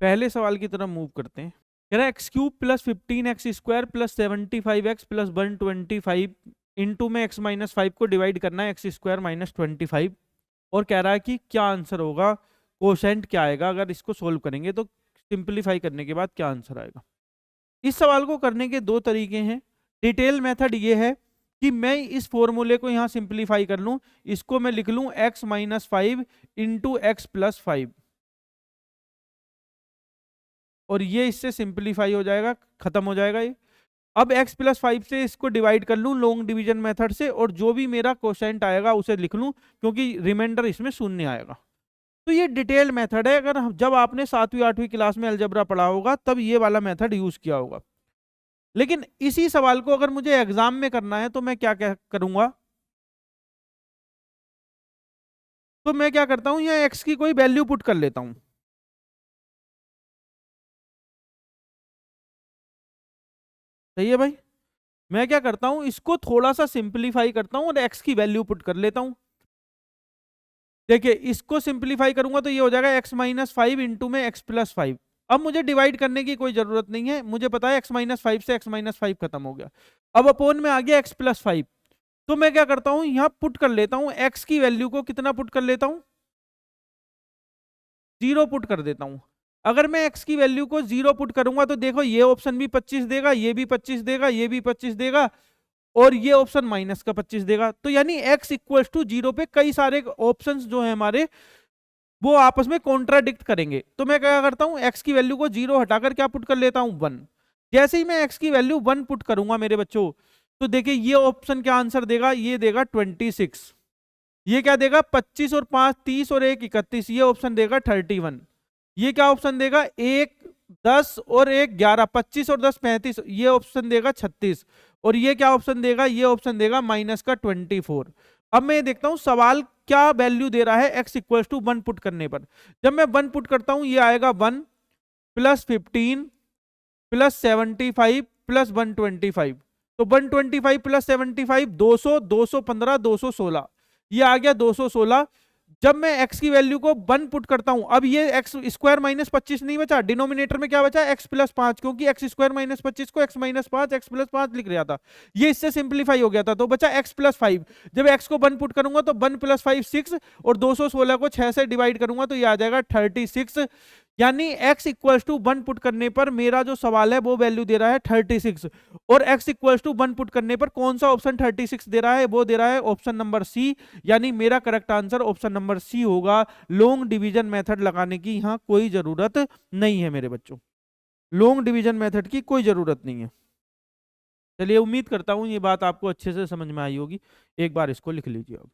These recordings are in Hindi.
पहले सवाल की तरफ मूव करते हैं। कह रहा है x cube plus 15x² plus 75x plus 125 into में x माइनस 5 को डिवाइड करना है x² माइनस 25, और कह रहा है कि क्या आंसर होगा, कोशेंट क्या आएगा अगर इसको सोल्व करेंगे, तो सिंप्लीफाई करने के बाद क्या आंसर आएगा। इस सवाल को करने के दो तरीके हैं। डिटेल मेथड ये है कि मैं इस फॉर्मूले को यहां सिंप्लीफाई कर लूं, इसको मैं लिख लूं x minus 5 into x plus 5, और ये इससे सिंप्लीफाई हो जाएगा, खत्म हो जाएगा ये। अब x प्लस 5 से इसको डिवाइड कर लूं लॉन्ग डिवीजन मेथड से, और जो भी मेरा कोशेंट आएगा उसे लिख लूं, क्योंकि रिमाइंडर इसमें शून्य आएगा। तो ये डिटेल मेथड है, अगर जब आपने 7वीं 8वीं क्लास में अलजेब्रा पढ़ा होगा तब ये वाला मेथड यूज किया होगा। लेकिन इसी सवाल को अगर मुझे एग्जाम में करना है तो मैं क्या क्या करूंगा, तो मैं क्या करता हूं, यहाँ x की कोई वैल्यू पुट कर लेता हूं। सही है भाई। मैं क्या करता हूं, इसको थोड़ा सा सिंप्लीफाई करता हूं और x की वैल्यू पुट कर लेता हूं। देखिए इसको सिंप्लीफाई करूंगा तो ये हो जाएगा x माइनस 5 इंटू में x प्लस 5। अब मुझे डिवाइड करने की कोई जरूरत नहीं है, मुझे पता है x माइनस 5 से x माइनस 5 खत्म हो गया। अब अपोन में आ गया x प्लस 5, तो मैं क्या करता हूं, यहां पुट कर लेता हूं x की वैल्यू को, कितना पुट कर लेता हूं, 0 पुट कर देता हूं। अगर मैं x की वैल्यू को 0 पुट करूंगा तो देखो ये ऑप्शन भी 25 देगा, ये भी 25 देगा, ये भी 25 देगा, और ये ऑप्शन माइनस का 25 देगा। तो यानी x इक्वल टू 0 पे कई सारे ऑप्शंस जो है हमारे वो आपस में कॉन्ट्राडिक्ट करेंगे। तो मैं क्या करता हूं, x की वैल्यू को 0 हटाकर क्या पुट कर लेता हूं, 1। जैसे ही मैं x की वैल्यू 1 पुट करूंगा मेरे बच्चों, तो देखिए ये ऑप्शन क्या आंसर देगा, ये देगा 26। ये क्या देगा, 25 और 5 30 और 1 31, ये ऑप्शन देगा 31। ये क्या ऑप्शन देगा, 1 10 और 1 11, 25 और 10 35, ये ऑप्शन देगा 36। और ये क्या ऑप्शन देगा, ये ऑप्शन देगा माइनस का 24। अब मैं देखता हूं सवाल क्या वैल्यू दे रहा है x इक्वल टू 1 पुट करने पर। जब मैं 1 पुट करता हूं ये आएगा 1 प्लस 15 प्लस 75 प्लस 125। तो 125 प्लस 75 200, 215, 216, ये आ गया 216। जब मैं x की वैल्यू को 1 पुट करता हूं, अब ये एक्स स्क्वायर माइनस 25 नहीं बचा, डिनोमिनेटर में क्या बचा, x प्लस 5, क्योंकि एक्स स्क्वायर माइनस 25 को x माइनस 5 x प्लस 5 लिख रहा था, ये इससे सिंप्लीफाई हो गया था, तो बचा x प्लस 5। जब x को 1 पुट करूंगा तो 1 प्लस 5 6, और 216 को 6 से डिवाइड करूंगा तो ये आ जाएगा 36। यानी x इक्वल टू 1 पुट करने पर मेरा जो सवाल है वो वैल्यू दे रहा है 36, और x इक्वल टू 1 पुट करने पर कौन सा ऑप्शन 36 दे रहा है, वो दे रहा है ऑप्शन नंबर सी। यानी मेरा correct answer option number C होगा। लॉन्ग डिवीजन मेथड लगाने की यहां कोई जरूरत नहीं है मेरे बच्चों, लॉन्ग डिवीजन मेथड की कोई जरूरत नहीं है। चलिए उम्मीद करता हूं ये बात आपको अच्छे से समझ में आई होगी। एक बार इसको लिख लीजिए। अब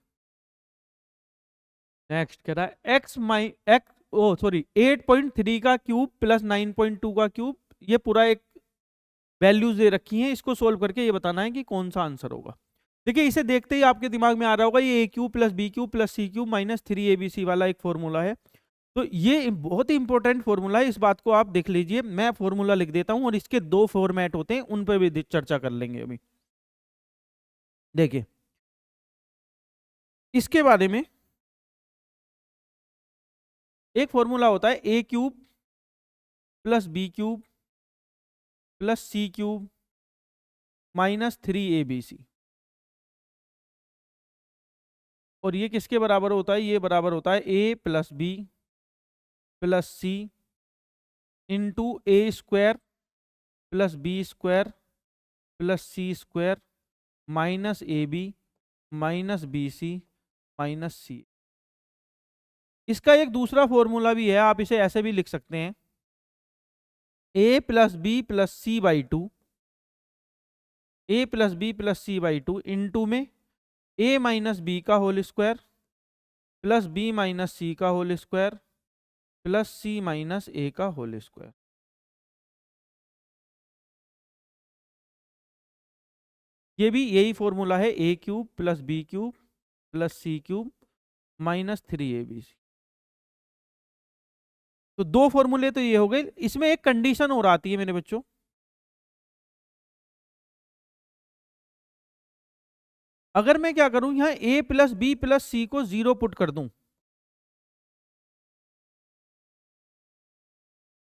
नेक्स्ट कह रहा है एक्स माइ एक्स ओ सॉरी 8.3 का क्यूब प्लस 9.2 का क्यूब, ये पूरा एक वैल्यूज दे रखी हैं, इसको सोल्व करके ये बताना है कि कौन सा आंसर होगा। देखिए इसे देखते ही आपके दिमाग में आ रहा होगा ये a cube plus B cube plus C cube minus 3abc वाला एक फॉर्मूला है। तो ये बहुत ही इंपॉर्टेंट फॉर्मूला है, इस बात को आप देख लीजिए। मैं फॉर्मूला लिख देता हूं और इसके दो फॉर्मेट होते हैं, उन पर भी चर्चा कर लेंगे अभी। देखिए इसके बारे में एक फॉर्मूला होता है a cube plus B cube plus C cube minus 3abc, और ये किसके बराबर होता है, ये बराबर होता है a plus B plus c into a square plus B square plus c square minus a b minus b c minus c. इसका एक दूसरा फॉर्मूला भी है, आप इसे ऐसे भी लिख सकते हैं, a plus B plus c by two, a plus B plus c by two into में ए माइनस बी का whole square plus b minus c का whole square plus c minus a का होल स्क्वायर। ये भी यही फॉर्मूला है, a cube plus B cube plus C cube minus 3abc। तो दो फॉर्मूले तो ये हो गए, इसमें एक कंडीशन और आती है मेरे बच्चों। अगर मैं क्या करूं, यहां a plus B plus C को 0 पुट कर दूं,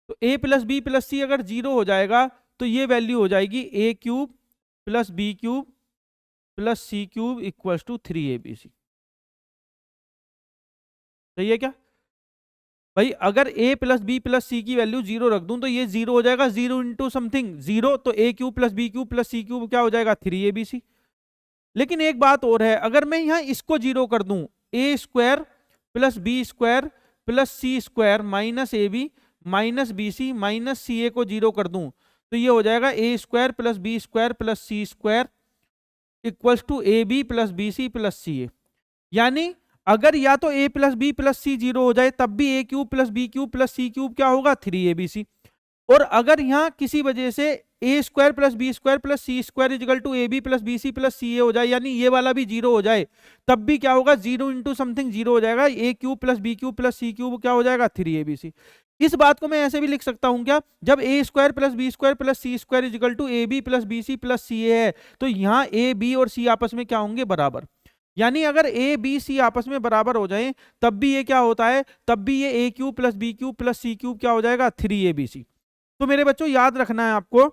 तो तो a plus B plus c अगर 0 हो जाएगा तो ये वैल्यू हो जाएगी a cube plus B cube plus C cube equal to 3abc। सही है क्या भाई? अगर a प्लस बी प्लस सी की वैल्यू 0 रख दूं तो ये 0 हो जाएगा, 0 इंटू समथिंग 0, तो a cube plus B cube plus C cube क्या हो जाएगा 3abc। लेकिन एक बात और है, अगर मैं यहां इसको 0 कर दूं, a square plus B square plus c square minus a b minus b c minus c a को 0 कर दूं तो ये हो जाएगा a square plus B square plus c square equals to a b plus b c plus c a. यानी अगर या तो a प्लस बी प्लस सी 0 हो जाए तब भी a cube plus B cube plus C cube क्या होगा 3abc। और अगर यहां किसी वजह से a square plus B square plus c square equal to a b plus b c plus c a हो जाए, यानी ये वाला भी 0 हो जाए, तब भी क्या होगा 0 इंटू समथिंग 0 हो जाएगा, a cube plus B cube plus C cube क्या हो जाएगा 3abc। इस बात को मैं ऐसे भी लिख सकता हूं क्या, जब a square plus B square plus c square equal to a b plus b c plus c a है तो यहाँ a b और c आपस में क्या होंगे बराबर। यानी अगर a b c आपस में बराबर हो जाए तब भी ये क्या होता है, तब भी ये a cube plus B cube plus C cube क्या हो जाएगा 3abc। तो मेरे बच्चों याद रखना है आपको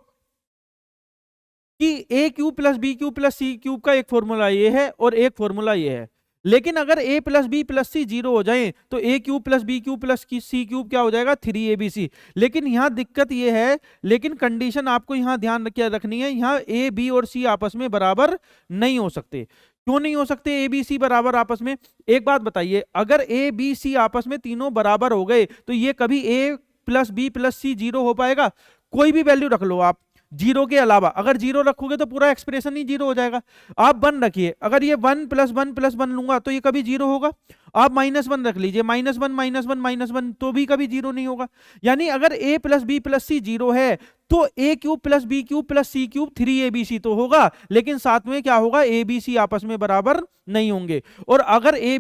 कि a cube plus B cube plus C cube का एक फॉर्मूला ये है और एक फॉर्मूला ये है। लेकिन अगर a प्लस बी प्लस सी 0 हो जाए तो a cube plus B cube plus C cube क्या हो जाएगा 3abc। लेकिन यहाँ दिक्कत ये है, लेकिन कंडीशन आपको यहाँ ध्यान रखनी है, यहाँ a b और c आपस में बराबर नहीं हो सकते। क्यों नहीं हो सकते ए बी सी बराबर आपस में? एक बात बताइए, अगर ए बी सी आपस में तीनों बराबर हो गए तो ये कभी a प्लस बी प्लस सी 0 हो पाएगा? कोई भी वैल्यू रख लो आप 0 के अलावा, अगर 0 रखोगे तो पूरा एक्सप्रेशन ही 0 हो जाएगा। आप 1 रखिए, अगर ये 1 प्लस 1 प्लस 1 लूंगा तो ये कभी 0 होगा। आप -1 रख लीजिए, -1 -1 -1 तो भी कभी 0 नहीं होगा। यानी अगर a प्लस बी प्लस सी 0 है तो a cube plus B cube plus C cube 3abc तो होगा, लेकिन साथ में क्या होगा a b c आपस में बराबर नहीं होंगे। और अगर a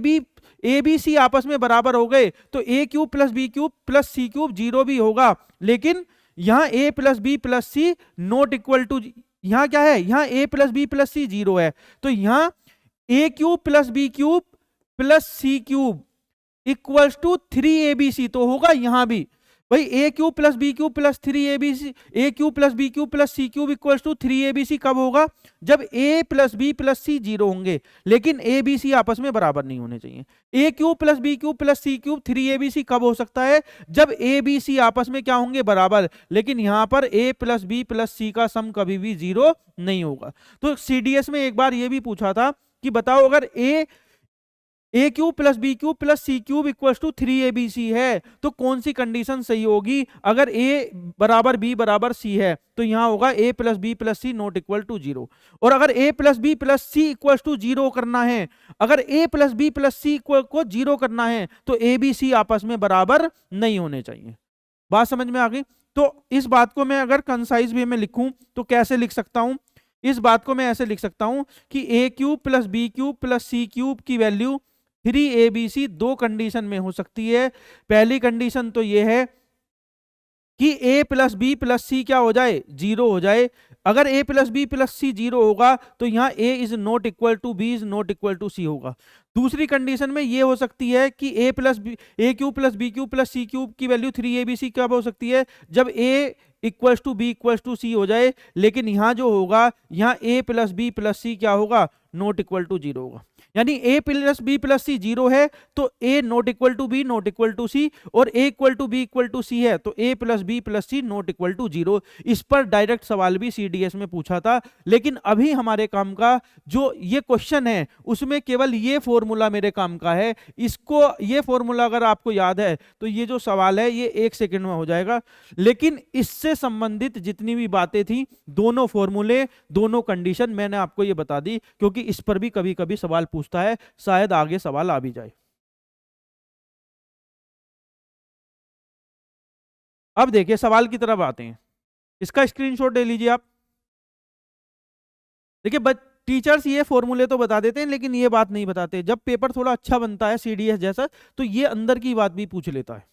b c आपस में बराबर हो गए तो a cube plus B cube plus C cube 0 भी होगा। लेकिन यहां a plus B plus C not equal to, यहां क्या है, यहां a प्लस बी प्लस सी 0 है, तो यहां a cube plus B cube plus C cube equals to 3abc तो होगा यहां भी। भाई a cube plus B cube plus 3abc, a cube plus B cube plus C cube equals to 3abc कब होगा? जब a प्लस बी प्लस सी 0 होंगे, लेकिन a b c आपस में बराबर नहीं होने चाहिए। a cube plus B cube plus C cube 3abc कब हो सकता है? जब a b c आपस में क्या होंगे बराबर, लेकिन यहां पर a plus B plus c का सम कभी भी 0 नहीं होगा। तो CDS में एक बार यह भी पूछा था कि बताओ अगर a cube plus B cube plus C cube equal to 3abc है तो कौन सी कंडीशन सही होगी? अगर a बराबर b बराबर c है तो यहां होगा a plus B plus C not equal to 0। और अगर a plus B plus C equal to 0 करना है, अगर a plus B plus C को 0 करना है तो a b c आपस में बराबर नहीं होने चाहिए। बात समझ में आ गई? तो इस बात को मैं अगर कंसाइज वे में लिखूं तो कैसे लिख सकता हूं? इस बात को मैं ऐसे लिख सकता हूं कि a cube plus B cube plus C cube की वैल्यू 3abc दो कंडीशन में हो सकती है। पहली कंडीशन तो यह है कि a plus B plus c क्या हो जाए 0 हो जाए। अगर a प्लस बी प्लस सी 0 होगा तो यहाँ a is not equal to b is not equal to c होगा। दूसरी कंडीशन में ये हो सकती है कि a cube plus B cube plus C cube की वैल्यू 3abc कब हो सकती है? जब a equals to b equals to c हो जाए, लेकिन यहाँ जो होगा यहाँ a plus B plus c क्या होगा नॉट इक्वल टू 0 होगा। यानी a प्लस बी प्लस सी 0 है तो a not equal to b not equal to c, और a equal to b equal to सी है तो a plus B plus C not equal to 0। इस पर डायरेक्ट सवाल भी CDS में पूछा था, लेकिन अभी हमारे काम का जो ये क्वेश्चन है उसमें केवल ये फॉर्मूला मेरे काम का है। इसको ये फॉर्मूला अगर आपको याद है तो ये जो सवाल है ये 1 सेकंड में हो जाएगा। लेकिन इससे संबंधित जितनी भी बातें थी, दोनों फॉर्मूले दोनों कंडीशन मैंने आपको ये बता दी, क्योंकि इस पर भी कभी कभी सवाल पूछता है, शायद आगे सवाल आ भी जाए। अब देखिए सवाल की तरफ आते हैं, इसका स्क्रीनशॉट ले लीजिए आप। देखिए टीचर्स ये फॉर्मूले तो बता देते हैं लेकिन ये बात नहीं बताते। जब पेपर थोड़ा अच्छा बनता है CDS जैसा तो ये अंदर की बात भी पूछ लेता है।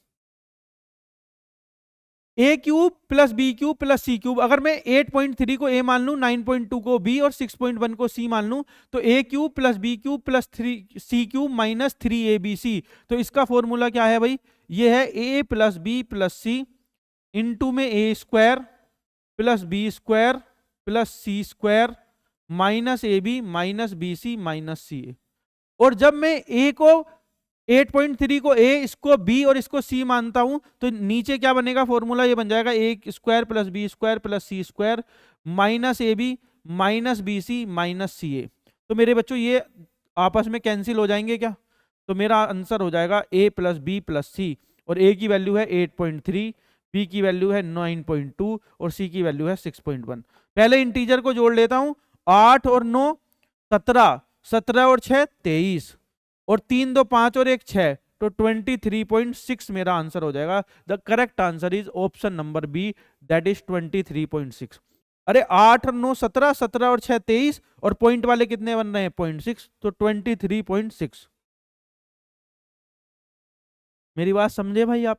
a cube plus B cube plus C cube, अगर मैं 8.3 को a मान लूं, 9.2 को b और 6.1 को c मान लूं तो a cube plus B cube plus C cube minus 3abc। तो इसका फॉर्मूला क्या है भाई? ये है a plus B plus c into में ए square plus B square plus c square minus a b minus b c minus c a. और जब मैं ए को 8.3 को ए, इसको बी और इसको सी मानता हूं तो नीचे क्या बनेगा फॉर्मूला, ये बन जाएगा a square plus B square plus c square minus a b minus b c minus c a. तो मेरे बच्चों ये आपस में कैंसिल हो जाएंगे क्या? तो मेरा आंसर हो जाएगा ए प्लस बी प्लस सी, और ए की वैल्यू है 8.3, बी की वैल्यू है 9.2 और सी की वैल्यू है 6.1। पहले इंटीजर को जोड़ लेता हूं, 8 और 9 17, 17 और 6 23, और 3 2 5 और 1 6, तो 23.6 मेरा आंसर हो जाएगा। The correct answer is option number B, that is 23.6। अरे 8 और 9 17, 17 और 6 23, और पॉइंट वाले कितने बन रहे हैं 0.6, तो 23.6। मेरी बात समझे भाई आप?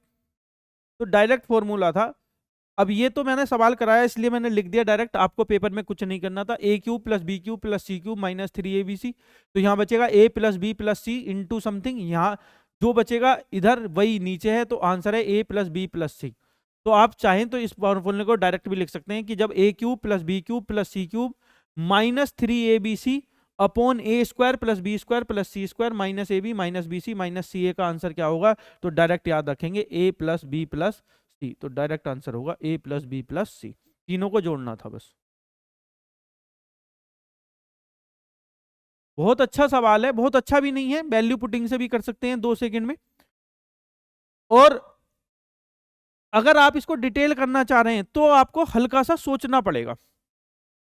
तो डायरेक्ट फॉर्मूला था। अब ये तो मैंने सवाल कराया इसलिए मैंने लिख दिया डायरेक्ट, आपको पेपर में कुछ नहीं करना था। A cube plus B cube plus C cube minus 3abc, तो यहाँ बचेगा a plus B plus c into something, यहाँ जो बचेगा इधर वही नीचे है, तो आंसर है a plus B plus c. तो आप चाहें तो इस फॉर्मूले को डायरेक्ट भी लिख सकते हैं कि जब a cube plus B cube plus C cube minus 3abc upon a square plus B square plus c square minus a b minus b c minus c a का आंसर क्या होगा, तो डायरेक्ट याद रखेंगे a plus B plus c, तो डायरेक्ट आंसर होगा a plus B plus c. तीनों को जोड़ना था बस। बहुत अच्छा सवाल है, बहुत अच्छा भी नहीं है, वैल्यू पुटिंग से भी कर सकते हैं 2 सेकंड में। और अगर आप इसको डिटेल करना चाह रहे हैं तो आपको हल्का सा सोचना पड़ेगा,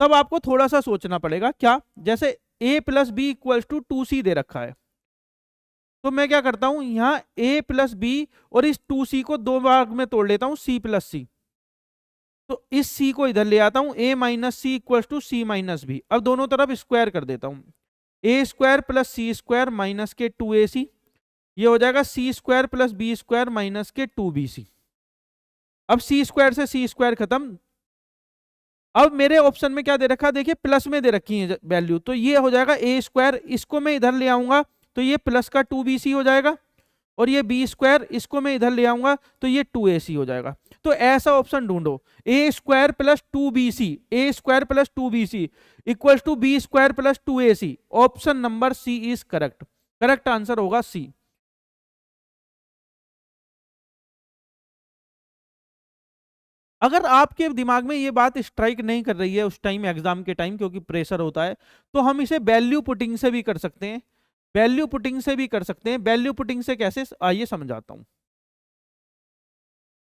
तब आपको थोड़ा सा सोचना पड़ेगा। क्या? जैसे a plus B equal to 2c दे रखा है, तो मैं क्या करता हूं, यहां a प्लस बी और इस 2c को दो भाग में तोड़ लेता हूं, c प्लस सी। तो इस c को इधर ले आता हूं, a minus c equal to c minus b. अब दोनों तरफ स्क्वायर कर देता हूं, a square plus c square minus के 2ac, ये हो जाएगा c square plus B square minus के 2bc। अब सी स्क्वायर से सी स्क्वायर खत्म। अब मेरे ऑप्शन में क्या दे रखा है, देखिए प्लस में दे रखी है वैल्यू, तो ये हो जाएगा ए स्क्वायर, इसको मैं इधर ले आऊंगा तो ये प्लस का 2bc हो जाएगा, और ये बी स्क्वायर इसको मैं इधर ले आऊंगा तो ये 2ac हो जाएगा। तो ऐसा ऑप्शन ढूंढो, A square plus 2bc, A square plus 2bc equal to B square plus 2ac। Option number C is correct, correct answer होगा सी। अगर आपके दिमाग में ये बात स्ट्राइक नहीं कर रही है उस टाइम एग्जाम के टाइम, क्योंकि प्रेशर होता है, तो हम इसे वैल्यू पुटिंग से भी कर सकते हैं, वैल्यू पुटिंग से भी कर सकते हैं। वैल्यू पुटिंग से कैसे, आइए समझाता हूं।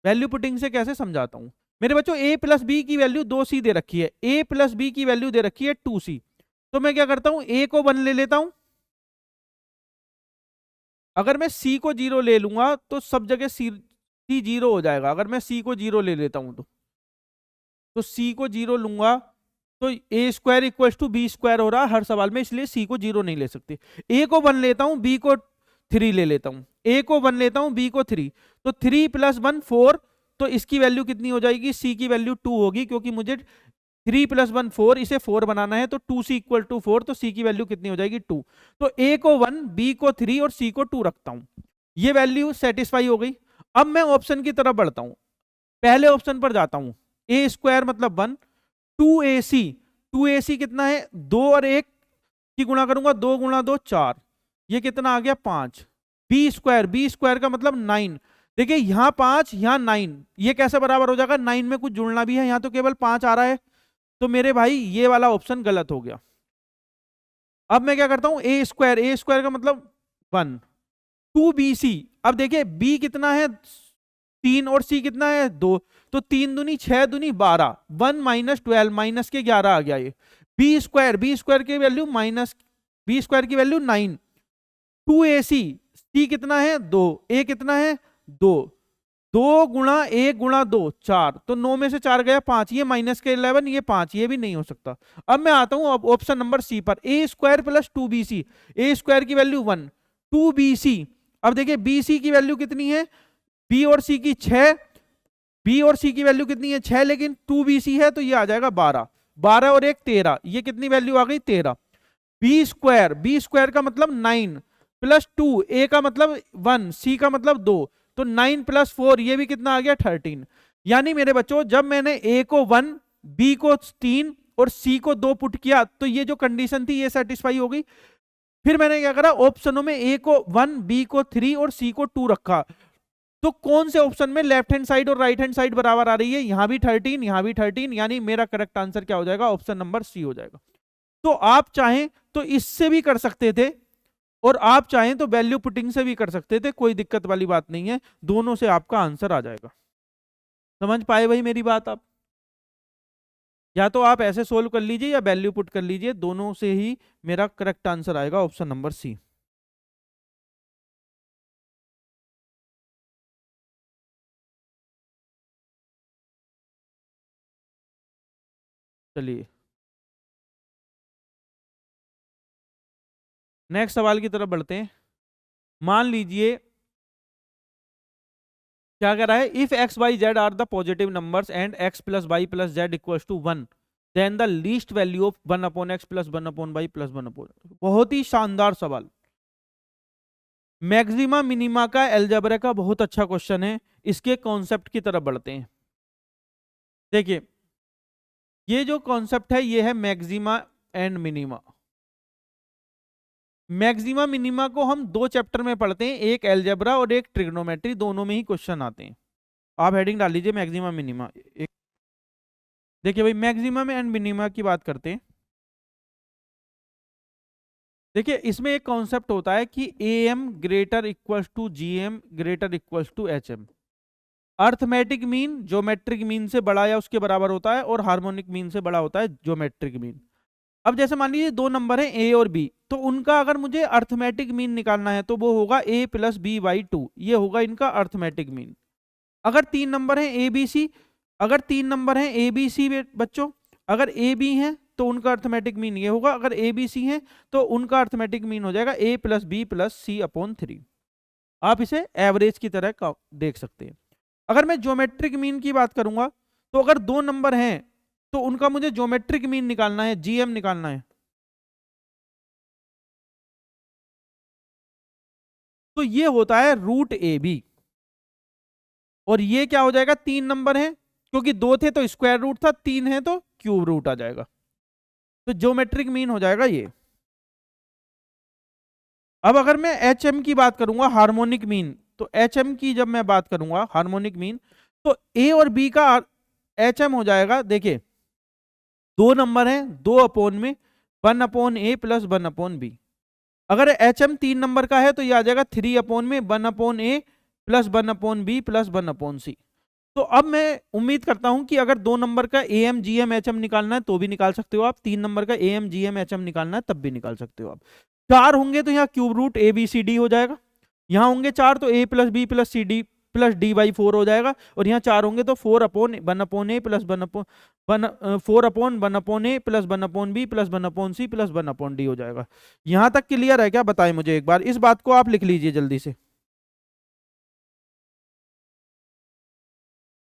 वैल्यू पुटिंग से कैसे समझाता हूं मेरे बच्चों। a प्लस बी की वैल्यू 2c दे रखी है, a प्लस बी की वैल्यू दे रखी है 2c, तो मैं क्या करता हूं, a को 1 ले लेता हूं। अगर मैं c को 0 ले लूंगा तो सब जगह c 0 हो जाएगा। अगर मैं c को 0 ले लेता हूं तो c को 0 लूंगा तो a square equal to B square हो रहा हर सवाल में, इसलिए सी को 0 नहीं ले सकते। ए को 1 लेता हूं, बी को 3 ले लेता हूं, ए को 1 लेता हूं, बी को 3, तो 3 प्लस 1 4, तो इसकी वैल्यू कितनी हो जाएगी, सी की वैल्यू 2 होगी, क्योंकि मुझे 3 प्लस 1 4, इसे 4 बनाना है, तो 2c इक्वल टू 4, तो सी की वैल्यू कितनी हो जाएगी 2। तो ए को 1, बी को 3 और सी को 2 रखता हूं, ये वैल्यू सेटिस्फाई हो गई। अब मैं ऑप्शन की तरफ बढ़ता हूं, पहले ऑप्शन पर जाता हूं, ए स्क्वायर मतलब 1, 2ac, 2ac कितना है 2 और 1 की गुणा करूंगा, 2 गुणा 2 4, ये कितना आ गया 5। बी स्क्वायर का मतलब 9, देखिए यहां 5 यहां 9, ये कैसे बराबर हो जाएगा, 9 में कुछ जुड़ना भी है, यहां तो केवल 5 आ रहा है, तो मेरे भाई ये वाला ऑप्शन गलत हो गया। अब मैं क्या करता हूं, ए स्क्वायर का मतलब 1, 2bc, अब देखिए b कितना है 3 और c कितना है 2, तो 3 दूनी 6 दूनी 12, 1 माइनस 12 माइनस के 11 आ गया ये। बी स्क्वायर की वैल्यू माइनस, बी स्क्वायर की वैल्यू 9, 2ac, c कितना है 2, a कितना है 2, 2 गुणा 1 गुणा 2 4, तो 9 में से 4 गया 5, ये माइनस के 11, ये 5, ये भी नहीं हो सकता। अब मैं आता हूं ऑप्शन नंबर सी पर, ए square plus 2bc, A square की वैल्यू 1, 2bc, अब देखिए bc की वैल्यू कितनी है, बी और सी की 6, बी और सी की वैल्यू कितनी है 6, लेकिन 2bc है तो ये आ जाएगा 12, 12 और 1 13, ये कितनी वैल्यू आ गई 13। बी स्क्वायर का मतलब 9 प्लस 2, ए का मतलब 1, सी का मतलब 2, तो 9 प्लस 4, ये भी कितना आ गया 13। यानी मेरे बच्चों जब मैंने ए को 1, बी को 3 और सी को 2 पुट किया तो ये जो कंडीशन थी ये सेटिस्फाई हो गई। फिर मैंने क्या करा, ऑप्शनों में ए को 1, बी को 3 और सी को 2 रखा। तो कौन से ऑप्शन में लेफ्ट हैंड साइड और राइट हैंड साइड बराबर आ रही है, यहां भी 13 यहां भी 13, यानी मेरा करेक्ट आंसर क्या हो जाएगा, ऑप्शन नंबर सी हो जाएगा। तो आप चाहें तो इससे भी कर सकते थे और आप चाहें तो वैल्यू पुटिंग से भी कर सकते थे, कोई दिक्कत वाली बात नहीं है, दोनों से आपका आंसर आ जाएगा। समझ पाए भाई मेरी बात आप? या तो आप ऐसे सोल्व कर लीजिए या वैल्यू पुट कर लीजिए, दोनों से ही मेरा करेक्ट आंसर आएगा ऑप्शन नंबर सी। चलिए नेक्स्ट सवाल की तरफ बढ़ते हैं। मान लीजिए क्या कह रहा है, if X Y Z are the positive numbers and X plus Y plus Z equals to 1 then the least value of 1 upon X plus 1 upon Y plus 1 upon. बहुत ही शानदार सवाल, मैक्सिमा मिनिमा का अलजेब्रा का बहुत अच्छा क्वेश्चन है। इसके कॉन्सेप्ट की तरफ बढ़ते हैं। देखिए ये जो कॉन्सेप्ट है ये है maxima and minima. Maxima minima को हम 2 चैप्टर में पढ़ते हैं, एक अलजेब्रा और एक ट्रिग्नोमेट्री, दोनों में ही क्वेश्चन आते हैं। आप हेडिंग डाल लीजिए मैक्सिमा मिनिमा। देखिए भाई मैक्सिमम एंड मिनिमा की बात करते हैं। देखिए इसमें एक कॉन्सेप्ट होता है कि A M greater equals to G M greater equals to H M. Arithmetic mean geometric mean से बड़ा या उसके बराबर होता है और हार्मोनिक मीन से बड़ा होता है ज्योमेट्रिक मीन। अब जैसे मान लीजिए 2 नंबर हैं ए और बी, तो उनका अगर मुझे अर्थमेटिक मीन निकालना है तो वो होगा ए प्लस बी बाई 2, ये होगा इनका अर्थमेटिक मीन। अगर 3 नंबर हैं ए बी सी, अगर 3 नंबर हैं ए बी सी बच्चों, अगर ए बी हैं तो उनका अर्थमेटिक मीन ये होगा, अगर ए बी सी हैं तो उनका अर्थमेटिक मीन हो जाएगा ए प्लस बी प्लस सी अपॉन 3। आप इसे एवरेज की तरह देख सकते हैं। अगर मैं ज्योमेट्रिक मीन की बात करूंगा तो अगर 2 नंबर हैं तो उनका मुझे ज्योमेट्रिक मीन निकालना है, जीएम निकालना है, तो ये होता है रूट ए बी। और ये क्या हो जाएगा, 3 नंबर है, क्योंकि 2 थे तो स्क्वायर रूट था, 3 है तो क्यूब रूट आ जाएगा, तो ज्योमेट्रिक मीन हो जाएगा ये। अब अगर मैं एच एम की बात करूंगा हार्मोनिक मीन, तो एच एम की जब मैं बात करूंगा हार्मोनिक मीन, तो ए और बी का एच एम हो जाएगा। देखिए 2 नंबर है, 2 अपॉन में 1 अपॉन ए प्लस 1 अपॉन बी। अगर एच एम 3 नंबर का है तो ये आ जाएगा 3 अपॉन में 1 अपॉन ए plus 1 upon b plus 1 upon c. तो अब मैं उम्मीद करता हूं कि अगर 2 नंबर का A M G M H M निकालना है तो भी निकाल सकते हो आप, 3 नंबर का A M G M H M निकालना है तब भी निकाल सकते हो आप। 4 होंगे तो यहाँ cube root a b c d हो जाएगा, यहाँ होंगे 4 तो a plus B plus c d plus d by 4 हो जाएगा, और यहाँ 4 होंगे तो 4 अपॉन 1 अपॉन ए प्लस 1 अपॉन 4 अपॉन 1 अपॉन ए plus 1 upon b plus 1 upon c plus 1 upon d हो जाएगा। यहाँ तक क्लियर है क्या, बताएं मुझे एक बार, इस बात को आप लिख लीजिए जल्दी से।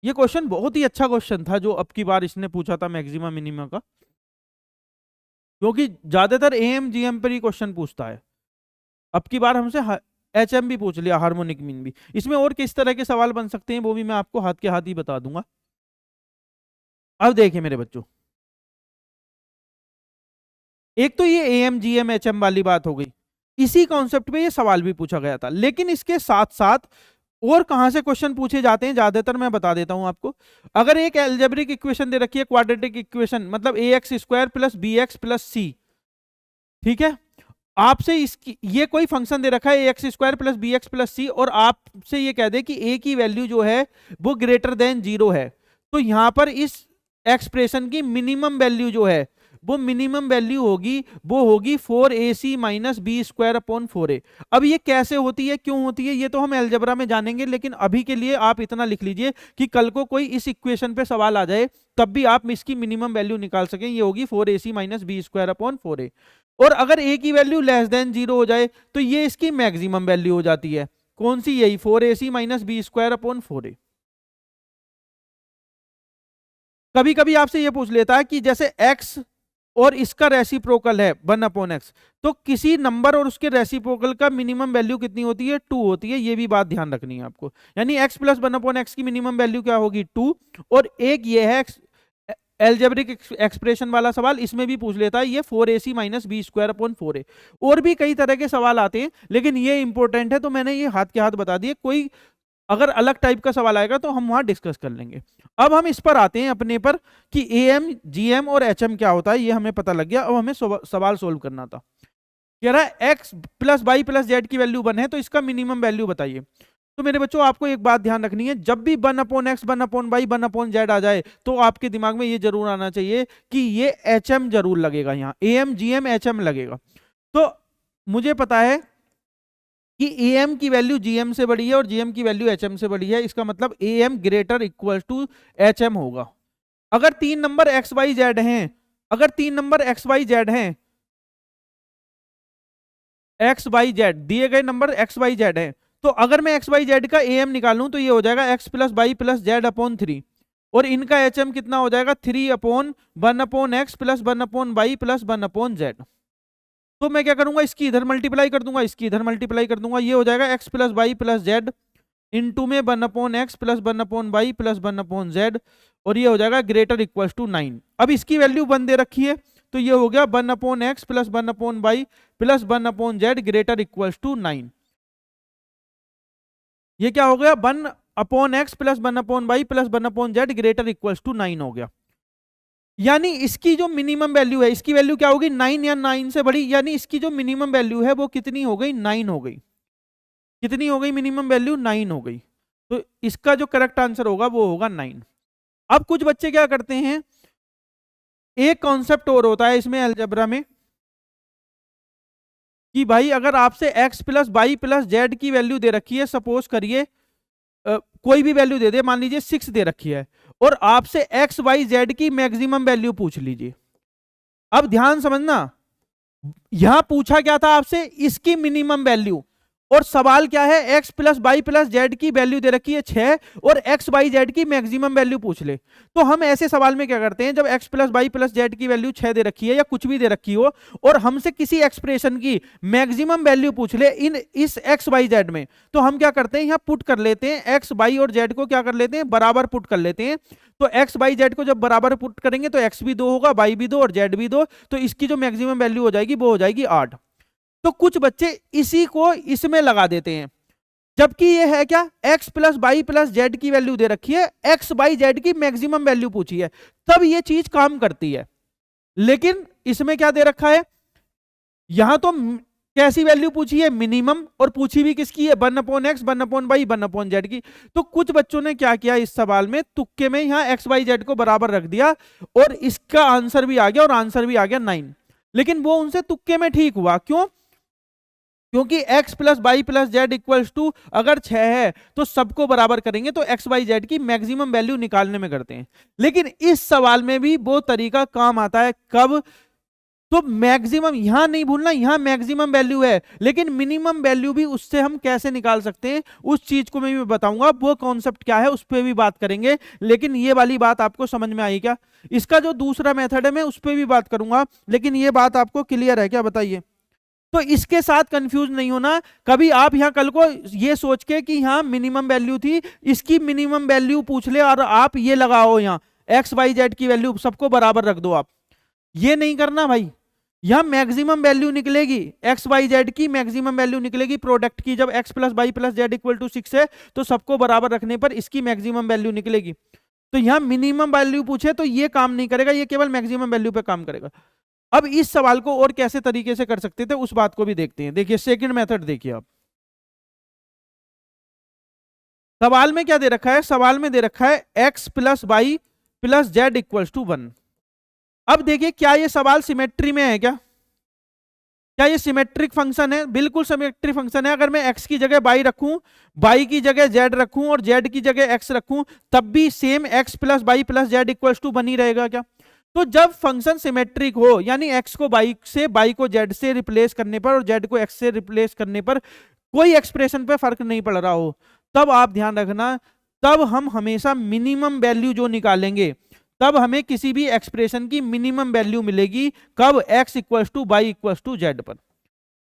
ये क्वेश्चन बहुत ही अच्छा क्वेश्चन था जो अब की बार इसने पूछा था मैक्सिमा मिनिमा का, क्योंकि ज्यादातर एएम जीएम पर ही क्वेश्चन पूछता है। अब की बार हमसे एच एम भी पूछ लिया, हार्मोनिक मीन भी। इसमें और किस तरह के सवाल बन सकते हैं वो भी मैं आपको हाथ के हाथ ही बता दूंगा। अब देखिए मेरे बच्चों, एक तो ये एएम जीएम एचएम वाली बात हो गई, इसी कॉन्सेप्ट पे ये सवाल भी पूछा गया था, लेकिन इसके साथ साथ और कहां से क्वेश्चन पूछे जाते हैं ज्यादातर मैं बता देता हूं आपको। अगर एक एल्जेब्रिक इक्वेशन दे रखी है, क्वाड्रेटिक इक्वेशन, मतलब a x square plus b x plus c, ठीक है, आपसे इसकी ये कोई फंक्शन दे रखा है a x square plus b x plus c, और आपसे ये कह दे कि ए की वैल्यू जो है वो ग्रेटर देन 0 है, तो यहां पर इस एक्सप्रेशन की मिनिमम वैल्यू जो है वो मिनिमम वैल्यू होगी, वो होगी 4ac minus B square upon 4a। अब ये कैसे होती है, क्यों होती है, ये तो हम अलजेब्रा में जानेंगे, लेकिन अभी के लिए आप इतना लिख लीजिए कि कल को कोई इस इक्वेशन पे सवाल आ जाए तब भी आप इसकी मिनिमम वैल्यू निकाल सकें, ये होगी 4ac minus B square upon 4a। और अगर a की वैल्यू लेस देन 0 हो जाए तो ये इसकी मैक्सिमम वैल्यू हो जाती है, कौन सी, यही 4ac minus B square upon 4a। कभी कभी आपसे ये पूछ लेता है कि जैसे x और इसका रेसिप्रोकल है 1/x, तो किसी नंबर और उसके रेसिप्रोकल का मिनिमम वैल्यू कितनी होती है? 2 होती है। ये भी बात ध्यान रखनी है आपको। यानी x प्लस 1/x की मिनिमम वैल्यू क्या होगी? 2। और एक ये है एल्जेब्रिक एक्सप्रेशन वाला सवाल, इसमें भी पूछ लेता है ये 4ac minus B square upon 4a। और भी कई तरह के सवाल आते हैं, लेकिन ये इंपॉर्टेंट है तो मैंने ये हाथ के हाथ बता दिए। कोई अगर अलग टाइप का सवाल आएगा तो हम वहां डिस्कस कर लेंगे। अब हम इस पर आते हैं अपने पर कि एम, जीएम और एचएम क्या होता है, ये हमें पता लग गया। अब हमें सवाल सोल्व करना था। कह रहा है x plus Y plus Z की वैल्यू 1 है, तो इसका मिनिमम वैल्यू बताइए। तो मेरे बच्चों आपको एक बात ध्यान रखनी है, जब भी 1/x 1/y 1/z आ जाए तो आपके दिमाग में ये जरूर आना चाहिए कि ये एचएम जरूर लगेगा। यहाँ एम जीएम एचएम लगेगा। तो मुझे पता है कि एम की वैल्यू जीएम से बड़ी है और जीएम की वैल्यू एचएम से बड़ी है, इसका मतलब M greater equal to HM होगा। अगर 3 नंबर एक्स वाई जेड हैं, अगर 3 नंबर एक्स वाई जेड हैं, एक्स वाई जेड दिए गए नंबर एक्स वाई जेड है, तो अगर मैं एक्स वाई जेड का एम निकालूं तो ये हो जाएगा X plus Y plus Z upon 3, और इनका एचएम कितना हो जाएगा? 3/1/x plus 1/y plus 1/z। तो मैं क्या करूंगा? इसकी इधर मल्टीप्लाई कर दूंगा, इसकी इधर मल्टीप्लाई कर दूंगा, ये हो जाएगा X plus Y plus Z into में 1/x plus 1/y plus 1/z, और ये हो जाएगा ग्रेटर इक्वल टू 9। अब इसकी वैल्यू 1 दे रखी है, तो ये हो गया 1/x plus 1/y plus 1/z greater equal to 9। ये क्या हो गया? 1/x plus 1/y plus 1/z greater equal to 9 हो गया। यानी इसकी जो मिनिमम वैल्यू है, इसकी वैल्यू क्या होगी? 9 या 9 से बड़ी, यानी इसकी जो मिनिमम वैल्यू है वो कितनी हो गई? 9 हो गई। कितनी हो गई मिनिमम वैल्यू? 9 हो गई। तो इसका जो करेक्ट आंसर होगा वो होगा 9। अब कुछ बच्चे क्या करते हैं, एक कॉन्सेप्ट और होता है इसमें अलजेब्रा में, कि भाई अगर आपसे x plus Y plus Z की वैल्यू दे रखी है, सपोज करिए कोई भी वैल्यू दे दे, मान लीजिए 6 दे रखी है, और आपसे एक्स वाई जेड की मैक्सिमम वैल्यू पूछ लीजिए। अब ध्यान समझना, यहां पूछा क्या था आपसे? इसकी मिनिमम वैल्यू, और सवाल क्या है? x plus Y plus Z की वैल्यू दे रखी है 6, और x वाई जेड की मैक्सिमम वैल्यू पूछ ले। तो हम ऐसे सवाल में क्या करते हैं, जब x plus Y plus Z की वैल्यू 6 दे रखी है या कुछ भी दे रखी हो, और हमसे किसी एक्सप्रेशन की मैक्सिमम वैल्यू पूछ ले इस x वाई जेड में, तो हम क्या करते हैं? यहाँ पुट कर लेते हैं x वाई और जेड को, क्या कर लेते हैं? बराबर पुट कर लेते हैं। तो x वाई जेड को जब बराबर पुट करेंगे तो x भी 2 होगा, y भी 2 और z भी 2, तो इसकी जो मैक्सिमम वैल्यू हो जाएगी वो हो जाएगी 8। तो कुछ बच्चे इसी को इसमें लगा देते हैं, जबकि ये है क्या? x plus Y plus Z की वैल्यू दे रखी है, x वाई जेड की मैक्सिमम वैल्यू पूछी है, तब ये चीज काम करती है। लेकिन इसमें क्या दे रखा है? यहां तो कैसी वैल्यू पूछी है? मिनिमम, और पूछी भी किसकी है? 1/x 1/y 1/z की। तो कुछ बच्चों ने क्या किया इस सवाल में, तुक्के में यहां x y z को बराबर रख दिया, और इसका आंसर भी आ गया, और आंसर भी आ गया 9। लेकिन वो उनसे तुक्के में ठीक हुआ, क्यों? क्योंकि x plus Y plus Z equals to अगर 6 है तो सबको बराबर करेंगे तो x वाई जेड की मैक्सिमम वैल्यू निकालने में करते हैं। लेकिन इस सवाल में भी वो तरीका काम आता है, कब? तो मैक्सिमम यहां नहीं भूलना, यहां मैक्सिमम वैल्यू है, लेकिन मिनिमम वैल्यू भी उससे हम कैसे निकाल सकते हैं, उस चीज को मैं भी बताऊंगा। वो कॉन्सेप्ट क्या है उस पर भी बात करेंगे। लेकिन ये वाली बात आपको समझ में आई क्या? इसका जो दूसरा मेथड है मैं उस पर भी बात करूंगा, लेकिन ये बात आपको क्लियर है क्या? बताइए। तो इसके साथ कंफ्यूज नहीं होना कभी आप। यहां कल को ये सोच के कि यहां मिनिमम वैल्यू थी, इसकी मिनिमम वैल्यू पूछ ले और आप ये लगाओ यहां एक्स वाई जेड की वैल्यू सबको बराबर रख दो, आप ये नहीं करना भाई। यहां मैक्सिमम वैल्यू निकलेगी, एक्स वाई जेड की मैक्सिमम वैल्यू निकलेगी प्रोडक्ट की। जब x plus Y plus z equal to 6 है तो सबको बराबर रखने पर इसकी मैक्सिमम वैल्यू निकलेगी। तो यहां मिनिमम वैल्यू पूछे तो ये काम नहीं करेगा, ये केवल मैक्सिमम वैल्यू पे काम करेगा। अब इस सवाल को और कैसे तरीके से कर सकते थे उस बात को भी देखते हैं। देखिए सेकंड मेथड देखिए आप। सवाल में क्या दे रखा है? सवाल में दे रखा है x plus Y plus Z equals to 1। अब देखिए क्या ये सवाल सिमेट्री में है क्या? क्या ये सिमेट्रिक फंक्शन है? बिल्कुल सिमेट्रिक फंक्शन है। अगर मैं x की जगह y रखूं, y की जगह z रखूं और z की जगह x रखूं, तब भी same x plus Y plus Z equals to 1 ही रहेगा क्या? तो जब फंक्शन सिमेट्रिक हो, यानी x को y से, y को z से रिप्लेस करने पर और z को x से रिप्लेस करने पर कोई एक्सप्रेशन पे फर्क नहीं पड़ रहा हो, तब आप ध्यान रखना, तब हम हमेशा मिनिमम वैल्यू जो निकालेंगे, तब हमें किसी भी एक्सप्रेशन की मिनिमम वैल्यू मिलेगी। कब? x equals to y equals to z पर।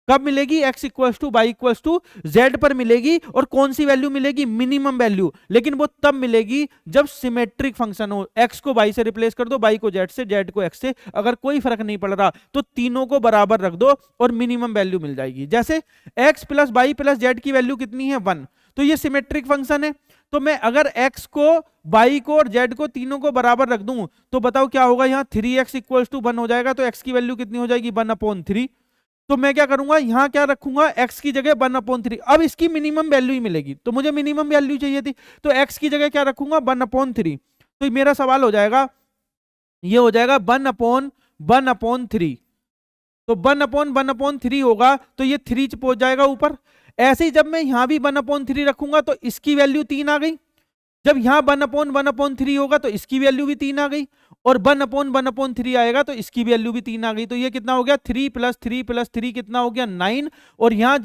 कब मिलेगी? x equals to y equals to z पर मिलेगी। और कौन सी वैल्यू मिलेगी? Minimum value. लेकिन वो तब मिलेगी जब सिमेट्रिक फंक्शन हो। x को y से रिप्लेस कर दो, y को z से, z को x से, अगर कोई फर्क नहीं पड़ रहा तो तीनों को बराबर रख दो और मिनिमम वैल्यू मिल जाएगी। जैसे x plus Y plus Z की वैल्यू कितनी है? 1। तो ये सिमेट्रिक फंक्शन है। तो मैं अगर x को, y को और z को तीनों को बराबर रख दूं तो बताओ क्या होगा? यहां 3x इक्वल्स टू 1 हो जाएगा। तो x की वैल्यू कितनी हो जाएगी? 1/3। तो मैं क्या करूंगा? यहां क्या रखूंगा? x की जगह 1/3। अब इसकी मिनिमम वैल्यू ही मिलेगी, तो मुझे मिनिमम वैल्यू चाहिए थी, तो x की जगह क्या रखूंगा? 1/3। तो मेरा सवाल हो जाएगा, ये हो जाएगा 1/1/3। तो 1/1/3 होगा, तो ये 3 पहुंच जाएगा ऊपर। ऐसे ही जब मैं यहां भी 1/3 रखूंगा तो इसकी वैल्यू 3 आ गई। जब यहां 1/1/3 होगा तो इसकी वैल्यू भी 3 आ गई। और 1/1/3 आएगा तो इसकी वैल्यू भी 3 आ गई। तो ये कितना हो गया? 3 + 3 + 3 कितना हो गया? 9। और यहां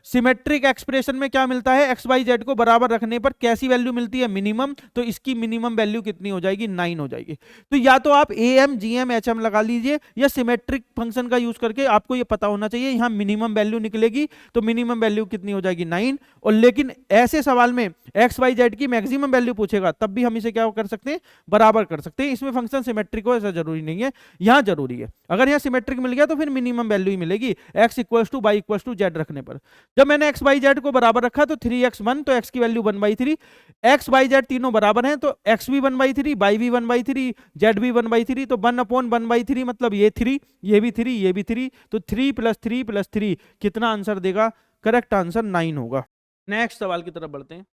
सिमेट्रिक एक्सप्रेशन में क्या मिलता है? एक्स वाई जेड को बराबर रखने पर कैसी वैल्यू मिलती है? मिनिमम। तो इसकी मिनिमम वैल्यू कितनी हो जाएगी? 9 हो जाएगी। तो या तो आप AM GM HM लगा लीजिए, या सिमेट्रिक फंक्शन का यूज करके आपको ये पता होना चाहिए यहां मिनिमम वैल्यू निकलेगी। तो मिनिमम वैल्यू कितनी हो जाएगी? 9। और लेकिन ऐसे सवाल में एक्स वाई जेड की मैक्सिमम वैल्यू पूछेगा तब भी हम इसे क्या कर सकते हैं? बराबर कर सकते हैं। इसमें फंक्शन सिमेट्रिक हो ऐसा जरूरी नहीं है, यहां जरूरी है। अगर यहां सिमेट्रिक मिल गया तो फिर मिनिमम वैल्यू ही मिलेगी x equals to y equals to z रखने पर। जब मैंने एक्स वाई जेड को बराबर रखा तो 3x1, तो x की वैल्यू 1/3। एक्स वाई जेड तीनों बराबर हैं तो x भी 1/3, y भी 1/3, z भी 1/3। तो 1/1/3 मतलब ये 3, ये भी 3, ये भी 3। तो 3 + 3 + 3 कितना आंसर देगा? करेक्ट आंसर 9 होगा। नेक्स्ट सवाल की तरफ बढ़ते हैं।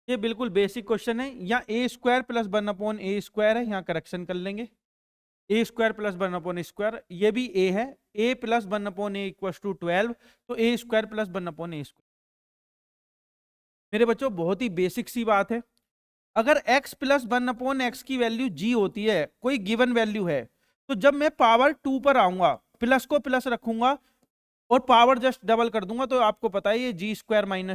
ये बिल्कुल बेसिक क्वेश्चन है। यहाँ a² + 1/a² है, यहाँ करेक्शन कर लेंगे। a² + 1/a², ये भी a है। a + 1/a = 12, तो a² + 1/a²। मेरे बच्चों बहुत ही बेसिक सी बात है। अगर x + 1/x की वैल्यू g होती है, कोई गिवन वैल्यू है, तो जब मैं पावर 2 पर आऊंगा, प्लस को प्लस रखूंगा और पावर जस्ट डबल कर दूंगा, तो आपको पता है ये g²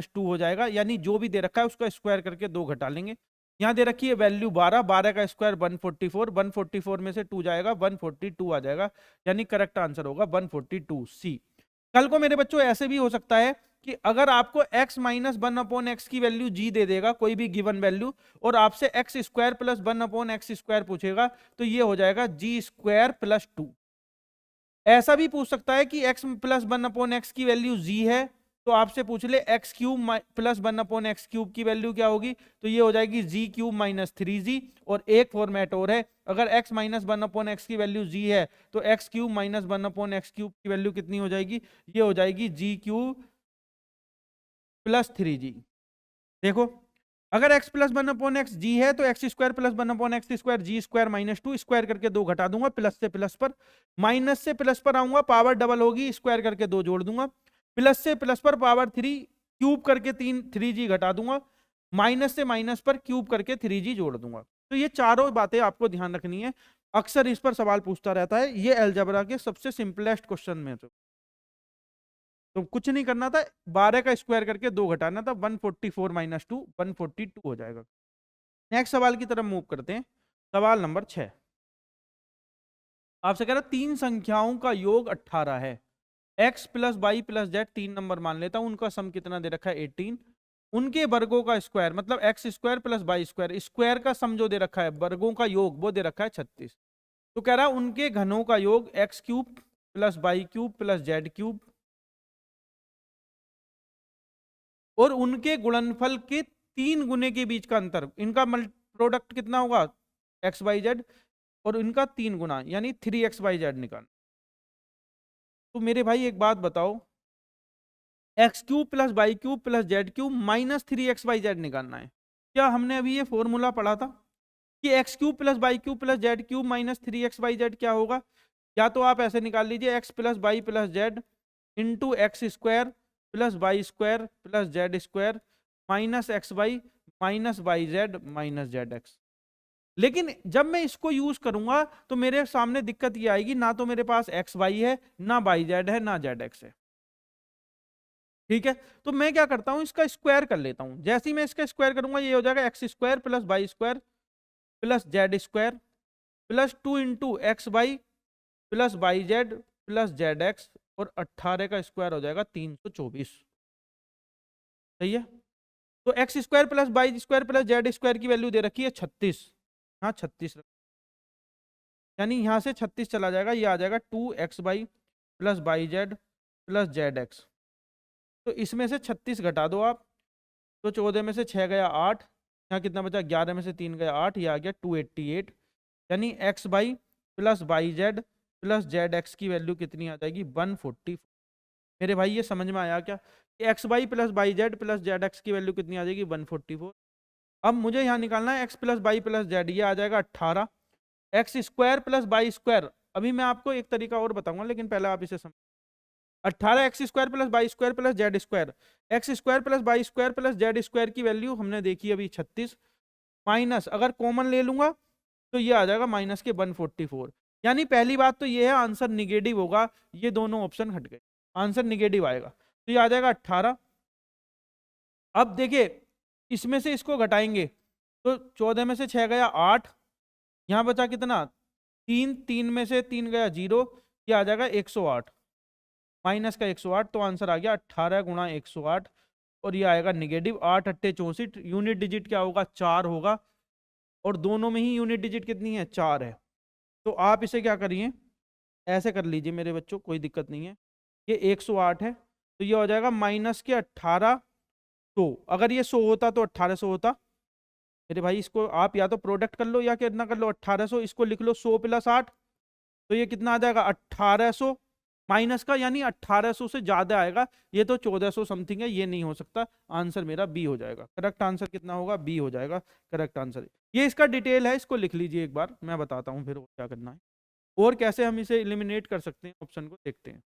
- 2 हो जाएगा। यानी जो भी दे रखा है उसका स्क्वायर करके 2 घटा लेंगे। यहां दे रखी है वैल्यू 12, 12 का स्क्वायर 144, 144 में से 2 जाएगा 142 आ जाएगा। यानी करेक्ट आंसर होगा 142 C। कल को मेरे बच्चों ऐसे भी हो सकता है कि अगर आपको x - 1/x की वैल्यू g दे देगा, कोई भी गिवन वैल्यू, और आपसे x² + 1/x² पूछेगा, तो ये हो जाएगा g² + 2। ऐसा भी पूछ सकता है कि x + 1/x की वैल्यू g है, तो आपसे पूछ ले x³ + 1/x³ की वैल्यू क्या होगी, तो ये हो जाएगी g³ - 3g। और एक फॉर्मेट और है, अगर x - 1/x की वैल्यू g है तो x³ - 1/x³ की वैल्यू कितनी हो जाएगी? ये हो जाएगी g³ + 3g। देखो, अगर x + 1/x g है तो x² + 1/x² g² - 2, स्क्वायर करके 2 घटा दूंगा, प्लस से प्लस पर, माइनस से प्लस पर आऊंगा, पावर डबल होगी, स्क्वायर करके 2 जोड़ दूंगा, प्लस से प्लस पर पावर 3, क्यूब करके 3g घटा दूंगा, माइनस से माइनस पर क्यूब करके 3g जोड़ दूंगा। तो ये चारों बातें आपको ध्यान रखनी है। अक्सर इस पर सवाल पूछता रहता है, ये अलजेब्रा के सबसे सिंपलेस्ट क्वेश्चन में। तो कुछ नहीं करना था, 12 का स्क्वायर करके 2 घटाना था, 144 - 2 142 हो जाएगा। नेक्स्ट सवाल की तरफ मूव करते हैं। सवाल नंबर 6 आपसे कह रहा 3 संख्याओं का योग 18 है। x + y + z 3 नंबर मान लेता हूं, उनका सम कितना दे रखा है? 18। उनके वर्गों का स्क्वायर मतलब x² + y², स्क्वायर का सम जो दे रखा है, वर्गों का योग वो दे रखा है 36। तो कह रहा उनके घनों का योग x³ + y³ + z³ और उनके गुणनफल के 3 गुने के बीच का अंतर, इनका प्रोडक्ट कितना होगा? एक्स वाई जेड, और इनका 3 गुना यानी 3xyz निकाल। तो मेरे भाई एक बात बताओ, x³ + y³ + z³ - 3xyz निकालना है। क्या हमने अभी ये फॉर्मूला पढ़ा था कि x³ + y³ + z³ - 3xyz क्या होगा? या तो आप ऐसे निकाल लीजिए, x + y + z into x² + y² + z² -xy -yz -zx। लेकिन जब मैं इसको यूज करूंगा तो मेरे सामने दिक्कत ये आएगी, ना तो मेरे पास एक्स वाई है, ना वाई जेड है, ना जेड एक्स है। ठीक है, तो मैं क्या करता हूं, इसका स्क्वायर कर लेता हूं। जैसे ही मैं इसका स्क्वायर करूंगा ये हो जाएगा x² + y² plus z square plus 2 into x y plus y z plus z x, और 18 का स्क्वायर हो जाएगा 324। सही है। तो x square plus y square plus z square की वैल्यू दे रखी है 36। हाँ 36, यानी यहां से 36 चला जाएगा, ये आ जाएगा 2xy plus y z plus z x. तो इसमें से 36 घटा दो आप, तो 14 में से 6 गया 8, यहाँ कितना बचा 11 में से 3 गया 8, ये आ गया 288। यानी x y plus y z plus z x की वैल्यू कितनी आ जाएगी 144। मेरे भाई ये समझ में आया क्या कि x y plus y z plus z x की वैल्यू कितनी आ जाएगी 144। अब मुझे यहाँ निकालना है x plus Y plus z, ये आ जाएगा 18। X square plus y square, अभी मैं आपको एक तरीका और बताऊंगा लेकिन पहले आप इसे समझ। 18 x square plus y square plus z square, x square plus y square plus z square की वैल्यू हमने देखी अभी 36, माइनस अगर कॉमन ले लूंगा तो ये आ जाएगा माइनस के 144। यानी पहली बात तो ये है आंसर निगेटिव होगा, ये दोनों ऑप्शन हट गए, आंसर निगेटिव आएगा। तो ये आ जाएगा 18। अब देखिए इसमें से इसको घटाएंगे तो 14 में से 6 गया 8, यहाँ बचा कितना 3, 3 में से 3 गया 0, ये आ जाएगा 108, माइनस का 108। तो आंसर आ गया 18 गुणा 108, और ये आएगा निगेटिव 8 अट्ठे 64। यूनिट डिजिट क्या होगा 4 होगा, और दोनों में ही यूनिट डिजिट कितनी है 4 है। तो आप इसे क्या करिए ऐसे कर लीजिए मेरे बच्चों, कोई दिक्कत नहीं है। ये 108 है तो ये हो जाएगा माइनस के 18। तो अगर ये 100 होता तो 1800 होता। मेरे भाई इसको आप या तो प्रोडक्ट कर लो या कितना कर लो 1800, इसको लिख लो 100 प्लस 8, तो ये कितना आ जाएगा 1800 माइनस का, यानी 1800 से ज्यादा आएगा। ये तो 1400 समथिंग है, ये नहीं हो सकता। आंसर मेरा बी हो जाएगा। करेक्ट आंसर कितना होगा बी हो जाएगा करेक्ट आंसर। ये इसका डिटेल है, इसको लिख लीजिए एक बार, मैं बताता हूँ फिर क्या करना है और कैसे हम इसे एलिमिनेट कर सकते हैं। ऑप्शन को देखते हैं।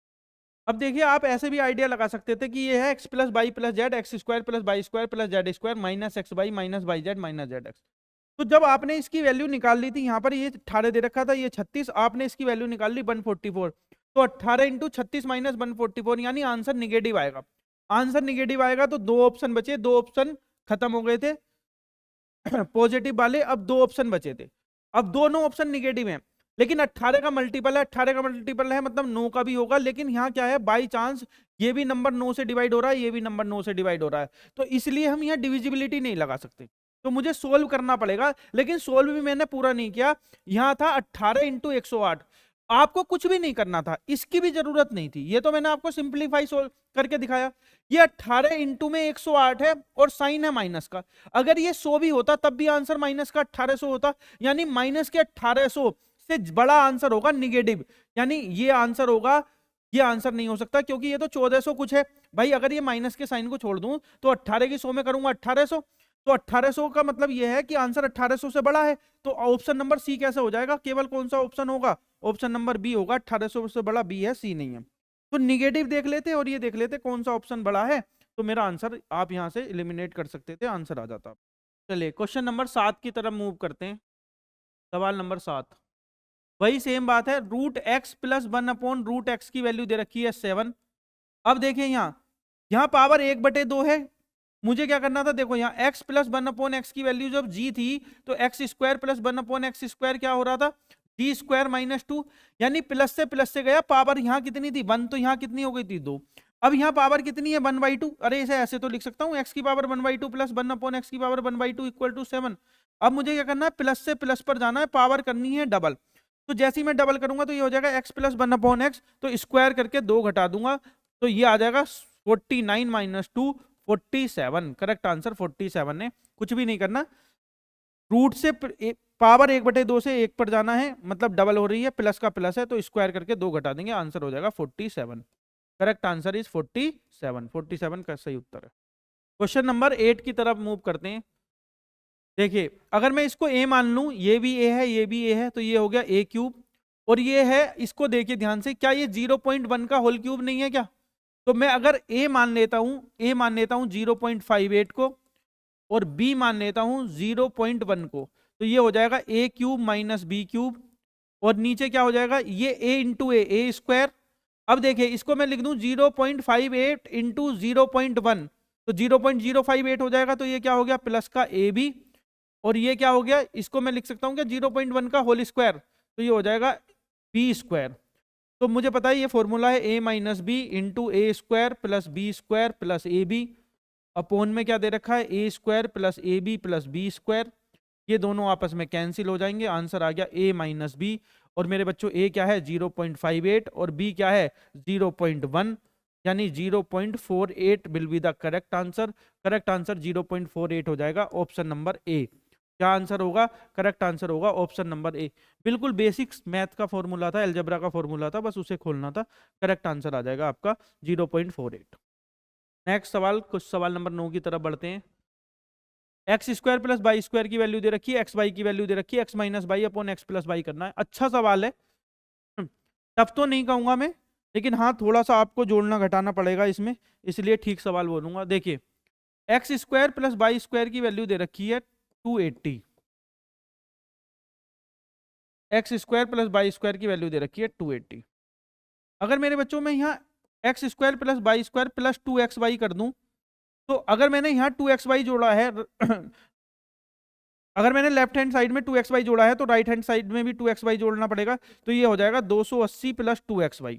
अब देखिए आप ऐसे भी आइडिया लगा सकते थे कि ये है x plus Y plus z x square plus y square plus z square minus x y minus y z minus z x. तो जब आपने इसकी वैल्यू निकाल ली थी, यहाँ पर ये 18 दे रखा था, ये 36, आपने इसकी वैल्यू निकाल ली 144। तो 18 इंटू 36 माइनस 144, यानी आंसर निगेटिव आएगा। आंसर निगेटिव आएगा तो दो ऑप्शन बचे, दो ऑप्शन खत्म हो गए थे पॉजिटिव वाले, अब दो ऑप्शन बचे थे। अब दोनों ऑप्शन निगेटिव हैं, लेकिन 18 का मल्टीपल है, 18 का मल्टीपल है मतलब 9 का भी होगा। लेकिन यहाँ क्या है बाई चांस ये भी नंबर 9 से डिवाइड हो रहा है, ये भी नंबर 9 से डिवाइड हो रहा है, तो इसलिए हम यहाँ डिविजिबिलिटी नहीं लगा सकते, तो मुझे सोल्व करना पड़ेगा। लेकिन सोल्व भी मैंने पूरा नहीं किया। यहाँ था 18 इंटू 108, आपको कुछ भी नहीं करना था, इसकी भी जरूरत नहीं थी, ये तो मैंने आपको सिंप्लीफाई सोल्व करके दिखाया। ये 18 इंटू में 108 है और साइन है माइनस का। अगर ये 100 भी होता तब भी आंसर माइनस का 1800 होता, यानी माइनस के 1800 से बड़ा आंसर होगा निगेटिव, यानी ये आंसर होगा। ये आंसर नहीं हो सकता क्योंकि ये तो 1400 कुछ है भाई। अगर ये माइनस के साइन को छोड़ दूं तो 18 की 100 में करूंगा 1800, तो 1800 का मतलब ये है कि आंसर 1800 से बड़ा है। तो ऑप्शन नंबर सी कैसे हो जाएगा, केवल कौन सा ऑप्शन होगा, ऑप्शन नंबर बी होगा। 1800 से बड़ा बी है, सी नहीं है। तो निगेटिव देख लेते और ये देख लेते कौन सा ऑप्शन बड़ा है, तो मेरा आंसर आप यहां से एलिमिनेट कर सकते थे, आंसर आ जाता। चलिए क्वेश्चन नंबर 7 की तरफ मूव करते हैं। सवाल नंबर 7, वही सेम बात है, root x plus 1 root x की वैल्यू दे रखी है 7। अब देखिए यहाँ पावर 1/2 है, मुझे क्या करना था, देखो यहाँ x प्लस 1/x की वैल्यू जब g थी तो x square plus 1/x square क्या हो रहा था g स्क्वायर माइनस 2, यानी प्लस से गया, पावर यहाँ कितनी थी 1, तो यहाँ कितनी हो गई थी 2। अब यहाँ पावर कितनी है 1/2, अरे इसे ऐसे तो लिख सकता हूँ x की पावर 1/2 प्लस 1/x की पावर 1/2 इक्वल टू 7। अब मुझे क्या करना है, प्लस से प्लस पर जाना है, पावर करनी है डबल। तो जैसे ही मैं डबल करूंगा तो ये हो जाएगा x प्लस 1/x, तो स्क्वायर करके 2 घटा दूंगा तो ये आ जाएगा 49 माइनस 2 47। करेक्ट आंसर 47 है, कुछ भी नहीं करना, रूट से पावर 1/2 से 1 पर जाना है, मतलब डबल हो रही है, प्लस का प्लस है तो स्क्वायर करके 2 घटा देंगे, आंसर हो जाएगा 47। करेक्ट आंसर इज 47 का सही उत्तर है। क्वेश्चन नंबर 8 की तरफ मूव करते हैं। देखिए अगर मैं इसको a मान लूं, ये भी a है ये भी a है, तो ये हो गया a क्यूब, और ये है, इसको देखिए ध्यान से, क्या ये 0.1 का होल क्यूब नहीं है क्या। तो मैं अगर a मान लेता हूं 0.58 को और b मान लेता हूं 0.1 को, तो ये हो जाएगा a cube minus B cube, और नीचे क्या हो जाएगा, ये a इंटू ए स्क्वायर। अब देखिए इसको मैं लिख दूं 0.58 इंटू 0.1, तो 0.058 हो जाएगा, तो ये क्या हो गया प्लस का a b, और ये क्या हो गया, इसको मैं लिख सकता हूँ क्या 0.1 का होल स्क्वायर, तो ये हो जाएगा बी स्क्वायर। तो मुझे पता है ये फॉर्मूला है a minus B into a square plus B square plus a b, upon में क्या दे रखा है a square plus a b plus B square. ये दोनों आपस में कैंसिल हो जाएंगे, आंसर आ गया a माइनस बी। और मेरे बच्चों a क्या है 0.58 और b क्या है 0.1, यानी 0.48 will be the correct answer. Correct answer 0.48 हो जाएगा, ऑप्शन नंबर ए। क्या आंसर होगा, करेक्ट आंसर होगा ऑप्शन नंबर ए। बिल्कुल बेसिक मैथ का फॉर्मूला था, अलजेब्रा का फॉर्मूला था, बस उसे खोलना था। करेक्ट आंसर आ जाएगा आपका 0.48। नेक्स्ट सवाल, कुछ सवाल नंबर 9 की तरफ बढ़ते हैं। X square plus by square की वैल्यू दे रखी है, एक्स वाई की वैल्यू दे रखी है, x minus by upon X plus by करना है। अच्छा सवाल है, टफ तो नहीं कहूंगा मैं, लेकिन हाँ थोड़ा सा आपको जोड़ना घटाना पड़ेगा इसमें, इसलिए ठीक सवाल बोलूंगा। देखिए x square plus by square की वैल्यू दे रखी है 280, x square plus by square की वैल्यू दे रखी है 280। अगर मेरे बच्चों में यहाँ x square plus by square plus 2xy कर दूं, तो अगर मैंने यहाँ 2xy जोड़ा है अगर मैंने लेफ्ट हैंड साइड में 2xy जोड़ा है तो राइट हैंड साइड में भी 2xy जोड़ना पड़ेगा, तो ये हो जाएगा 280 प्लस 2xy।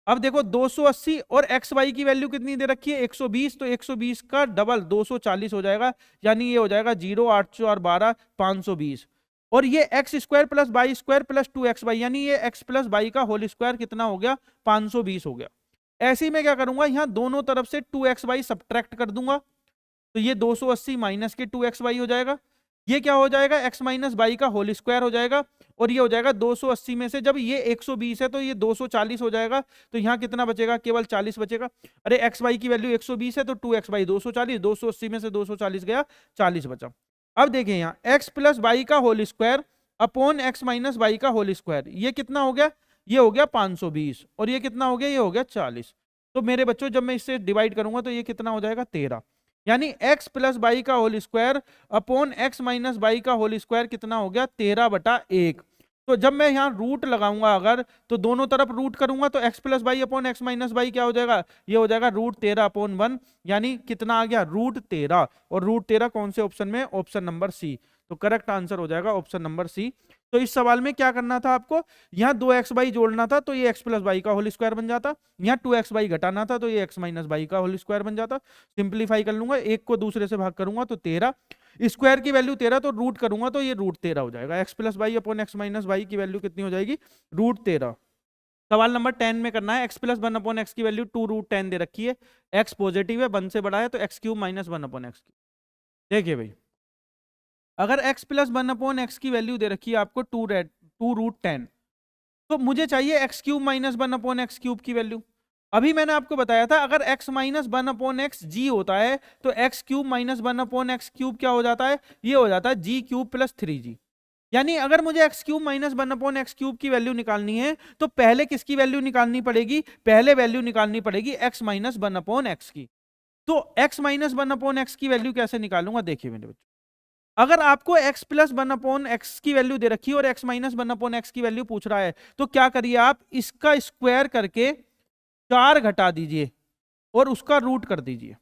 अब देखो 280 और xy की वैल्यू कितनी दे रखी है 120, तो 120 का डबल 240 हो जाएगा, यानी ये हो जाएगा 0 8 और 12 520। और ये x square plus by square plus 2xy, यानी ये x प्लस बाई का होल स्क्वायर कितना हो गया 520 हो गया। ऐसे ही मैं क्या करूंगा, यहाँ दोनों तरफ से 2xy सब्ट्रैक्ट कर दूंगा, तो ये 280 माइनस के 2xy हो जाएगा। ये क्या हो जाएगा x माइनस बाई का होल स्क्वायर हो जाएगा, और ये हो जाएगा 280 में से जब ये 120 है तो ये 240 हो जाएगा, तो यहाँ कितना बचेगा, केवल 40 बचेगा। अरे एक्स वाई की वैल्यू 120 है तो 2xy 240, 280 में से 240 गया, 40 बचा। अब देखिए यहाँ x प्लस बाई का whole square upon x minus y का होल स्क्वायर, ये कितना हो गया, ये हो गया 520, और ये कितना हो गया, ये हो गया 40। तो मेरे बच्चों जब मैं इससे डिवाइड करूंगा तो ये कितना हो जाएगा 13, यानी x प्लस बाई का whole square upon x minus y का होल स्क्वायर कितना हो गया 13/1। तो जब मैं यहाँ रूट लगाऊंगा अगर, तो दोनों तरफ रूट करूंगा तो x plus by upon x minus by क्या हो जाएगा, ये हो जाएगा √13/1, यानी कितना आ गया √13। और √13 कौन से ऑप्शन में, ऑप्शन नंबर सी। तो करेक्ट आंसर हो जाएगा ऑप्शन नंबर सी। तो इस सवाल में क्या करना था आपको, यहाँ 2xy जोड़ना था तो ये x प्लस बाई का होल स्क्वायर बन जाता, यहाँ 2xy घटाना था तो ये x माइनस बाई का होल स्क्वायर बन जाता। सिंप्लीफाई कर लूंगा, एक को दूसरे से भाग करूंगा तो 13, स्क्वायर की वैल्यू 13, तो रूट करूंगा तो ये √13 हो जाएगा। x plus by upon x minus by की वैल्यू कितनी हो जाएगी, √13। सवाल नंबर 10 में करना है, x प्लस 1 अपॉन एक्स की वैल्यू 2√10 दे रखी है, x पॉजिटिव है 1 से बड़ा है तो x³ माइनस 1 अपॉन एक्स। देखिए भाई, अगर x प्लस 1 अपॉन एक्स की वैल्यू दे रखी है आपको 2√10, तो मुझे चाहिए x³ माइनस 1 अपॉन x³ की वैल्यू। अभी मैंने आपको बताया था अगर x माइनस 1 अपॉन एक्स जी होता है तो x³ माइनस 1 अपॉन x³ क्या हो जाता है, ये हो जाता है g³ प्लस 3g। यानी अगर मुझे x³ माइनस 1 अपॉन x³ की वैल्यू निकालनी है तो पहले किसकी वैल्यू निकालनी पड़ेगी, पहले वैल्यू निकालनी पड़ेगी x माइनस 1 अपॉन एक्स की। तो x माइनस 1 अपॉन एक्स की वैल्यू कैसे निकालूंगा, देखिए मेरे बच्चों, अगर आपको x प्लस 1 अपॉन एक्स की वैल्यू दे रखी है और x माइनस 1 अपॉन एक्स की वैल्यू पूछ रहा है, तो क्या करिए आप इसका स्क्वायर करके 4 घटा दीजिए और उसका रूट कर दीजिए।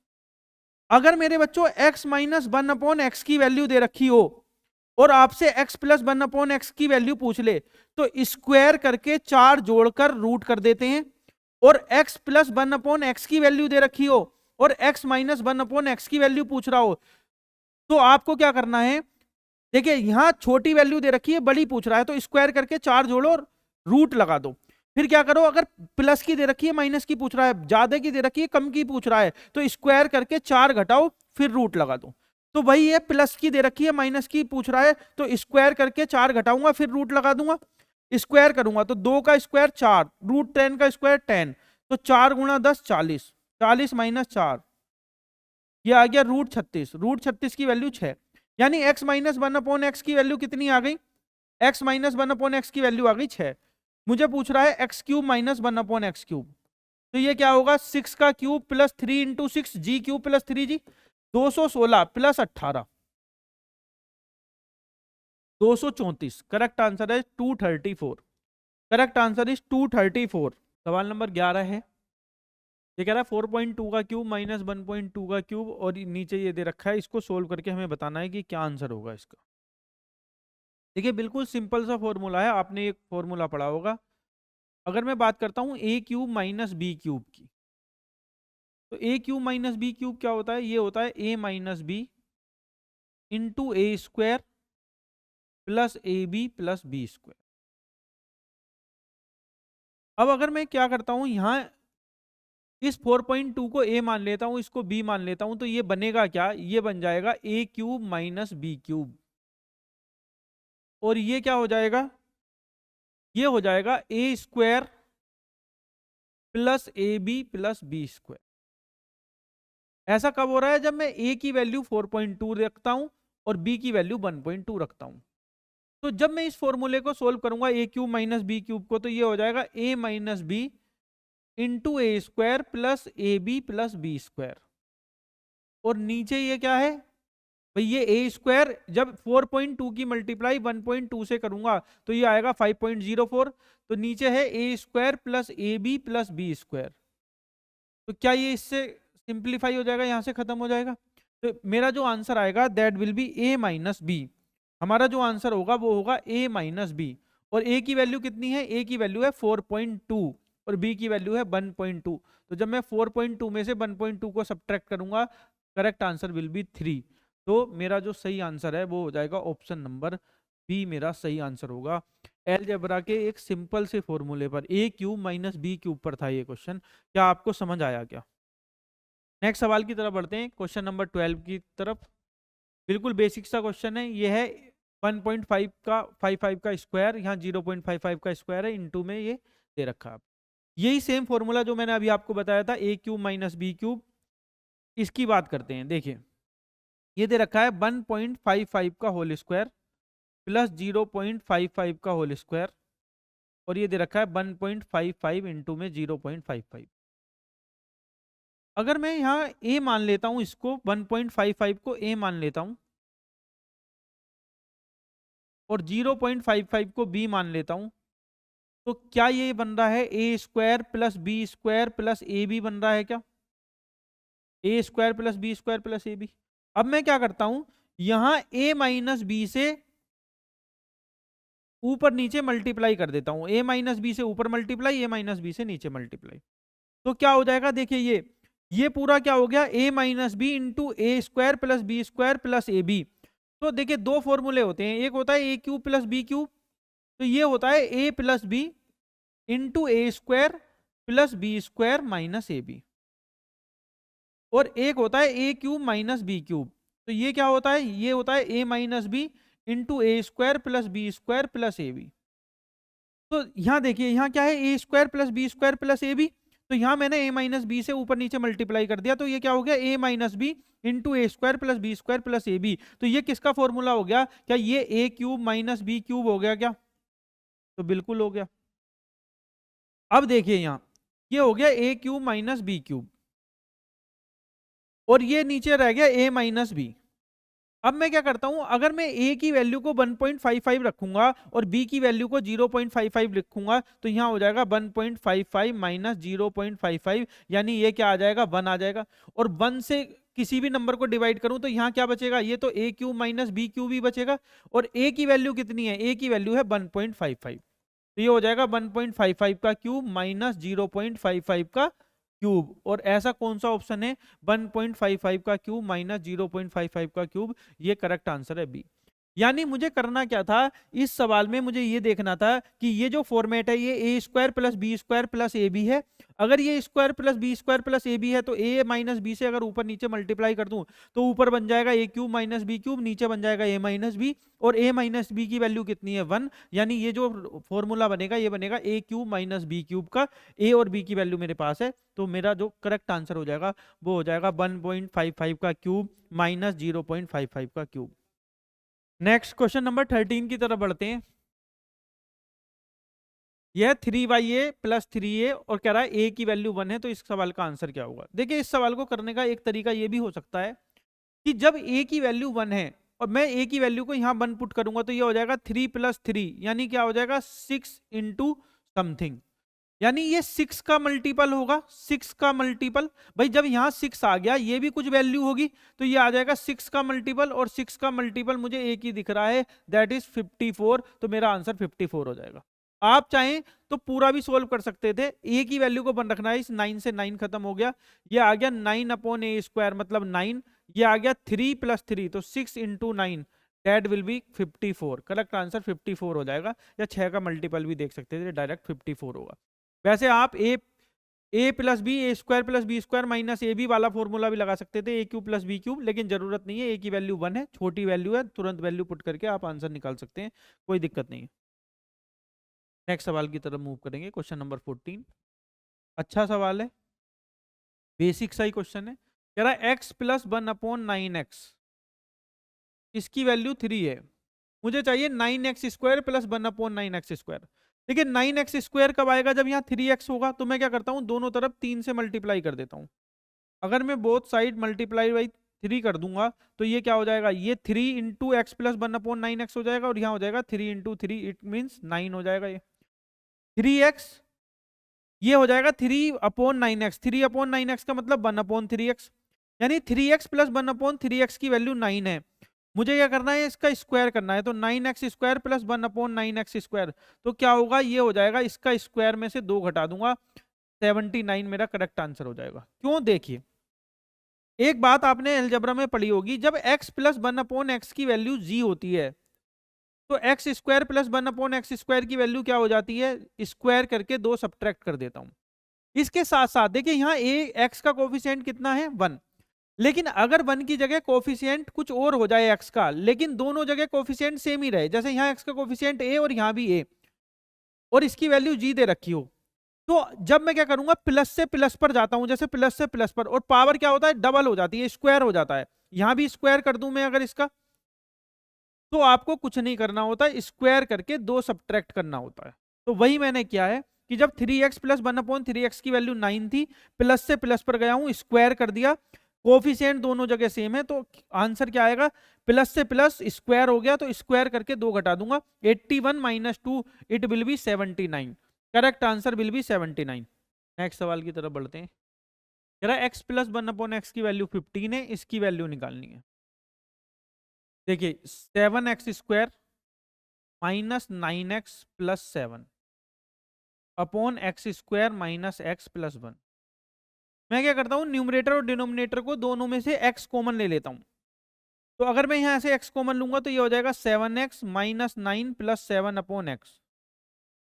अगर मेरे बच्चों x माइनस 1 अपॉन एक्स की वैल्यू दे रखी हो और आपसे x प्लस 1 अपॉन एक्स की वैल्यू पूछ ले, तो स्क्वायर करके 4 जोड़कर रूट कर देते हैं। और x प्लस 1 अपॉन एक्स की वैल्यू दे रखी हो और x माइनस 1 अपॉन एक्स की वैल्यू पूछ रहा हो, तो आपको क्या करना है, देखिए यहां छोटी वैल्यू दे रखी है, बड़ी पूछ रहा है, तो स्क्वायर करके 4 जोड़ो और रूट लगा दो। फिर क्या करो, अगर प्लस की दे रखी है माइनस की पूछ रहा है, ज्यादा की दे रखी है कम की पूछ रहा है, तो स्क्वायर करके 4 घटाओ फिर रूट लगा दो। तो वही है, प्लस की दे रखी है माइनस की पूछ रहा है तो स्क्वायर करके 4 घटाऊंगा फिर रूट लगा दूंगा, स्क्वायर करूंगा तो 2 का स्क्वायर 4, √10 का स्क्वायर 10, तो 4 गुणा 10 40, 40 माइनस 4 ये आ गया √36, √36 की वैल्यू 6। यानी x माइनस 1 अपॉन एक्स की वैल्यू कितनी आ गई, x माइनस 1 अपॉन एक्स की वैल्यू आ गई 6। मुझे पूछ रहा है x³ माइनस 1 अपॉन x³, तो ये क्या होगा 6 का cube plus 3 into 6 g³ plus 3g, 216 plus 18 234। Correct answer है 234। Correct answer is 234। सवाल नंबर 11 है, ये कह रहा है 4.2 का क्यूब माइनस 1.2 का क्यूब और नीचे ये दे रखा है, इसको सोल्व करके हमें बताना है कि क्या आंसर होगा इसका। देखिए बिल्कुल सिंपल सा फॉर्मूला है, आपने एक फॉर्मूला पढ़ा होगा। अगर मैं बात करता हूँ a cube minus B cube की, तो a cube minus B cube क्या होता है? ये होता है a minus B into a square plus a b plus B square. अब अगर मैं क्या करता हूं, यहां इस 4.2 को a मान लेता हूं, इसको b मान लेता हूं, तो ये बनेगा क्या? ये बन जाएगा a cube minus B cube. और ये क्या हो जाएगा? ये हो जाएगा a square plus a b plus B square. ऐसा कब हो रहा है? जब मैं a की वैल्यू 4.2 रखता हूं और b की वैल्यू 1.2 रखता हूं। तो जब मैं इस फॉर्मूले को सोल्व करूंगा a cube minus B cube को, तो ये हो जाएगा a minus B into a square plus a b plus B square. और नीचे ये क्या है भाई? ये ए स्क्वायर जब 4.2 की मल्टीप्लाई 1.2 से करूंगा तो ये आएगा 5.04। तो नीचे है a square plus a b plus B square. तो क्या ये इससे सिंप्लीफाई हो जाएगा, यहां से खत्म हो जाएगा? तो मेरा जो आंसर आएगा that will be a minus b. हमारा जो आंसर होगा वो होगा ए माइनस बी। और ए की वैल्यू कितनी है? ए की वैल्यू है 4.2 और बी की वैल्यू है 1.2। तो जब मैं 4.2 में से 1.2 को सब्ट्रैक्ट करूंगा, करेक्ट आंसर विल बी 3। तो मेरा जो सही आंसर है वो हो जाएगा ऑप्शन नंबर बी, मेरा सही आंसर होगा। अलजेब्रा के एक सिंपल से फॉर्मूले पर ए क्यूब माइनस बी क्यूब पर था ये क्वेश्चन। क्या आपको समझ आया क्या? नेक्स्ट सवाल की तरफ बढ़ते हैं, क्वेश्चन नंबर 12 की तरफ। बिल्कुल बेसिक सा क्वेश्चन है। ये है 1.5 का 55 का स्क्वायर, यहाँ 0.55 का स्क्वायर है, इनटू में ये दे रखा है। यही सेम फॉर्मूला जो मैंने अभी आपको बताया था a cube minus B cube, इसकी बात करते हैं। देखिए ये दे रखा है 1.55 का होल स्क्वायर प्लस 0.55 का होल स्क्वायर, और ये दे रखा है 1.55 इंटू में 0.55। अगर मैं यहाँ a मान लेता हूं, इसको 1.55 को a मान लेता हूं और 0.55 को b मान लेता हूं, तो क्या ये बन रहा है a square plus B square plus a b बन रहा है क्या? a square plus B square plus a b. अब मैं क्या करता हूं, यहां a माइनस बी से ऊपर नीचे मल्टीप्लाई कर देता हूं। a माइनस बी से ऊपर मल्टीप्लाई, a माइनस बी से नीचे मल्टीप्लाई। तो क्या हो जाएगा? देखिए ये पूरा क्या हो गया? a minus B into a square plus B square plus a b. तो देखिए दो फॉर्मूले होते हैं, एक होता है a cube plus B cube, तो ये होता है a plus b into a square plus B square minus a b. और एक होता है a cube minus B cube, तो ये क्या होता है? ये होता है a minus B into a square plus B square plus a b. तो यहाँ देखिए, यहाँ क्या है? A square plus B square plus a b. तो यहाँ मैंने ए माइनस बी से ऊपर नीचे मल्टीप्लाई कर दिया, तो ये क्या हो गया? A minus B into a square plus B square plus a b. तो ये किसका फॉर्मूला हो गया? क्या ये a cube minus B cube हो गया क्या? तो बिल्कुल हो गया। अब देखिए यहाँ ये हो गया ए क्यूब माइनस बी क्यूब, और ये नीचे रह गया ए माइनस बी। अब मैं क्या करता हूं, अगर मैं a की वैल्यू को 1.55 रखूंगा और b की वैल्यू को 0.55 लिखूंगा, तो यहां हो जाएगा 1.55 माइनस 0.55, यानी ये क्या आ जाएगा? 1 आ जाएगा। और 1 से किसी भी नंबर को डिवाइड करूं तो यहाँ क्या बचेगा? ये तो a cube minus B cube ही बचेगा। और a की वैल्यू कितनी है? a की वैल्यू है 1.55, तो ये हो जाएगा 1.55 का क्यूब माइनस 0.55 का क्यूब। और ऐसा कौन सा ऑप्शन है? 1.55 का क्यूब माइनस 0.55 का क्यूब। ये करेक्ट आंसर है बी। यानी मुझे करना क्या था इस सवाल में? मुझे ये देखना था कि ये जो फॉर्मेट है ये a square plus B square plus a b है। अगर ये square plus B square plus a b है, तो ए माइनस बी से अगर ऊपर नीचे मल्टीप्लाई कर दूं तो ऊपर बन जाएगा a cube minus B cube, नीचे बन जाएगा ए माइनस बी। और ए माइनस बी की वैल्यू कितनी है? 1। यानी ये जो फॉर्मूला बनेगा ये बनेगा ए क्यूब माइनस बी क्यूब का। ए और बी की वैल्यू मेरे पास है, तो मेरा जो करेक्ट आंसर हो जाएगा वो हो जाएगा 1.55 का क्यूब माइनस 0.55 का क्यूब। नेक्स्ट क्वेश्चन नंबर 13 की तरफ बढ़ते हैं। यह 3y प्लस 3a और कह रहा है a की वैल्यू 1 है, तो इस सवाल का आंसर क्या होगा? देखिए इस सवाल को करने का एक तरीका ये भी हो सकता है कि जब a की वैल्यू 1 है और मैं a की वैल्यू को यहाँ 1 पुट करूंगा, तो ये हो जाएगा 3 प्लस 3, यानी क्या हो जाएगा? 6 इंटू समथिंग। यानी ये 6 का मल्टीपल होगा, 6 का मल्टीपल। भाई जब यहाँ 6 आ गया, ये भी कुछ वैल्यू होगी, तो ये आ जाएगा 6 का मल्टीपल, और 6 का मल्टीपल मुझे एक ही दिख रहा है, दैट इज 54। तो मेरा आंसर 54 हो जाएगा। आप चाहें तो पूरा भी सोल्व कर सकते थे, एक ही वैल्यू को बन रखना है। इस 9 से 9 खत्म हो गया, ये आ गया 9/a² मतलब 9, ये आ गया 3 + 3, तो 6 × 9 that will B 54। Correct answer 54 हो जाएगा, या 6 का मल्टीपल भी देख सकते थे, डायरेक्ट 54 होगा। वैसे आप a + b a² + b² minus a b वाला फॉर्मूला भी लगा सकते थे, a³ + b³, लेकिन जरूरत नहीं है, a की वैल्यू 1 है, छोटी वैल्यू है, तुरंत वैल्यू पुट करके आप आंसर निकाल सकते हैं, कोई दिक्कत नहीं है। नेक्स्ट सवाल की तरफ मूव करेंगे, क्वेश्चन नंबर 14। अच्छा सवाल है, बेसिक सा ही क्वेश्चन है। कह रहा है x + 1/9x, इसकी वैल्यू 3 है, मुझे चाहिए 9x² + 1/9x²। देखिए 9x² कब आएगा, जब यहाँ 3x होगा। तो मैं क्या करता हूँ, दोनों तरफ 3 से मल्टीप्लाई कर देता हूँ। अगर मैं बोथ साइड मल्टीप्लाई बाई 3 कर दूंगा, तो ये क्या हो जाएगा, ये 3 × x + 1/9x हो जाएगा, और यहाँ हो जाएगा 3 × 3, इट मीन्स 9 हो जाएगा। ये 3x, ये हो जाएगा 3/9x, 3/9x का मतलब 1/3x, यानी 3x + 1/3x की वैल्यू 9 है। मुझे क्या करना है, इसका स्क्वायर करना है, तो 9x² + 1/9x², तो क्या होगा, ये हो जाएगा, इसका स्क्वायर में से 2 घटा दूंगा, 79 मेरा करेक्ट आंसर हो जाएगा। क्यों, देखिए एक बात आपने अलजेब्रा में पढ़ी होगी, जब x + 1/x की वैल्यू g होती है, तो x² + 1/x² की वैल्यू क्या हो जाती है, स्क्वायर करके 2 सब्ट्रैक्ट कर देता हूं। इसके साथ साथ देखिए यहाँ x का कोफिशिएंट कितना है, 1, लेकिन अगर 1 की जगह कोफिशिएंट कुछ और हो जाए x का, लेकिन दोनों जगह कोफिशिएंट सेम ही रहे, जैसे यहाँ x का कोफिशिएंट a और यहाँ भी a, और इसकी वैल्यू g दे रखी हो, तो जब मैं क्या करूंगा, प्लस से प्लस पर जाता हूं, जैसे प्लस से प्लस पर, और पावर क्या होता है, डबल हो जाती है, स्क्वायर हो जाता है। यहां भी स्क्वायर कर दूं मैं अगर इसका, तो आपको कुछ नहीं करना होता है, स्क्वायर करके 2 सब्ट्रैक्ट करना होता है। तो वही मैंने किया है कि जब 3x + 1/3x की वैल्यू 9 थी, प्लस से प्लस पर गया हूं, स्क्वायर कर दिया, कोफिशिएंट दोनों जगह सेम है, तो आंसर क्या आएगा, प्लस से प्लस स्क्वायर हो गया, तो स्क्वायर करके 2 घटा दूंगा, 81 - 2 it will B 79। Correct answer will B 79। Next सवाल की तरफ बढ़ते हैं। कह रहा है x + 1/x की वैल्यु 15 है, इसकी वैल्यू निकालनी है। देखिए 7x² - 9x + 7 upon x² - x + 1। मैं क्या करता हूं, न्यूमरेटर और डिनोमिनेटर को दोनों में से x कॉमन ले लेता हूं। तो अगर मैं यहां से x कॉमन लूंगा, तो ये हो जाएगा 7x - 9 + 7 अपॉन x,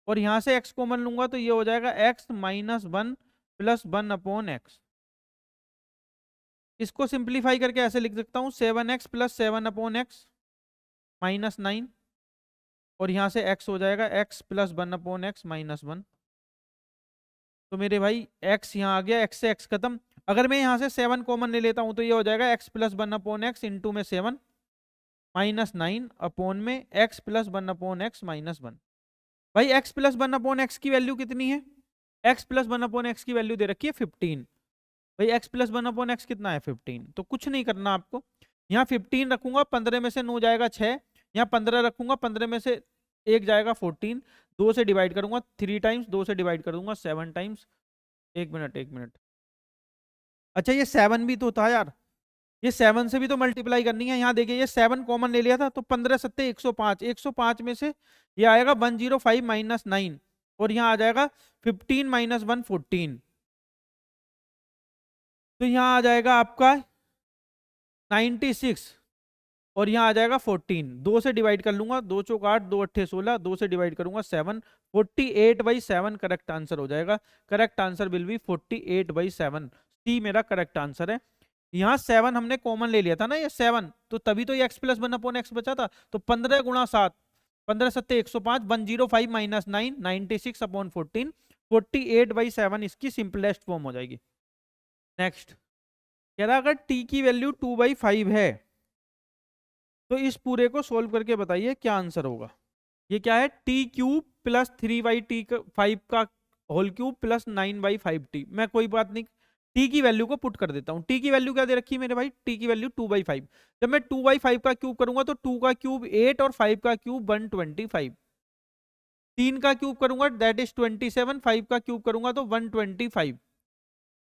और यहां से x कॉमन लूंगा, तो ये हो जाएगा x - 1 + 1 अपॉन x। इसको सिंप्लीफाई करके ऐसे लिख सकता हूं, 7x + 7 अपॉन x - 9, और यहां से x हो जाएगा x + 1 अपॉन x - 1। तो मेरे भाई x यहाँ आ गया, x से x खत्म। अगर मैं यहाँ से 7 कॉमन ले लेता हूं, तो ये हो जाएगा x + 1 अपॉन x इंटू में 7 - 9 अपॉन में x + 1 अपॉन x - 1। भाई x + 1 अपॉन x की वैल्यू कितनी है, x + 1 अपॉन x की वैल्यू दे रखी है 15। भाई x + 1 अपॉन x कितना है, 15। तो कुछ नहीं करना आपको, यहाँ 15 रखूंगा, 15 में से 9 जाएगा 6, यहाँ 15 रखूंगा, 15 में से 1 जाएगा 14, 2 से डिवाइड करूंगा 3 टाइम्स, 2 से डिवाइड कर दूंगा 7 टाइम्स। 1 मिनट। अच्छा ये 7 भी तो था यार, ये 7 से भी तो मल्टीप्लाई करनी है। यहाँ देखिए ये 7 कॉमन ले लिया था, तो 15 सत्ते 105, 105 में से ये आएगा 105 - 9, और यहाँ आ जाएगा 15 - 1 14, तो यहाँ आ जाएगा आपका 96, और यहाँ आ जाएगा 14। 2 से डिवाइड कर लूंगा, 2 चौक 8, 2 अट्ठे 16, 2 से डिवाइड करूंगा 7, 48/7 करेक्ट आंसर हो जाएगा। करेक्ट आंसर विल बी 48/7, सी मेरा करेक्ट आंसर है। यहाँ 7 हमने कॉमन ले लिया था ना, ये 7, तो तभी तो ये x + 1 अपॉन x बचा था। तो 15 × 7, 15 सत्ते 105, 105 - 9 96 अपॉन 14, 48/7 इसकी सिंपलेस्ट फॉर्म हो जाएगी। नेक्स्ट कह रहा अगर t की वैल्यू 2/5 है, तो इस पूरे को सोल्व करके बताइए क्या आंसर होगा। ये क्या है, t³ + 3/5 का होल क्यूब + 9/5t। मैं कोई बात नहीं, t की वैल्यू को पुट कर देता हूं। t की वैल्यू क्या दे रखी है मेरे भाई, t की वैल्यू 2/5। जब मैं 2/5 का क्यूब करूंगा, तो 2 का क्यूब 8 और 5 का क्यूब 125। 3 का क्यूब करूंगा दैट इज 27, 5 का क्यूब करूंगा तो 125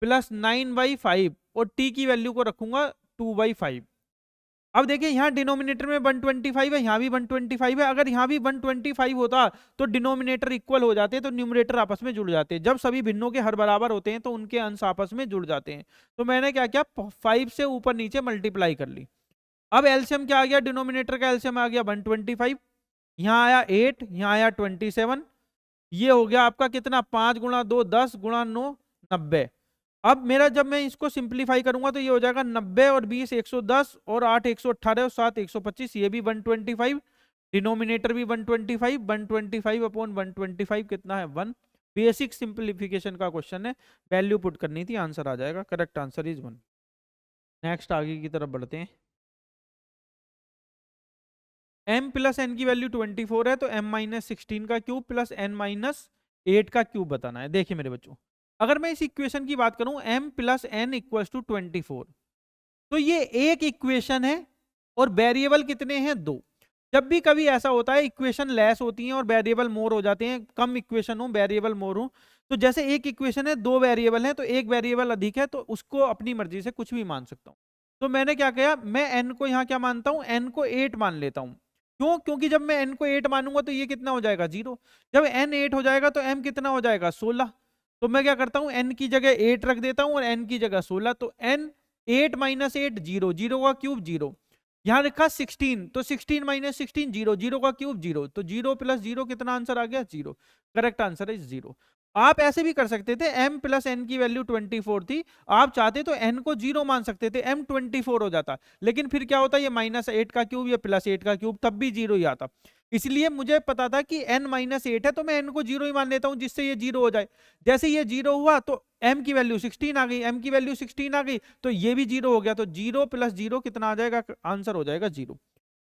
प्लस 9/5 और t की वैल्यू को रखूंगा 2/5। अब देखिए यहाँ डिनोमिनेटर में 125 है, यहाँ भी 125 है। अगर यहाँ भी 125 होता तो डिनोमिनेटर इक्वल हो जाते, तो न्यूमरेटर आपस में जुड़ जाते। जब सभी भिन्नों के हर बराबर होते हैं तो उनके अंश आपस में जुड़ जाते हैं। तो मैंने क्या किया, 5 से ऊपर नीचे मल्टीप्लाई कर ली। अब एलसीएम क्या आ गया, डिनोमिनेटर का एलसीएम आ गया 125, यहाँ आया 8, यहाँ आया 27, ये हो गया आपका कितना, 5 गुणा 2 10 गुणा 9 90। अब मेरा जब मैं इसको सिंप्लीफाई करूंगा तो ये हो जाएगा 90 और 20 110 और 8 118 और 7 125, ये भी 125, डिनोमिनेटर भी 125, 125 अपॉन 125 कितना है 1। बेसिक सिंप्लीफिकेशन का क्वेश्चन है, वैल्यू पुट करनी थी, आंसर आ जाएगा। Correct answer is 1। नेक्स्ट आगे की तरफ बढ़ते हैं। m प्लस एन की वैल्यू 24 है तो m माइनस 16 का क्यूब प्लस n माइनस 8 का क्यूब बताना है। देखिए मेरे बच्चों, अगर मैं इस इक्वेशन की बात करूं m plus n equals to 24, तो ये एक इक्वेशन है और वेरिएबल कितने हैं, 2। जब भी कभी ऐसा होता है इक्वेशन लेस होती हैं और वेरिएबल मोर हो जाते हैं, कम इक्वेशन हो वेरिएबल मोर हो, तो जैसे एक इक्वेशन है 2 वेरिएबल है तो एक वेरिएबल अधिक है तो उसको अपनी मर्जी से कुछ भी मान सकता हूं। तो मैंने क्या किया, मैं n को यहाँ क्या मानता हूं, n को 8 मान लेता हूं। क्यों, क्योंकि जब मैं n को 8 मानूंगा तो ये कितना हो जाएगा 0। जब n 8 हो जाएगा तो m कितना हो जाएगा 16। तो मैं क्या करता हूं, n की जगह 8 रख देता हूं और n की जगह 16। तो n 8 माइनस 8 0, 0 का क्यूब 0। यहाँ लिखा 16 तो 16 माइनस 16 0, 0 का क्यूब 0, तो 0 प्लस 0 कितना आंसर आ गया 0। करेक्ट आंसर है 0। आप ऐसे भी कर सकते थे, m प्लस एन की वैल्यू 24 थी, आप चाहते तो n को 0 मान सकते थे, m 24 हो जाता, लेकिन फिर क्या होता, ये माइनस 8 का क्यूब या प्लस 8 का क्यूब, तब भी 0 ही आता। इसलिए मुझे पता था कि n माइनस 8 है तो मैं n को 0 ही मान लेता हूं जिससे ये 0 हो जाए। जैसे ये 0 हुआ तो m की वैल्यू 16 आ गई, m की वैल्यू 16 आ गई तो ये भी 0 हो गया, तो 0 प्लस 0 कितना आ जाएगा, आंसर हो जाएगा 0।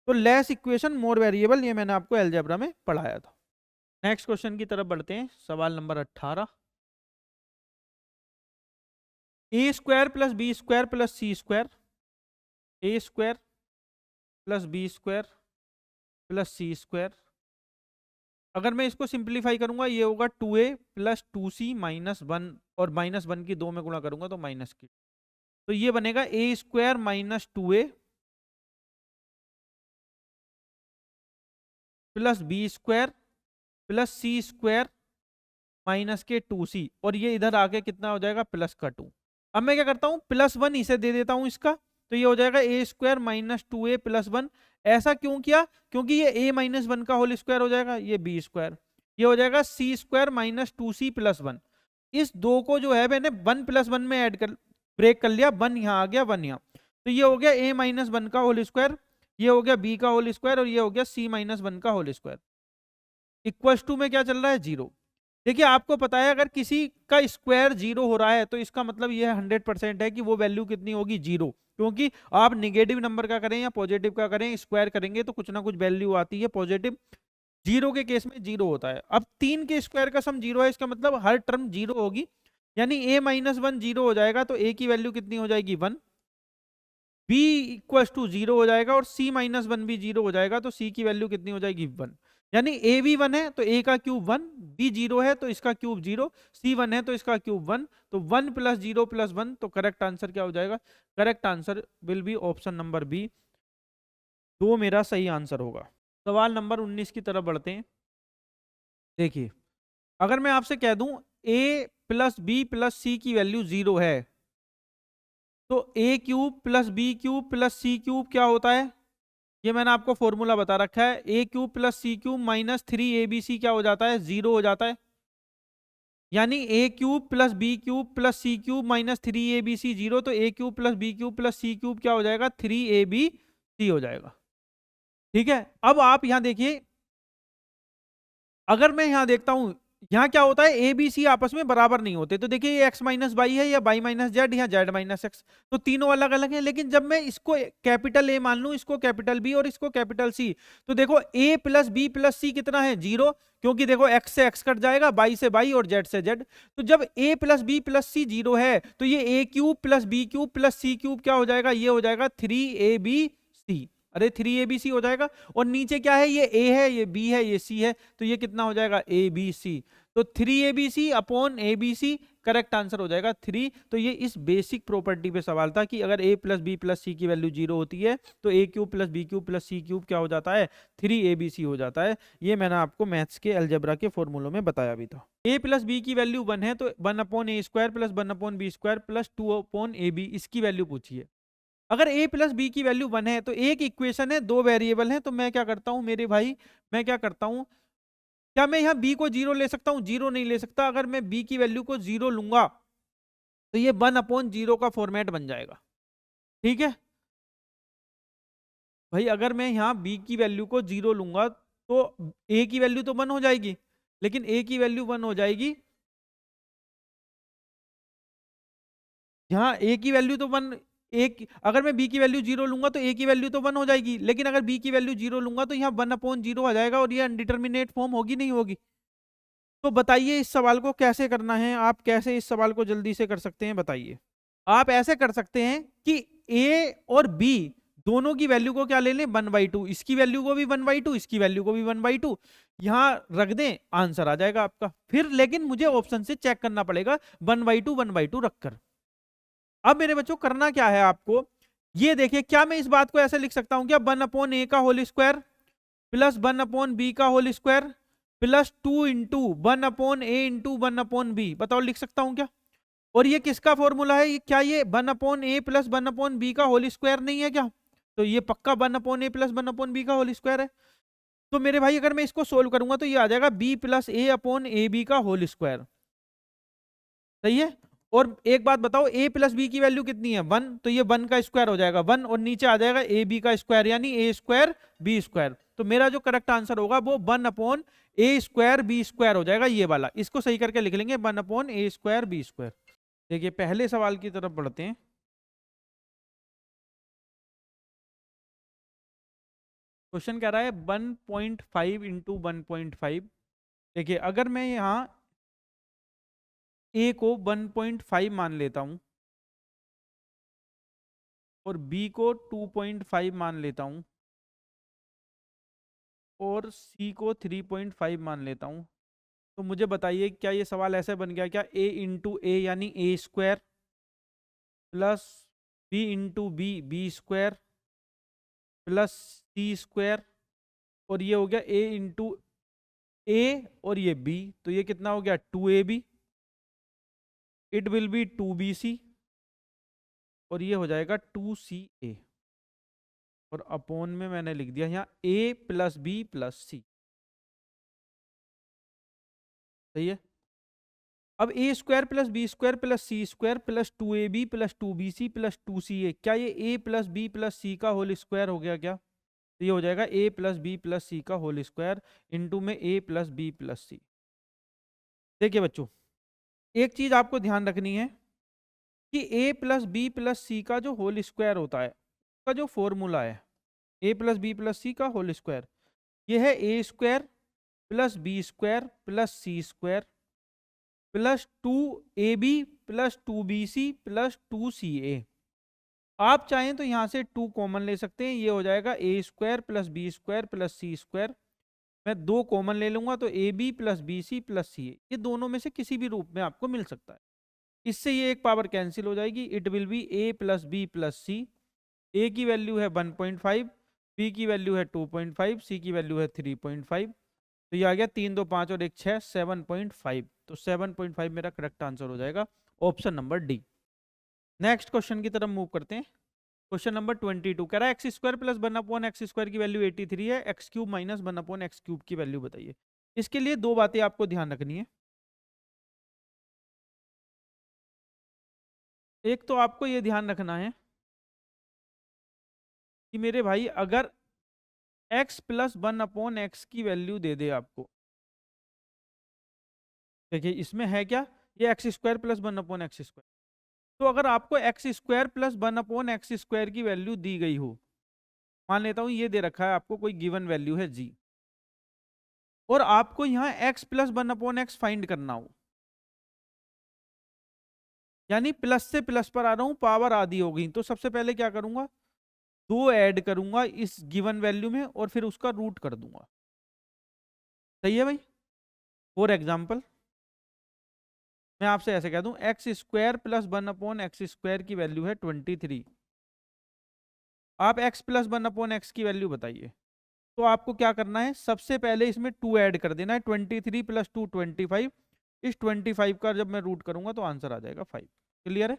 तो लेस इक्वेशन मोर वेरिएबल, ये मैंने आपको अलजेब्रा में पढ़ाया था। नेक्स्ट क्वेश्चन की तरफ बढ़ते हैं, सवाल number 18। A square plus B square plus c square, a square plus B square plus c square, अगर मैं इसको सिंप्लीफाई करूंगा ये होगा 2a प्लस 2c माइनस 1, और माइनस 1 की 2 में गुणा करूंगा तो माइनस की, तो ये बनेगा a square minus 2a plus B square plus c square minus के 2c, और ये इधर आके कितना हो जाएगा प्लस का 2। अब मैं क्या करता हूं, प्लस 1 इसे दे देता हूं इसका, तो ये हो जाएगा a square minus 2a plus 1। ऐसा क्यों किया, क्योंकि ये a माइनस 1 का होल स्क्वायर हो जाएगा, ये b स्क्वायर, ये हो जाएगा c square minus 2c plus 1। इस दो को जो है मैंने 1 प्लस 1 में ऐड कर ब्रेक कर लिया, 1 यहाँ आ गया 1 यहाँ, तो ये हो गया a माइनस 1 का होल स्क्वायर, ये हो गया b का होल स्क्वायर, और ये हो गया c माइनस 1 का होल स्क्वायर। इक्वल्स टू में क्या चल रहा है 0। देखिए आपको पता है अगर किसी का स्क्वायर 0 हो रहा है तो इसका मतलब ये 100% है कि वो वैल्यू कितनी होगी 0, क्योंकि आप निगेटिव नंबर का करें या पॉजिटिव का करें, स्क्वायर करेंगे तो कुछ ना कुछ वैल्यू आती है पॉजिटिव। 0 के केस में 0 होता है। अब 3 के स्क्वायर का सम 0 है, इसका मतलब हर टर्म 0 होगी, यानी a माइनस 1 0 हो जाएगा, तो a की वैल्यू कितनी हो जाएगी 1, b इक्वल टू 0 हो जाएगा, और c माइनस 1 भी 0 हो जाएगा, तो c की वैल्यू कितनी हो जाएगी 1। यानी a भी 1 है तो a का क्यूब 1, b 0 है तो इसका क्यूब 0, c 1 है तो इसका क्यूब 1, तो 1 प्लस 0 प्लस 1, तो करेक्ट आंसर क्या हो जाएगा, correct answer will be option number B, 2 मेरा सही आंसर होगा। सवाल नंबर 19 की तरफ बढ़ते हैं। देखिए अगर मैं आपसे कह दूं a प्लस बी प्लस सी की वैल्यू 0 है, तो a cube plus B cube plus C cube क्या होता है, ये मैंने आपको फॉर्मूला बता रखा है, a cube plus C cube minus 3abc क्या हो जाता है 0 हो जाता है। यानी a cube plus B cube plus C cube minus 3abc 0, तो a cube plus B cube plus C cube क्या हो जाएगा 3abc हो जाएगा। ठीक है, अब आप यहां देखिए, अगर मैं यहां देखता हूं यहाँ क्या होता है, ए बी सी आपस में बराबर नहीं होते, तो देखिए ये x माइनस बाई है या बाई माइनस जेड या जेड माइनस एक्स, तो तीनों अलग अलग हैं। लेकिन जब मैं इसको कैपिटल ए मान लूं, इसको कैपिटल बी और इसको कैपिटल सी, तो देखो a plus B plus C कितना है 0, क्योंकि देखो x से x कट जाएगा, बाई से बाई और जेड से जेड, तो जब a प्लस बी प्लस सी 0 है तो ये a cube plus B cube plus C cube क्या हो जाएगा, ये हो जाएगा 3abc। अरे 3ABC हो जाएगा। और नीचे क्या है, ये A है, ये B है, ये C है, तो ये कितना हो जाएगा ABC। तो 3ABC upon ABC correct answer हो जाएगा 3। तो ये इस बेसिक प्रॉपर्टी पे सवाल था कि अगर A प्लस बी प्लस सी की वैल्यू 0 होती है तो A cube plus B cube plus C cube क्या हो जाता है, 3ABC हो जाता है। ये मैंने आपको मैथ्स के अलजेब्रा के फॉर्मूलों में बताया भी था। A प्लस बी की वैल्यू 1 है तो 1 upon a square plus 1 upon b square plus 2 upon a b, इसकी वैल्यू पूछिए। अगर a प्लस बी की वैल्यू 1 है तो एक इक्वेशन है, दो वेरिएबल है, तो मैं क्या करता हूं मेरे भाई, मैं क्या करता हूं, क्या मैं यहाँ b को 0 ले सकता हूँ, 0 नहीं ले सकता। अगर मैं b की वैल्यू को 0 लूंगा तो ये 1 अपॉन 0 का फॉर्मेट बन जाएगा। ठीक है भाई, अगर मैं यहाँ b की वैल्यू को 0 लूंगा तो a की वैल्यू तो 1 हो जाएगी, लेकिन a की वैल्यू 1 हो जाएगी, यहाँ a की वैल्यू तो 1, एक अगर मैं b की वैल्यू 0 लूंगा तो a की वैल्यू तो 1 हो जाएगी, लेकिन अगर b की वैल्यू 0 लूंगा तो यहाँ 1 अपॉन 0 आ जाएगा और ये अनडिटर्मिनेट फॉर्म होगी नहीं होगी। तो बताइए इस सवाल को कैसे करना है, आप कैसे इस सवाल को जल्दी से कर सकते हैं बताइए। आप ऐसे कर सकते हैं कि a और b दोनों की वैल्यू को क्या ले लें 1/2, इसकी वैल्यू को भी 1/2, इसकी वैल्यू को भी 1/2, यहां रख दें, आंसर आ जाएगा आपका। फिर लेकिन मुझे ऑप्शन से चेक करना पड़ेगा 1/2 1/2 रखकर। अब मेरे बच्चों करना क्या है आपको, ये देखिए, क्या मैं इस बात को ऐसे लिख सकता हूं क्या, 1 अपॉन ए का whole square plus 1 upon b का whole square plus 2 into 1 upon a into 1 upon b, बताओ लिख सकता हूं क्या। और ये किसका फॉर्मूला है, क्या ये 1 अपॉन ए प्लस 1 अपॉन बी का होल स्क्वायर नहीं है क्या, तो ये पक्का 1 अपॉन ए प्लस 1 अपॉन बी का होल स्क्वायर है। तो मेरे भाई अगर मैं इसको सोल्व करूंगा तो ये आ जाएगा b plus a upon a b का होल स्क्वायर, सही है। और एक बात बताओ, a प्लस बी की वैल्यू कितनी है 1, तो ये 1 का स्क्वायर हो जाएगा 1, और नीचे आ जाएगा ए बी का स्क्वायर यानी ए स्क्वायर बी स्क्वायर। तो मेरा जो करेक्ट आंसर होगा वो 1 upon a square B square हो जाएगा, ये वाला, इसको सही करके लिख लेंगे 1 upon a square B square. देखिए पहले सवाल की तरफ बढ़ते हैं। क्वेश्चन कह रहा है 1.5 इंटू 1.5। देखिए अगर मैं यहाँ a को 1.5 मान लेता हूं और b को 2.5 मान लेता हूं और c को 3.5 मान लेता हूं, तो मुझे बताइए क्या ये सवाल ऐसे बन गया क्या, a इंटू ए यानी a square plus b into b b square plus c square, और ये हो गया a इंटू ए और ये b, तो ये कितना हो गया 2ab, it will B 2bc, और ये हो जाएगा 2ca, और अपोन में मैंने लिख दिया यहाँ a plus B plus c, सही है। अब a square plus B square plus c square plus 2ab plus 2bc plus 2ca, क्या ये a plus B plus c का होल स्क्वायर हो गया क्या, तो ये हो जाएगा a plus B plus c का होल स्क्वायर इंटू में a प्लस बी प्लस सी। देखिए बच्चों एक चीज आपको ध्यान रखनी है कि a plus B plus c का जो होल स्क्वायर होता है उसका जो फॉर्मूला है a plus B plus c का होल स्क्वायर, ये है a square plus B square plus c square plus 2ab plus 2bc plus 2ca। आप चाहें तो यहां से 2 कॉमन ले सकते हैं, ये हो जाएगा a square plus B square plus c square, मैं 2 कॉमन ले लूंगा तो ab plus b c plus c a, ये दोनों में से किसी भी रूप में आपको मिल सकता है। इससे ये एक पावर कैंसिल हो जाएगी, it will be a plus B plus c, ए की वैल्यू है 1.5, बी की वैल्यू है 2.5, सी की वैल्यू है 3.5, तो ये आ गया 3 2 5 और 1 6 7.5, तो 7.5 मेरा करेक्ट आंसर हो जाएगा, option number D. Next question की तरफ मूव करते हैं। क्वेश्चन नंबर 22 कह रहा है x square plus 1 upon x square की वैल्यू 83 है, x cube minus 1 upon x cube की वैल्यू बताइए। इसके लिए दो बातें आपको ध्यान रखनी है। एक तो आपको ये ध्यान रखना है कि मेरे भाई अगर x प्लस 1 अपॉन एक्स की वैल्यू दे दे आपको, देखिए इसमें है क्या, ये x square plus 1 upon x square, तो अगर आपको x square plus 1 upon x square की वैल्यू दी गई हो, मान लेता हूं ये दे रखा है आपको कोई गिवन वैल्यू है g, और आपको यहाँ x plus 1 upon x find करना हो, यानी प्लस से प्लस पर आ रहा हूं, पावर आधी हो गई, तो सबसे पहले क्या करूंगा, 2 ऐड करूंगा इस गिवन वैल्यू में और फिर उसका रूट कर दूंगा। सही है भाई। फॉर एग्जाम्पल मैं आपसे ऐसे कह दूं एक्स स्क्वायर प्लस 1/x² की वैल्यू है 23। आप x प्लस 1/x की वैल्यू बताइए। तो आपको क्या करना है, सबसे पहले इसमें 2 ऐड कर देना है। 23 प्लस 2 25। इस 25 का जब मैं रूट करूंगा तो आंसर आ जाएगा 5। क्लियर है।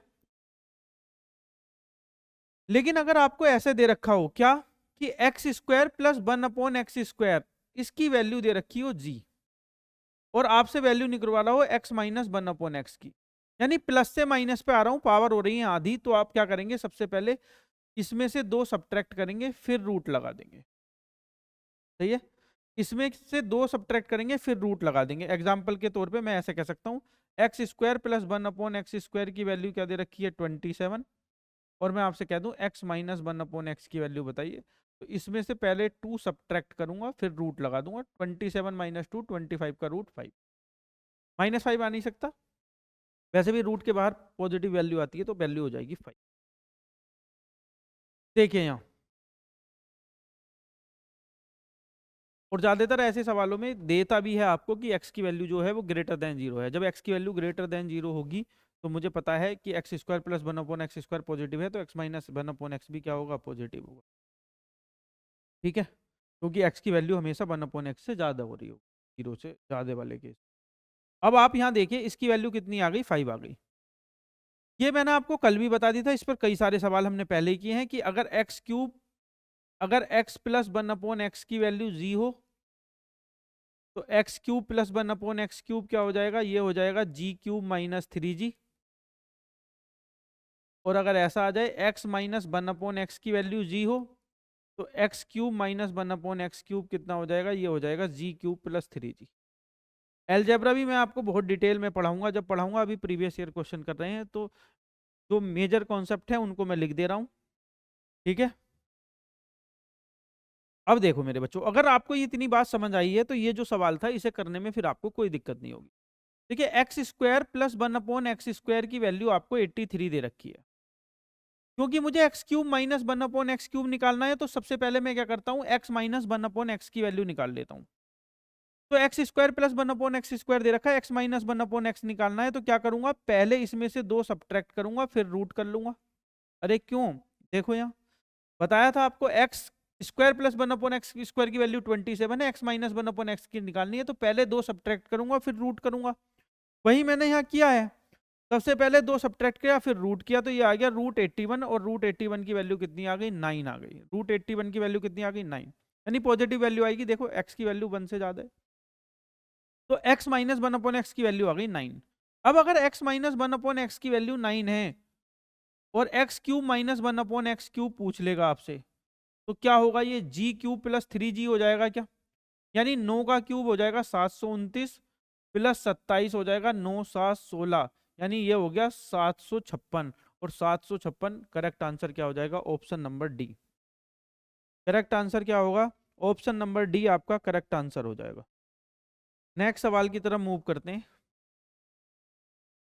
लेकिन अगर आपको ऐसे दे रखा हो क्या कि एक्स स्क्वायर प्लस 1/x², इसकी वैल्यू दे रखी हो g, और आपसे वैल्यू निकलवा रहा हो x माइनस 1/x की, यानी प्लस से माइनस पे आ रहा हूं, पावर हो रही है आधी, तो आप क्या करेंगे, सबसे पहले इसमें से 2 सब्ट्रैक्ट करेंगे फिर रूट लगा देंगे। सही है। इसमें से 2 सब्ट्रैक्ट करेंगे फिर रूट लगा देंगे। एग्जाम्पल के तौर पे मैं ऐसे कह सकता हूँ एक्स स्क्वायर प्लस 1/x² की वैल्यू क्या दे रखी है 27, और मैं आपसे कह दूं x माइनस 1/x की वैल्यू बताइए। तो इसमें से पहले 2 सब्ट्रैक्ट करूंगा फिर रूट लगा दूंगा। 27 माइनस 2 25 का रूट 5। -5 आ नहीं सकता, वैसे भी रूट के बाहर पॉजिटिव वैल्यू आती है तो वैल्यू हो जाएगी 5। देखिए यहाँ, और ज्यादातर ऐसे सवालों में देता भी है आपको कि x की वैल्यू जो है वो ग्रेटर देन 0 है। जब x की वैल्यू ग्रेटर देन 0 होगी तो मुझे पता है कि x square plus 1/x² positive है, तो x माइनस 1/x भी क्या होगा, पॉजिटिव होगा। ठीक है, क्योंकि x की वैल्यू हमेशा 1/x से ज्यादा हो रही हो, 0 से ज्यादा वाले केस। अब आप यहाँ देखिए इसकी वैल्यू कितनी आ गई, 5 आ गई। ये मैंने आपको कल भी बता दिया था, इस पर कई सारे सवाल हमने पहले ही किए हैं कि अगर x प्लस 1/x की वैल्यू जी हो तो x³ प्लस 1/x³ क्या हो जाएगा, ये हो जाएगा g³ माइनस 3g। और अगर ऐसा आ जाए x माइनस 1/x की वैल्यू g हो तो x³ माइनस 1/x³ कितना हो जाएगा, ये हो जाएगा g³ प्लस 3g। एलजेब्रा भी मैं आपको बहुत डिटेल में पढ़ाऊंगा, जब पढ़ाऊंगा, अभी प्रीवियस ईयर क्वेश्चन कर रहे हैं, तो जो मेजर कॉन्सेप्ट है उनको मैं लिख दे रहा हूँ। ठीक है। अब देखो मेरे बच्चों, अगर आपको ये इतनी बात समझ आई है तो ये जो सवाल था इसे करने में फिर आपको कोई दिक्कत नहीं होगी। देखिए एक्स स्क्वायर प्लस 1/x² की वैल्यू आपको 83 दे रखी है। क्योंकि मुझे x³ माइनस 1/x³ निकालना है तो सबसे पहले मैं क्या करता हूँ, x माइनस 1/x की वैल्यू निकाल लेता हूँ। तो एक्स स्क्वायर प्लस 1/x² दे रखा है, x माइनस 1/x निकालना है, तो क्या करूंगा, पहले इसमें से 2 सब्ट्रैक्ट करूंगा फिर रूट कर लूंगा। अरे क्यों, देखो यहाँ बताया था आपको एक्स स्क्वायर प्लस 1/x² की वैल्यू 27 है, x माइनस 1/x की निकालनी है, तो पहले 2 सब्ट्रैक्ट करूंगा फिर रूट करूंगा। वही मैंने यहाँ किया है, सबसे पहले 2 सब्ट्रैक्ट किया फिर रूट किया, तो ये आ गया √81, और √81 की वैल्यु कितनी आ गई, 9 आ गई। √81 की वैल्यू कितनी आ गई, 9, यानी पॉजिटिव वैल्यू आएगी। देखो x की वैल्यू 1 से ज्यादा है, तो x माइनस 1/x की वैल्यू आ गई 9। अब अगर x माइनस 1/x की वैल्यू 9 है और x³ माइनस 1/x³ पूछ लेगा आपसे, तो क्या होगा, ये g³ प्लस 3g हो जाएगा क्या, यानी 9 का क्यूब हो जाएगा 729 प्लस 27 हो जाएगा 9 7 16, यानी ये हो गया 756। और 756 करेक्ट आंसर क्या हो जाएगा, option number D. Correct answer क्या होगा, ऑप्शन नंबर डी आपका करेक्ट आंसर हो जाएगा। नेक्स्ट सवाल की तरफ मूव करते हैं।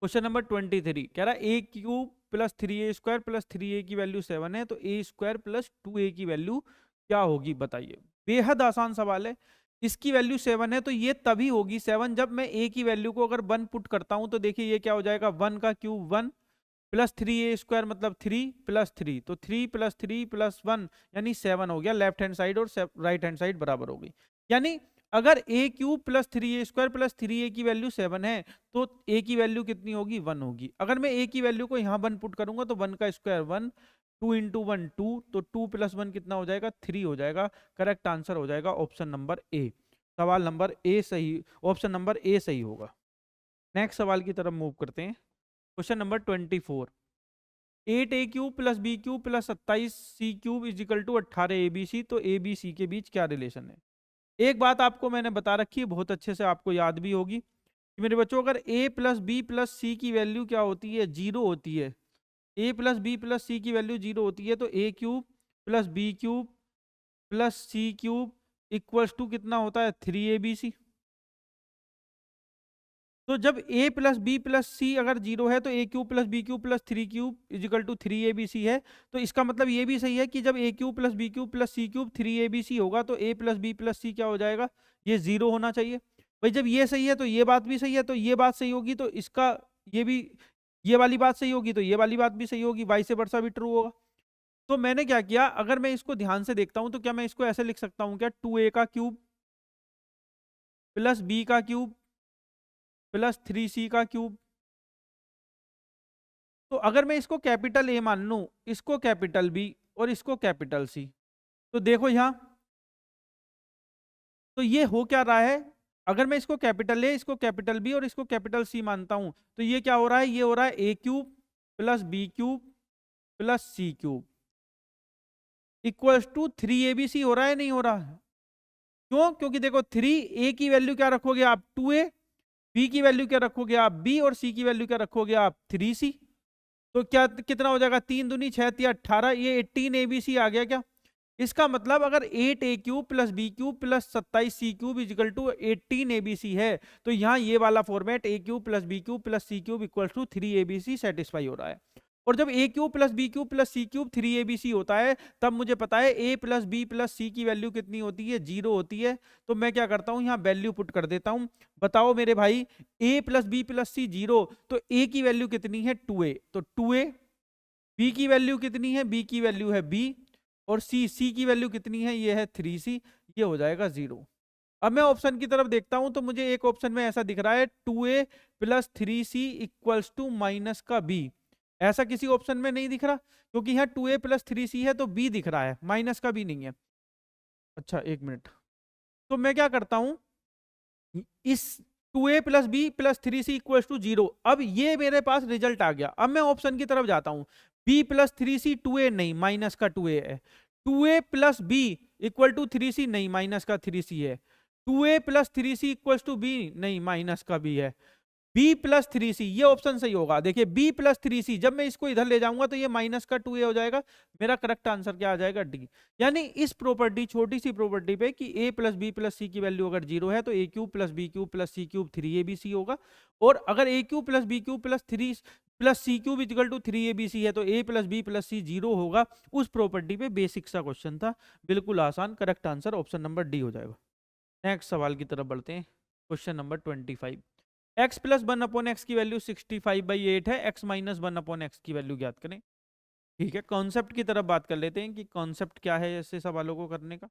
क्वेश्चन नंबर 23 कह रहा है a³ plus 3a² plus 3a की वैल्यू 7 है, तो a² प्लस 2a की वैल्यू क्या होगी बताइए। बेहद आसान सवाल है। इसकी वैल्यू 7 है तो ये तभी होगी 7 जब मैं a की वैल्यू को अगर 1 पुट करता हूं, तो देखिए ये क्या हो जाएगा, 1 का क्यूब 1 प्लस 3a² मतलब 3 प्लस 3, तो 3 प्लस 3 प्लस 1 यानी 7 हो गया। लेफ्ट हैंड साइड और राइट हैंड साइड बराबर होगी, यानी अगर a³ plus 3a² plus 3a की वैल्यू 7 है तो a की वैल्यू कितनी होगी, 1 होगी। अगर मैं a की वैल्यू को यहाँ 1 पुट करूंगा तो 1 का स्क्वायर 1, 2 इंटू 1 2, तो 2 प्लस 1 कितना हो जाएगा, 3 हो जाएगा। करेक्ट आंसर हो जाएगा ऑप्शन नंबर ए। सवाल नंबर ए सही, ऑप्शन नंबर ए सही होगा। नेक्स्ट सवाल की तरफ मूव करते हैं। Question number 24, 8a³ plus b³ plus 27c³ is equal to 18abc, तो abc के बीच क्या रिलेशन है। एक बात आपको मैंने बता रखी है, बहुत अच्छे से आपको याद भी होगी कि मेरे बच्चों, अगर a प्लस बी प्लस सी की वैल्यू क्या होती है, 0 होती है, a प्लस बी प्लस सी की वैल्यू 0 होती है, तो a³ plus b³ plus c³ equals to कितना होता है, 3abc। तो जब a plus B plus c अगर 0 है तो a cube plus B cube plus 3 cube is equal to 3abc है। तो इसका मतलब ये भी सही है कि जब a cube plus B cube plus C cube 3abc होगा तो a plus B plus c क्या हो जाएगा, ये 0 होना चाहिए। भाई जब ये सही है तो ये बात भी सही है, तो ये बात सही होगी तो इसका ये भी, ये वाली बात सही होगी तो ये वाली बात भी सही होगी, वाइस वर्सा भी ट्रू होगा। तो मैंने क्या किया, अगर मैं इसको ध्यान से देखता हूं तो क्या मैं इसको ऐसे लिख सकता हूं क्या, 2a का क्यूब प्लस b का क्यूब प्लस 3c का क्यूब। तो अगर मैं इसको कैपिटल A मान लूं, इसको कैपिटल B और इसको कैपिटल C, तो देखो यहां, तो ये हो क्या रहा है, अगर मैं इसको कैपिटल A, इसको कैपिटल B और इसको कैपिटल C मानता हूं तो ये क्या हो रहा है, ये हो रहा है a cube plus B cube plus C cube equals to 3abc हो रहा है, नहीं हो रहा है? क्यों? क्योंकि देखो 3a की वैल्यू क्या रखोगे आप 2a, b की वैल्यू क्या रखोगे आप b और c की वैल्यू क्या रखोगे आप 3c। तो क्या कितना हो जाएगा, 3 दूनी 6 तिया 18, ये 18abc आ गया क्या? इसका मतलब अगर 8a cube plus B cube plus 27c cube is equal to 18abc है तो यहाँ ये वाला format a cube plus B cube plus C cube equal to 3abc satisfy हो रहा है। और जब a cube plus B cube plus C cube 3abc होता है तब मुझे पता है a प्लस बी प्लस सी की वैल्यू कितनी होती है, 0 होती है। तो मैं क्या करता हूँ, यहाँ वैल्यू पुट कर देता हूँ। बताओ मेरे भाई, a प्लस बी प्लस सी 0, तो a की वैल्यू कितनी है 2a, तो 2a, b की वैल्यू कितनी है, b की वैल्यू है b, और c की वैल्यू कितनी है, ये है 3c, ये हो जाएगा 0। अब मैं ऑप्शन की तरफ देखता हूं तो मुझे एक ऑप्शन में ऐसा दिख रहा है 2a plus 3c equals to minus का b। ऐसा किसी ऑप्शन में नहीं दिख रहा, क्योंकि यहाँ 2a प्लस 3c है तो b दिख रहा है, माइनस का b नहीं है। अच्छा एक मिनट, तो मैं क्या करता हूं, इस 2a plus B plus 3c equals to 0, अब ये मेरे पास रिजल्ट आ गया। अब मैं ऑप्शन की तरफ जाता हूं, b प्लस 3c 2a नहीं, माइनस का 2a है। 2a plus B equal to 3c नहीं, माइनस का 3c है। 2a plus 3c equals to b नहीं, माइनस का b है। b प्लस 3c, ये ऑप्शन सही होगा। देखिए b प्लस 3c, जब मैं इसको इधर ले जाऊंगा तो ये माइनस का 2a हो जाएगा। मेरा करेक्ट आंसर क्या आ जाएगा, डी। यानी इस प्रॉपर्टी, छोटी सी प्रॉपर्टी पे कि a प्लस बी प्लस सी की वैल्यू अगर 0 है तो a cube plus B cube plus C cube 3abc होगा, और अगर a cube plus B cube plus 3 plus C cube equal to 3abc है तो a प्लस बी प्लस सी 0 होगा। उस प्रॉपर्टी पे बेसिक सा क्वेश्चन था, बिल्कुल आसान। Correct answer option number D हो जाएगा। नेक्स्ट सवाल की तरफ बढ़ते हैं, question number 25। x plus 1 upon x की वैल्यू 65/8 है, x माइनस 1 अपॉन एक्स की वैल्यू ज्ञात करें। ठीक है, कॉन्सेप्ट की तरफ बात कर लेते हैं कि कॉन्सेप्ट क्या है ऐसे सवालों को करने का।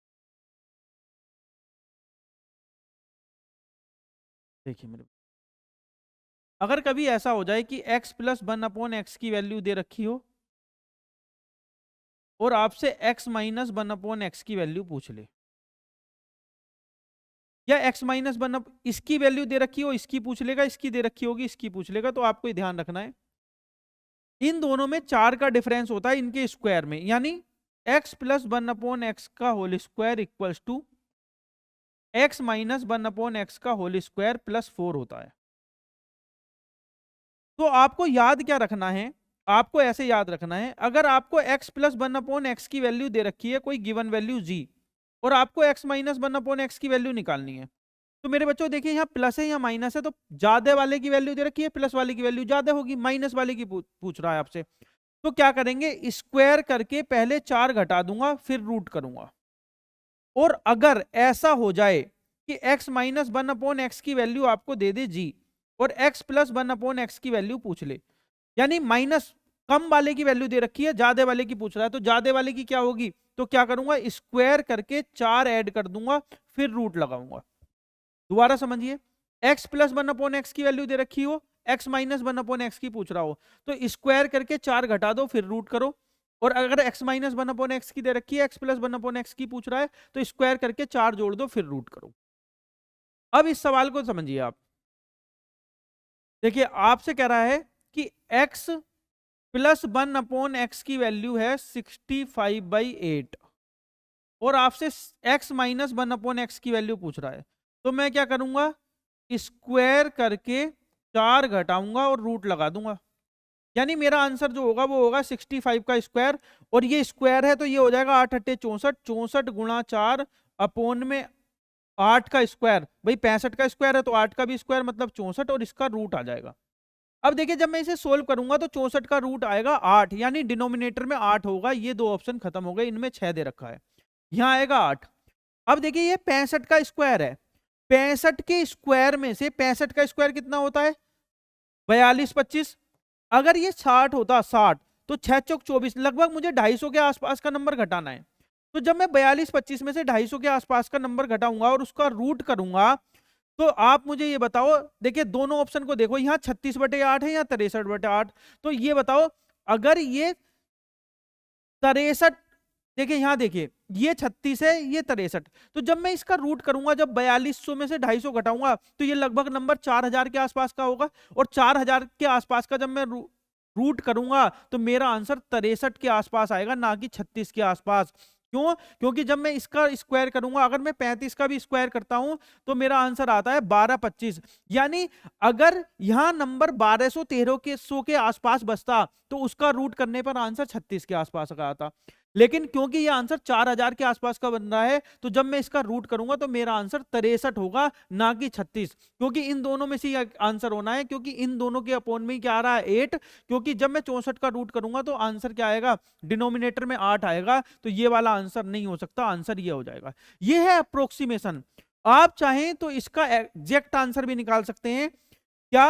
देखिए मेरे, अगर कभी ऐसा हो जाए कि x प्लस 1 अपॉन एक्स की वैल्यू दे रखी हो और आपसे x माइनस 1 अपॉन एक्स की वैल्यू पूछ ले, या x माइनस 1 इसकी वैल्यू दे रखी हो, इसकी पूछ लेगा, इसकी दे रखी होगी, इसकी पूछ लेगा, तो आपको ध्यान रखना है इन दोनों में 4 का डिफरेंस होता है इनके स्क्वायर में, यानी x प्लस 1 अपॉन एक्स का whole square equals to x minus 1 upon x का होल स्क्वायर प्लस 4 होता है। तो आपको याद क्या रखना है, आपको ऐसे याद रखना है, अगर आपको x प्लस 1 अपॉन एक्स की वैल्यू दे रखी है, कोई गिवन वैल्यू g, और आपको x माइनस 1 अपॉन एक्स की वैल्यू निकालनी है, तो मेरे बच्चों देखिए यहाँ प्लस है या माइनस है, तो ज्यादा वाले की वैल्यू दे रखी है, प्लस वाले की वैल्यू ज्यादा होगी, माइनस वाले की पूछ रहा है आपसे। तो क्या करेंगे, स्क्वायर करके पहले 4 घटा दूंगा फिर रूट करूंगा। और अगर ऐसा हो जाए कि x माइनस 1 अपॉन एक्स की वैल्यू आपको दे दे g और x प्लस 1 अपॉन एक्स की वैल्यू पूछ ले, यानी माइनस कम वाले की वैल्यू दे रखी है, ज्यादा वाले की पूछ रहा है, तो ज्यादा वाले की क्या होगी, तो क्या करूंगा, स्क्वायर करके 4 ऐड कर दूंगा फिर रूट लगाऊंगा। दोबारा समझिए, x प्लस 1 अपॉन एक्स की वैल्यू दे रखी हो, x माइनस 1 अपॉन एक्स की पूछ रहा हो, तो स्क्वायर करके 4 घटा दो फिर रूट करो। और अगर x माइनस 1 अपॉन एक्स की दे रखी है, x प्लस 1 अपॉन एक्स की पूछ रहा है, तो स्क्वायर करके 4 जोड़ दो फिर रूट करो। अब इस सवाल को समझिए आप, देखिए आपसे कह रहा है कि x प्लस 1 अपॉन एक्स की वैल्यू है 65/8 और आपसे x माइनस 1 अपॉन एक्स की वैल्यू पूछ रहा है, तो मैं क्या करूंगा, स्क्वायर करके 4 घटाऊंगा और रूट लगा दूंगा, यानी मेरा आंसर जो होगा वो होगा 65 का स्क्वायर, और ये स्क्वायर है तो ये हो जाएगा 8 × 8 = 64, 64 गुणा 4 अपॉन में 8 का स्क्वायर, भाई 65 का स्क्वायर है तो 8 का भी स्क्वायर मतलब 64 और इसका रूट आ जाएगा। अब देखिए जब मैं इसे सोल्व करूंगा तो 64 का रूट आएगा 8, यानी डिनोमिनेटर में 8 होगा। ये दो ऑप्शन खत्म हो गए, इनमें 6 दे रखा है, यहाँ आएगा 8। अब देखिए ये 65 का स्क्वायर है, 65 के स्क्वायर में से 65 का स्क्वायर कितना होता है 42 25। अगर ये 60 होता 60 तो 6 चौक 24, लगभग मुझे 250 के आसपास का नंबर घटाना है। तो जब मैं 42 25 में से 250 के आसपास का नंबर घटाऊंगा और उसका रूट करूंगा तो आप मुझे ये बताओ, देखिए दोनों ऑप्शन को देखो, यहाँ 36/8 है या 63/8। तो ये बताओ अगर ये 63, देखिए यहाँ देखिए ये 36 है ये 63, तो जब मैं इसका रूट करूंगा, जब 4200 में से 250 घटाऊंगा तो ये लगभग नंबर 4000 के आसपास का होगा। और 4000 के आसपास का जब मैं रूट करूंगा तो मेरा आंसर 63 के आसपास आएगा, ना कि 36 के आसपास। क्यों? क्योंकि जब मैं इसका स्क्वायर करूंगा, अगर मैं 35 का भी स्क्वायर करता हूं तो मेरा आंसर आता है 1225। यानी अगर यहां नंबर 1213 के 100 के आसपास बचता तो उसका रूट करने पर आंसर 36 के आसपास का आता। लेकिन क्योंकि ये आंसर 4000 के आसपास का बन रहा है तो जब मैं इसका रूट करूंगा तो मेरा आंसर 63 होगा, ना कि 36। क्योंकि इन दोनों में से आंसर होना है, क्योंकि इन दोनों के अपॉन में क्या आ रहा है 8। क्योंकि जब मैं 64 का रूट करूंगा तो आंसर क्या आएगा, डिनोमिनेटर में 8 आएगा। तो ये वाला आंसर नहीं हो सकता, आंसर ये हो जाएगा। ये है अप्रोक्सीमेशन। आप चाहें तो इसका एग्जैक्ट आंसर भी निकाल सकते हैं। क्या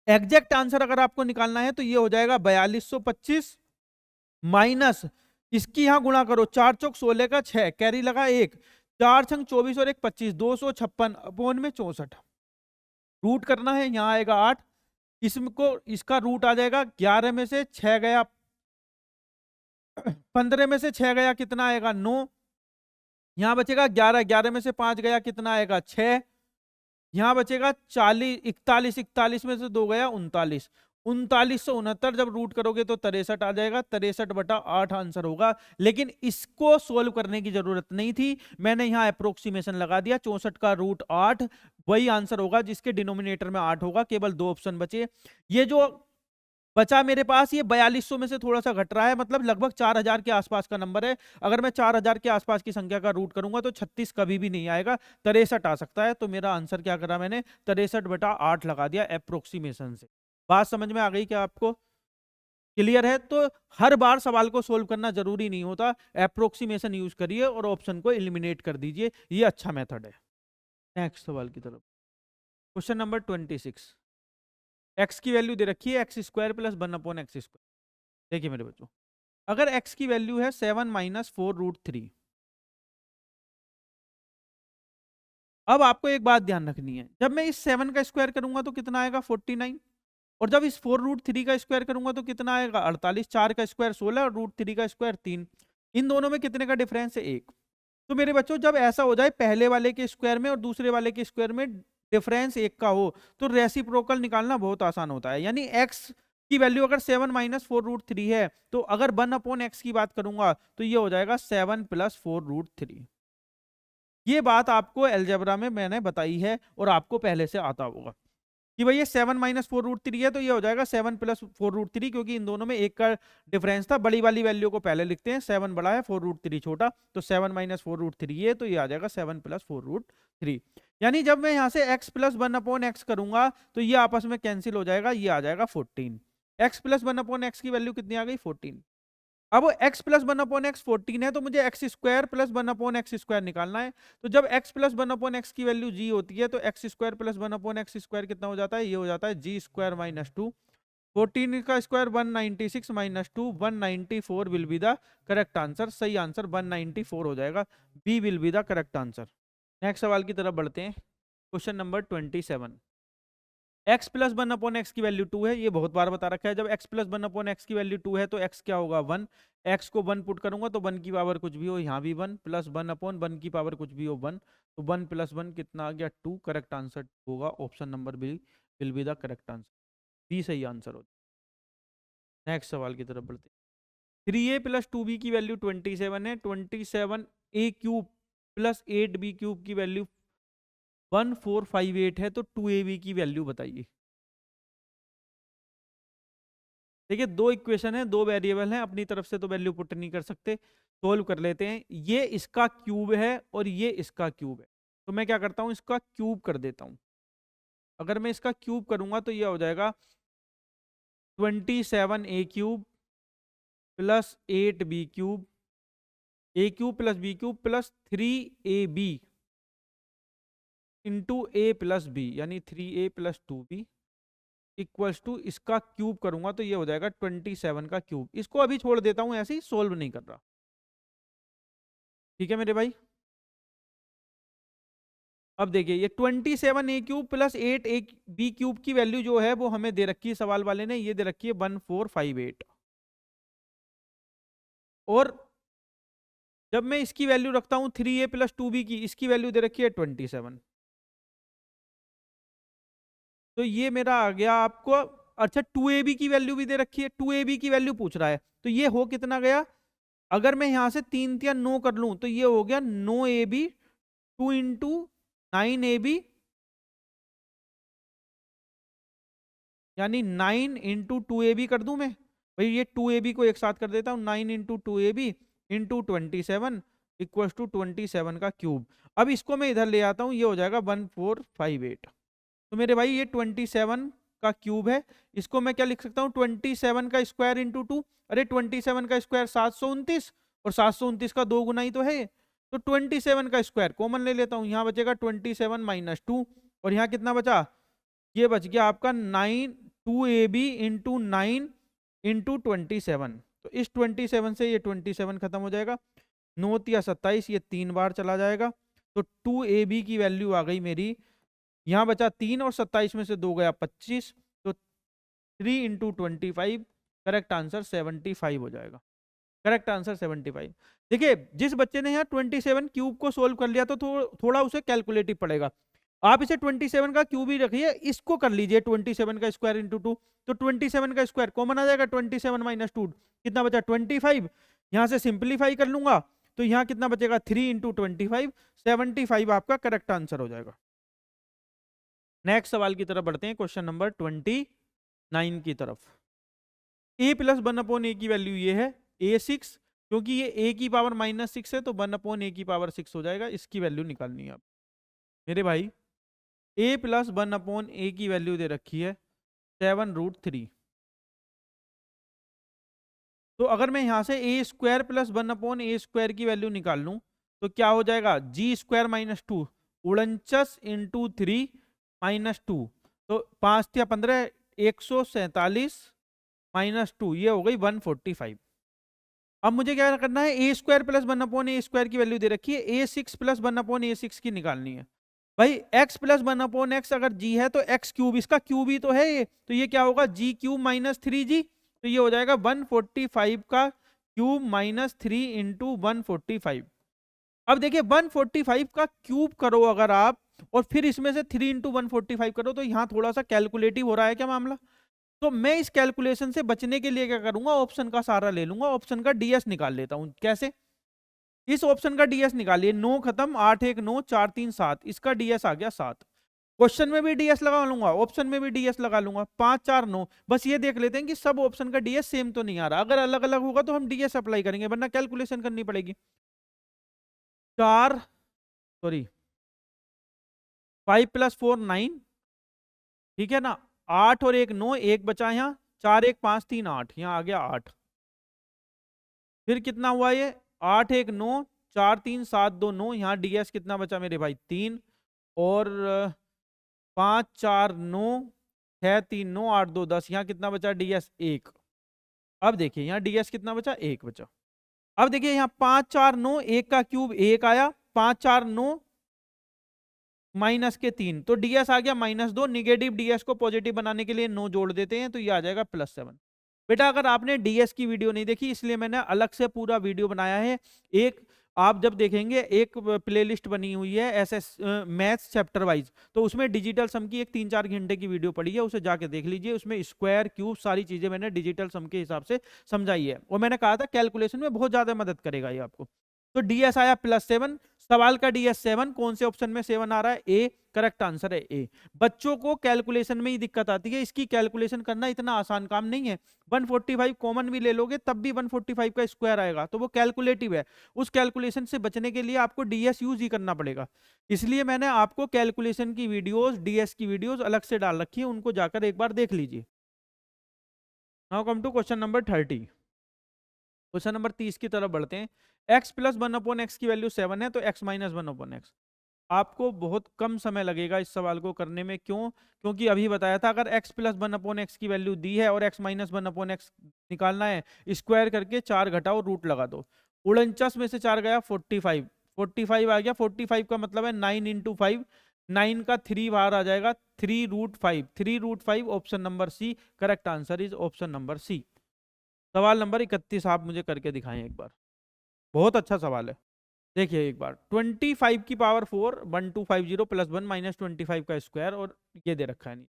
एग्जैक्ट आंसर अगर आपको निकालना है तो ये हो जाएगा 4225 माइनस इसकी यहां गुणा करो, 4 चौक 16 का 6, कैरी लगा 1, 4 छंग 24 और 1 25, 256 अपॉन में 64। रूट करना है, यहां आएगा 8, इसको इसका रूट आ जाएगा 11 में से 6 गया 15 में से 6 गया कितना आएगा 9, यहां बचेगा 11, 11 में से 5 गया कितना आएगा 6, यहां बचेगा 40 41, 41 में से 2 गया 39, 3969 जब रूट करोगे तो 63 आ जाएगा, 63/8 आंसर होगा। लेकिन इसको सोल्व करने की जरूरत नहीं थी, मैंने यहां अप्रोक्सीमेशन लगा दिया, 64 का रूट 8 वही आंसर होगा जिसके डिनोमिनेटर में 8 होगा। केवल 2 ऑप्शन बचे। ये जो बचा मेरे पास ये 4200 में से थोड़ा सा घट रहा है, मतलब लगभग 4000 के आसपास का नंबर है। अगर मैं 4000 के आसपास की संख्या का रूट करूंगा तो 36 कभी भी नहीं आएगा, 63 आ सकता है। तो मेरा आंसर क्या करा मैंने, 63/8 लगा दिया अप्रोक्सीमेशन से। बात समझ में आ गई क्या आपको? क्लियर है? तो हर बार सवाल को सोल्व करना जरूरी नहीं होता, अप्रोक्सीमेशन यूज करिए और ऑप्शन को एलिमिनेट कर दीजिए, ये अच्छा मेथड है। नेक्स्ट सवाल की तरफ, क्वेश्चन नंबर 26। एक्स की वैल्यू दे रखी है एक्स स्क्वायर प्लस 1/x²। देखिए मेरे बच्चों, अगर x की वैल्यू है 7 - 4√3, अब आपको एक बात ध्यान रखनी है, जब मैं इस 7 का स्क्वायर करूंगा तो कितना आएगा 49, और जब इस 4√3 का स्क्वायर करूंगा तो कितना आएगा 48। 4 का स्क्वायर 16 और √3 का स्क्वायर 3। इन दोनों में कितने का डिफरेंस है 1। तो मेरे बच्चों जब ऐसा हो जाए पहले वाले के स्क्वायर में और दूसरे वाले के स्क्वायर में डिफरेंस 1 का हो तो रेसिप्रोकल निकालना बहुत आसान होता है। यानी x की वैल्यू अगर 7 - 4√3 है तो अगर 1/x की बात करूंगा तो ये हो जाएगा 7 + 4√3। ये बात आपको अलजेब्रा में मैंने बताई है और आपको पहले से आता होगा कि भाई ये 7 - 4√3 है तो ये हो जाएगा 7 + 4√3, क्योंकि इन दोनों में 1 का डिफरेंस था। बड़ी वाली वैल्यू को पहले लिखते हैं, 7 बड़ा है 4√3 छोटा, तो 7 - 4√3 है तो ये आ जाएगा 7 + 4√3। यानी जब मैं यहाँ से x + 1/x करूंगा तो ये आपस में कैंसिल हो जाएगा, ये आ जाएगा 14। x + 1/x की वैल्यू कितनी आ गई 14। अब x + 1/x 14 है तो मुझे x² + 1/x² निकालना है। तो जब x + 1/x की वैल्यू g होती है तो x² + 1/x² कितना हो जाता है, ये हो जाता है g² - 2। 14 का square 196 - 2 194 will be the correct answer. सही आंसर 194 हो जाएगा, B will be the correct answer. Next सवाल की तरफ बढ़ते हैं, क्वेश्चन नंबर 27। x + 1/x की वैल्यू 2 है, ये बहुत बार बता रखा है। जब x + 1/x की वैल्यू 2 है तो x क्या होगा 1। x को 1 पुट करूंगा तो 1 की पावर कुछ भी हो, यहाँ भी 1 प्लस 1/1 की पावर कुछ भी हो 1, तो 1 + 1 कितना आ गया 2। करेक्ट आंसर होगा option number B will be the correct answer, B सही आंसर हो। नेक्स्ट सवाल की तरफ बढ़ते हैं। 3a + 2b की वैल्यू 27 है, 27a³ + 8b³ की वैल्यू 1458 है, तो 2ab की वैल्यू बताइए। देखिए दो इक्वेशन है, दो वेरिएबल हैं, अपनी तरफ से तो वैल्यू पुट नहीं कर सकते, सोल्व कर लेते हैं। ये इसका क्यूब है और ये इसका क्यूब है। तो मैं क्या करता हूँ, इसका क्यूब कर देता हूँ। अगर मैं इसका क्यूब करूंगा तो ये हो जाएगा 27a cube plus 8b cube, a cube plus B cube plus 3ab into a plus b, यानी 3a plus 2b equals to, इसका क्यूब करूंगा तो ये हो जाएगा 27 का क्यूब। इसको अभी छोड़ देता हूं, ऐसे ही सोल्व नहीं कर रहा। ठीक है मेरे भाई। अब देखिए ये 27a cube plus 8ab cube की वैल्यू जो है वो हमें दे रखी है सवाल वाले ने, ये दे रखी है 1458। और जब मैं इसकी वैल्यू रखता हूं 3a प्लस 2b की, इसकी वैल्यू दे रखी है 27। तो ये मेरा आ गया आपको। अच्छा 2ab की वैल्यू भी दे रखी है, 2ab की वैल्यू पूछ रहा है, तो ये हो कितना गया, अगर मैं यहां से 3 या 9 कर लूं तो ये हो गया 9ab 2 इंटू 9ab, यानी 9 इंटू 2ab कर दूं मैं भाई, ये 2ab को एक साथ कर देता हूं, 9 into 2ab into 27 equals to 27 का क्यूब। अब इसको मैं इधर ले आता हूं, ये हो जाएगा 1458। तो मेरे भाई ये 27 का क्यूब है। इसको मैं क्या लिख सकता हूँ, 27 का स्क्वायर इंटू 2। अरे 27 का स्क्वायर 729, और 729 का 2 गुना ही तो है। तो 27 का स्क्वायर कॉमन ले लेता हूँ, यहाँ बचेगा 27 माइनस 2, और यहाँ कितना बचा, ये बच गया आपका 2ab इंटू 9 इंटू 27। तो इस 27 से ये 27 खत्म हो जाएगा, 9 या 27, ये 3 बार चला जाएगा। तो 2ab की वैल्यू आ गई मेरी, यहाँ बचा 3 और 27 में से 2 गया 25, तो 3 इंटू 25, करेक्ट आंसर 75 हो जाएगा। Correct answer 75। देखिए जिस बच्चे ने यहाँ 27 क्यूब को सोल्व कर लिया तो थोड़ा उसे कैलकुलेटिव पड़ेगा। आप इसे 27 का क्यूब ही रखिए, इसको कर लीजिए 27 का स्क्वायर इंटू 2। तो 27 का स्क्वायर कॉमन आ जाएगा, 27 माइनस 2 कितना बचा 25। यहाँ से सिंप्लीफाई कर लूंगा तो यहाँ कितना बचेगा 3 इंटू 25, 75 आपका करेक्ट आंसर हो जाएगा। नेक्स्ट सवाल की तरफ बढ़ते हैं, क्वेश्चन नंबर 29 की तरफ। a प्लस 1 अपॉन a की वैल्यू ये है a6, क्योंकि ये a की पावर -6 है तो 1 अपॉन a की पावर 6 हो जाएगा। इसकी वैल्यू निकालनी है आप मेरे भाई। a प्लस 1 अपॉन a की वैल्यू दे रखी है 7√3। तो अगर मैं यहां से a square plus 1 upon a square की वैल्यू निकाल लूं तो क्या हो जाएगा, g square minus 2 49 into 3 minus 2, तो 5 या 15 147 माइनस 2, ये हो गई 145। अब मुझे क्या करना है, a square plus 1 upon a square की वैल्यू दे रखी है, a6 प्लस 1 अपॉन a6 की निकालनी है। भाई x प्लस 1 अपॉन एक्स अगर g है तो x क्यूब, इसका क्यूब ही तो है ये, तो ये क्या होगा g क्यूब माइनस 3g, तो ये हो जाएगा 145 का क्यूब माइनस 3 इंटू 145। अब देखिए 145 का क्यूब करो अगर आप, और फिर इसमें से 3 इंटू 145 करो, तो यहाँ थोड़ा सा कैलकुलेटिव हो रहा है क्या मामला। तो मैं इस कैलकुलेशन से बचने के लिए क्या करूंगा, ऑप्शन का सारा ले लूंगा, ऑप्शन का डीएस निकाल लेता हूं। कैसे, इस ऑप्शन का डीएस निकालिए, 9 खत्म 8 1 9 4 3 7, इसका डीएस आ गया 7। क्वेश्चन में भी डीएस लगा लूंगा, ऑप्शन में भी डीएस लगा लूंगा, 5 4 9। बस ये देख लेते हैं कि सब ऑप्शन का डीएस सेम तो नहीं आ रहा, अगर अलग अलग होगा तो हम डीएस अप्लाई करेंगे, वरना कैलकुलेशन करनी पड़ेगी। 5 प्लस 4 9, ठीक है ना, 8 और 1 9, एक बचा यहाँ, 4 1 5 3 8, यहाँ आ गया 8। फिर कितना हुआ ये, 8 1 9 4 3 7 2 9, यहाँ डीएस कितना बचा मेरे भाई 3, और 5 4 9 6 3 9 8 2 10, यहाँ कितना बचा डीएस 1। अब देखिए यहाँ डीएस कितना बचा, 1 बचा। अब देखिए यहाँ 5 4 9, 1 का क्यूब 1 आया, 5 4 9 माइनस के 3, तो डीएस आ गया -2। निगेटिव डीएस को पॉजिटिव बनाने के लिए 9 जोड़ देते हैं, तो ये आ जाएगा +7। बेटा अगर आपने डीएस की वीडियो नहीं देखी, इसलिए मैंने अलग से पूरा वीडियो बनाया है। एक आप जब देखेंगे, एक प्लेलिस्ट बनी हुई है एसएस मैथ्स चैप्टर वाइज, तो उसमें डिजिटल सम की एक 3-4 घंटे की वीडियो पड़ी है, उसे जाके देख लीजिए। उसमें स्क्वायर क्यूब सारी चीजें मैंने डिजिटल सम के हिसाब से समझाई है, और मैंने कहा था कैलकुलेशन में बहुत ज्यादा मदद करेगा ये आपको। तो डीएस आया +7। सवाल का डीएस 7, कौन से ऑप्शन में 7 आ रहा है? ए। करेक्ट आंसर है ए। बच्चों को कैलकुलेशन में ही दिक्कत आती है, इसकी कैलकुलेशन करना इतना आसान काम नहीं है। 145 कॉमन भी ले लोगे तब भी 145 का स्क्वायर आएगा, तो वो कैलकुलेटिव है। उस कैलकुलेशन से बचने के लिए आपको डीएस यूज ही करना पड़ेगा। इसलिए मैंने आपको कैलकुलेशन की वीडियोस, डीएस की वीडियोस अलग से डाल रखी है, उनको जाकर एक बार देख लीजिए। Now come to question number 30। Question number 30 की तरफ बढ़ते हैं। x प्लस 1/x की वैल्यू 7 है, तो x माइनस 1/x। आपको बहुत कम समय लगेगा इस सवाल को करने में। क्यों? क्योंकि अभी बताया था, अगर x प्लस 1/x की वैल्यू दी है और x माइनस 1/x निकालना है, स्क्वायर करके 4 घटाओ, रूट लगा दो। 49 में से 4 गया 45, 45 आ गया। 45 का मतलब है 9 इंटू 5, 9 का 3 बाहर आ जाएगा, 3√5, 3√5 option number C. Correct answer is option number C. सवाल नंबर 31 आप मुझे करके दिखाएं एक बार, बहुत अच्छा सवाल है। देखिए एक बार, 25 की पावर 4, 1250 प्लस 1 माइनस 25 का स्क्वायर, और ये दे रखा है नहीं।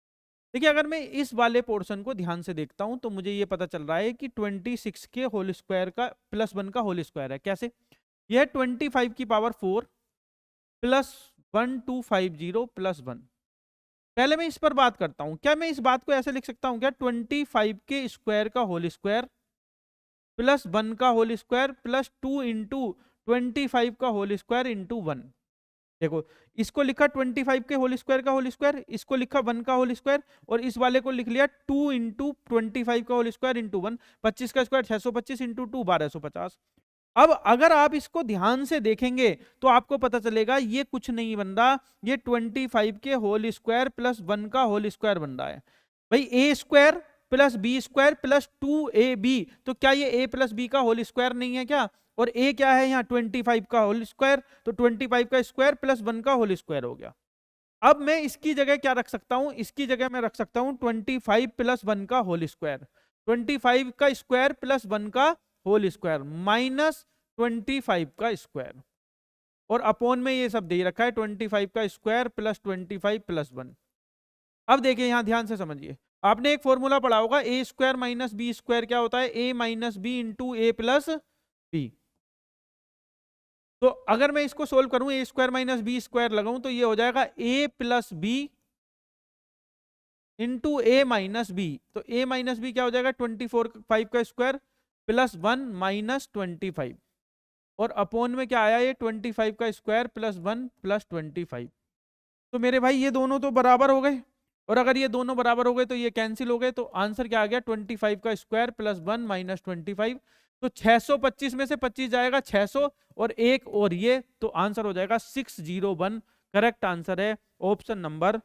देखिए अगर मैं इस वाले पोर्शन को ध्यान से देखता हूं तो मुझे ये पता चल रहा है कि 26 के होल स्क्वायर का प्लस 1 का होल स्क्वायर है। कैसे? यह 25 की पावर 4 प्लस 1250 प्लस 1। पहले मैं इस पर बात करता हूं। क्या मैं इस बात को ऐसे लिख सकता हूं क्या? 25 के स्क्वायर का होल स्क्वायर प्लस 1 का होल स्क्वायर प्लस 2 इंटू 25 का होल स्क्वायर इंटू 1। देखो, इसको लिखा 25 के होल स्क्वायर का होल स्क्वायर, इसको लिखा 1 का होल स्क्वायर, और इस वाले को लिख लिया 2 इंटू 25 का होल स्क्वायर इंटू 1। 25 का स्क्वायर 625 इंटू 2 1250। अब अगर आप इसको ध्यान से देखेंगे तो आपको पता चलेगा ये कुछ नहीं बन रहा, ये 25 के होल स्क्वायर प्लस 1 का होल स्क्वायर बन रहा है। भाई a square plus B square plus 2ab, तो क्या ये a प्लस बी का होल स्क्वायर नहीं है क्या? और a क्या है यहाँ? 25 का होल स्क्वायर, तो 25 का स्क्वायर प्लस 1 का होल स्क्वायर हो गया। अब मैं इसकी जगह क्या रख सकता हूं? इसकी जगह मैं रख सकता हूं 25 प्लस 1 का होल स्क्वायर, 25 का स्क्वायर प्लस 1 का होल स्क्वायर माइनस 25 का स्क्वायर, और अपॉन में ये सब दे रखा है 25 का स्क्वायर प्लस 25 प्लस 1। अब देखिए यहां ध्यान से समझिए, आपने एक फॉर्मूला पढ़ा होगा, ए स्क्वायर माइनस बी स्क्वायर क्या होता है? A minus B into a plus B. तो अगर मैं इसको सोल्व करूं, ए स्क्वायर माइनस बी स्क्वायर लगाऊं, तो ये हो जाएगा ए प्लस बी इंटू ए माइनस बी। तो ए माइनस बी क्या हो जाएगा? 25 का स्क्वायर प्लस 1 माइनस 25, और अपॉन में क्या आया? ये 25 का स्क्वायर प्लस 1 प्लस 25। तो मेरे भाई ये दोनों तो बराबर हो गए, और अगर ये दोनों बराबर हो गए तो ये कैंसिल हो गए, तो आंसर क्या आ गया? 25 का स्क्वायर प्लस 1 माइनस 25। तो 625 में से 25 जाएगा 600, और एक और ये, तो आंसर हो जाएगा 601। करेक्ट आंसर है option number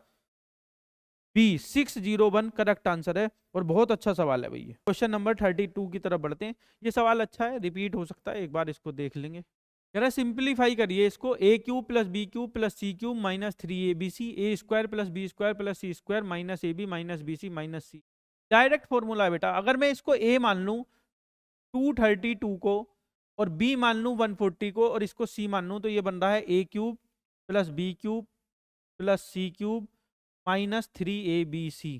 B, 601 correct answer है। और बहुत अच्छा सवाल है भैया। क्वेश्चन नंबर 32 की तरफ बढ़ते हैं। ये सवाल अच्छा है, रिपीट हो सकता है, एक बार इसको देख लेंगे। कह रहा है सिंप्लीफाई करिए इसको, a cube plus B cube plus C cube minus 3abc, a square plus B square plus c square minus ab minus bc minus c. Direct formula है बेटा। अगर मैं इसको ए मान लूं 232 को, और बी मान लूं 140 को, और इसको सी मान लूं, तो ये बन रहा है a cube plus B cube plus C cube minus 3abc,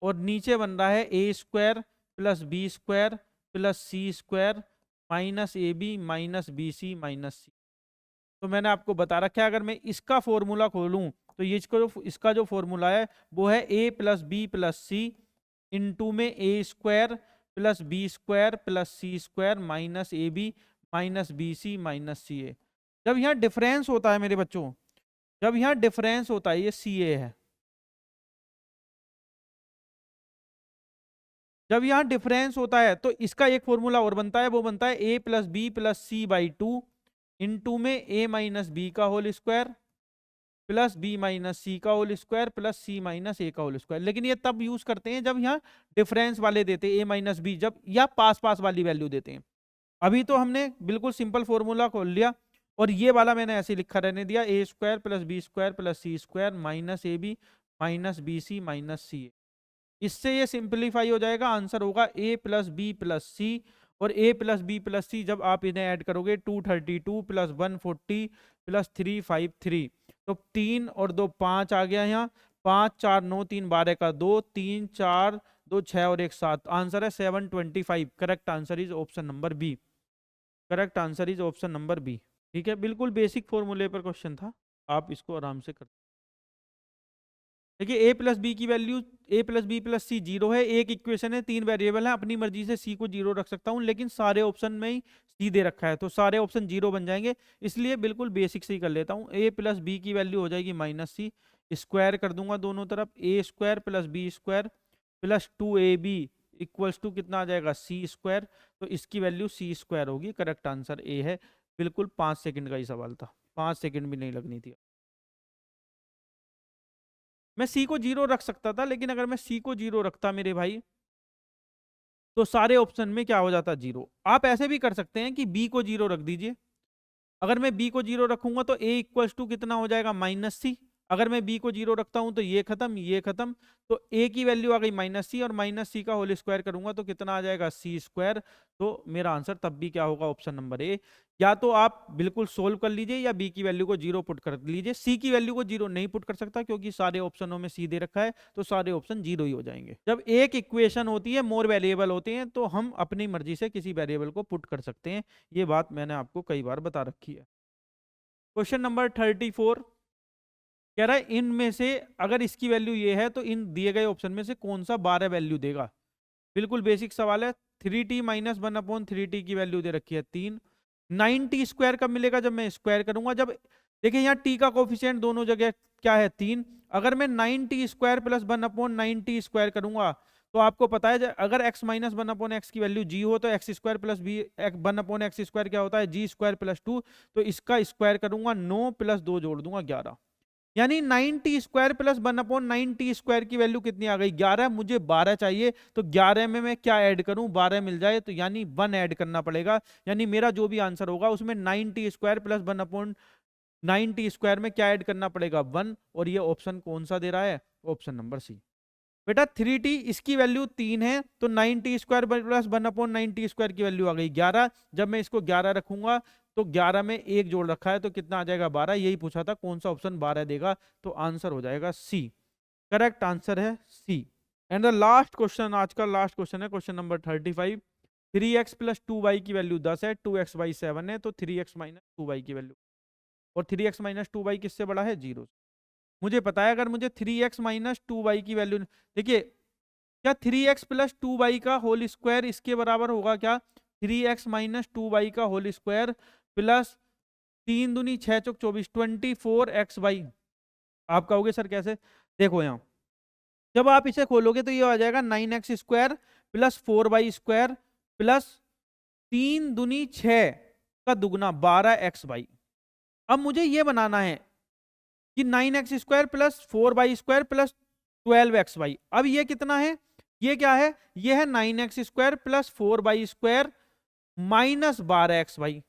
और नीचे बन रहा है a square plus B square plus c square minus ab minus bc minus c. तो मैंने आपको बता रखा है, अगर मैं इसका फॉर्मूला खोलूं तो ये इसका जो फॉर्मूला है वो है a plus B plus c into में ए square plus B square plus c square minus ab minus bc minus c a. जब यहाँ डिफरेंस होता है मेरे बच्चों, जब यहाँ डिफरेंस होता है, ये सी ए है, जब यहाँ डिफरेंस होता है तो इसका एक फॉर्मूला और बनता है, वो बनता है a plus B plus c by 2 into में ए माइनस बी का whole square plus b minus c का whole square plus c minus a का होल स्क्वायर। लेकिन ये तब यूज करते हैं जब यहाँ डिफरेंस वाले देते हैं, ए माइनस बी, जब या पास पास वाली वैल्यू देते हैं। अभी तो हमने बिल्कुल सिंपल फॉर्मूला खोल लिया, और ये वाला मैंने ऐसे लिखा रहने दिया, a square plus B square plus c square minus a b minus b c minus c a. इससे ये सिंप्लीफाई हो जाएगा, आंसर होगा a plus B plus c. और a plus B plus c जब आप इन्हें ऐड करोगे 232 प्लस 140 प्लस 353, तो 3 और 2 5 आ गया यहाँ, 5 4 9 3 12 का 2, 3 4 2 6 और 1 7, आंसर है 725। Correct answer is option number B. Correct answer is option number B. ठीक है, बिल्कुल बेसिक फॉर्मूले पर क्वेश्चन था, आप इसको आराम से कर। देखिए ए प्लस बी की वैल्यू ए प्लस बी प्लस सी 0 है, एक इक्वेशन है, 3 वेरिएबल है, अपनी मर्जी से सी को 0 रख सकता हूँ, लेकिन सारे ऑप्शन में ही सी दे रखा है तो सारे ऑप्शन 0 बन जाएंगे, इसलिए बिल्कुल बेसिक से ही कर लेता हूँ। ए प्लस बी की वैल्यू हो जाएगी माइनस सी, स्क्वायर कर दूंगा दोनों तरफ, a square plus B square plus 2ab equals to कितना आ जाएगा सी स्क्वायर, तो इसकी वैल्यू सी स्क्वायर होगी। करेक्ट आंसर ए है। बिल्कुल 5 सेकंड का ही सवाल था, 5 सेकंड भी नहीं लगनी थी। मैं सी को 0 रख सकता था, लेकिन अगर मैं सी को 0 रखता मेरे भाई तो सारे ऑप्शन में क्या हो जाता 0। आप ऐसे भी कर सकते हैं कि बी को 0 रख दीजिए, अगर मैं बी को 0 रखूंगा तो ए इक्वल्स टू कितना हो जाएगा माइनस सी, अगर मैं बी को 0 रखता हूं तो ये खत्म, तो ए की वैल्यू आ गई माइनस सी, और माइनस सी का होल स्क्वायर करूंगा तो कितना आ जाएगा सी स्क्वायर। तो मेरा आंसर तब भी क्या होगा ऑप्शन नंबर ए। या तो आप बिल्कुल सोल्व कर लीजिए या बी की वैल्यू को 0 पुट कर लीजिए। सी की वैल्यू को 0 नहीं पुट कर सकता क्योंकि सारे ऑप्शनों में सी दे रखा है, तो सारे ऑप्शन 0 ही हो जाएंगे। जब एक इक्वेशन होती है, मोर वेरिएबल होते हैं, तो हम अपनी मर्जी से किसी वेरिएबल को पुट कर सकते हैं। ये बात मैंने आपको कई बार बता रखी है। क्वेश्चन नंबर 34 कह रहा है इनमें से अगर इसकी वैल्यू ये है तो इन दिए गए ऑप्शन में से कौन सा 12 वैल्यू देगा। बिल्कुल बेसिक सवाल है। 3t माइनस 1/3t की वैल्यू दे रखी है 3। 9t स्क्वायर कब मिलेगा, जब मैं स्क्वायर करूंगा। जब देखिए यहाँ t का कोफिशिएंट दोनों जगह क्या है 3, अगर मैं 9t square plus 1/9t square करूंगा तो आपको पता है अगर x माइनस 1/x की वैल्यू g हो तो x square plus b 1/x square क्या होता है g स्क्वायर प्लस 2, तो इसका स्क्वायर करूंगा 9 प्लस 2 जोड़ दूंगा 11, यानी 9t square plus 1/9t square की वैल्यू कितनी आ गई 11। मुझे 12 चाहिए, तो 11 में मैं क्या ऐड करूं, 12 मिल जाए तो यानी 1 ऐड करना पड़ेगा, यानी मेरा जो भी आंसर होगा उसमें 9t square plus 1/9t square में क्या ऐड करना पड़ेगा 1, और ये ऑप्शन कौन सा दे रहा है, ऑप्शन नंबर सी। बेटा 3t इसकी वैल्यू 3 है, तो 9t square plus 1/9t square की वैल्यू आ गई 11। जब मैं इसको 11 रखूंगा तो 11 में एक जोड़ रखा है तो कितना आ जाएगा 12, यही पूछा था कौन सा ऑप्शन 12 देगा, तो आंसर हो जाएगा सी। करेक्ट आंसर है सी। एंड द लास्ट क्वेश्चन, आज का लास्ट क्वेश्चन है question number 35। 3x plus 2y की वैल्यू 10 है, 2x बाई 7 है, तो 3x माइनस 2y की वैल्यू, और 3x माइनस 2y किससे बड़ा है 0। मुझे पता है अगर मुझे 3x माइनस 2y की वैल्यू, देखिए क्या 3x प्लस 2y का होल स्क्वायर इसके बराबर होगा क्या, 3x माइनस 2y का होल स्क्वायर प्लस 3 दूनी 6 चौक 24 24x बाई। आप कहोगे सर कैसे, देखो यहाँ जब आप इसे खोलोगे तो ये आ जाएगा 9x square plus 4y square plus 3 दूनी 6 का दुगना 12x बाई। अब मुझे ये बनाना है कि 9x square plus 4y square plus 12x by. अब ये कितना है, ये क्या है, ये है 9x square plus 4y square minus 12x by.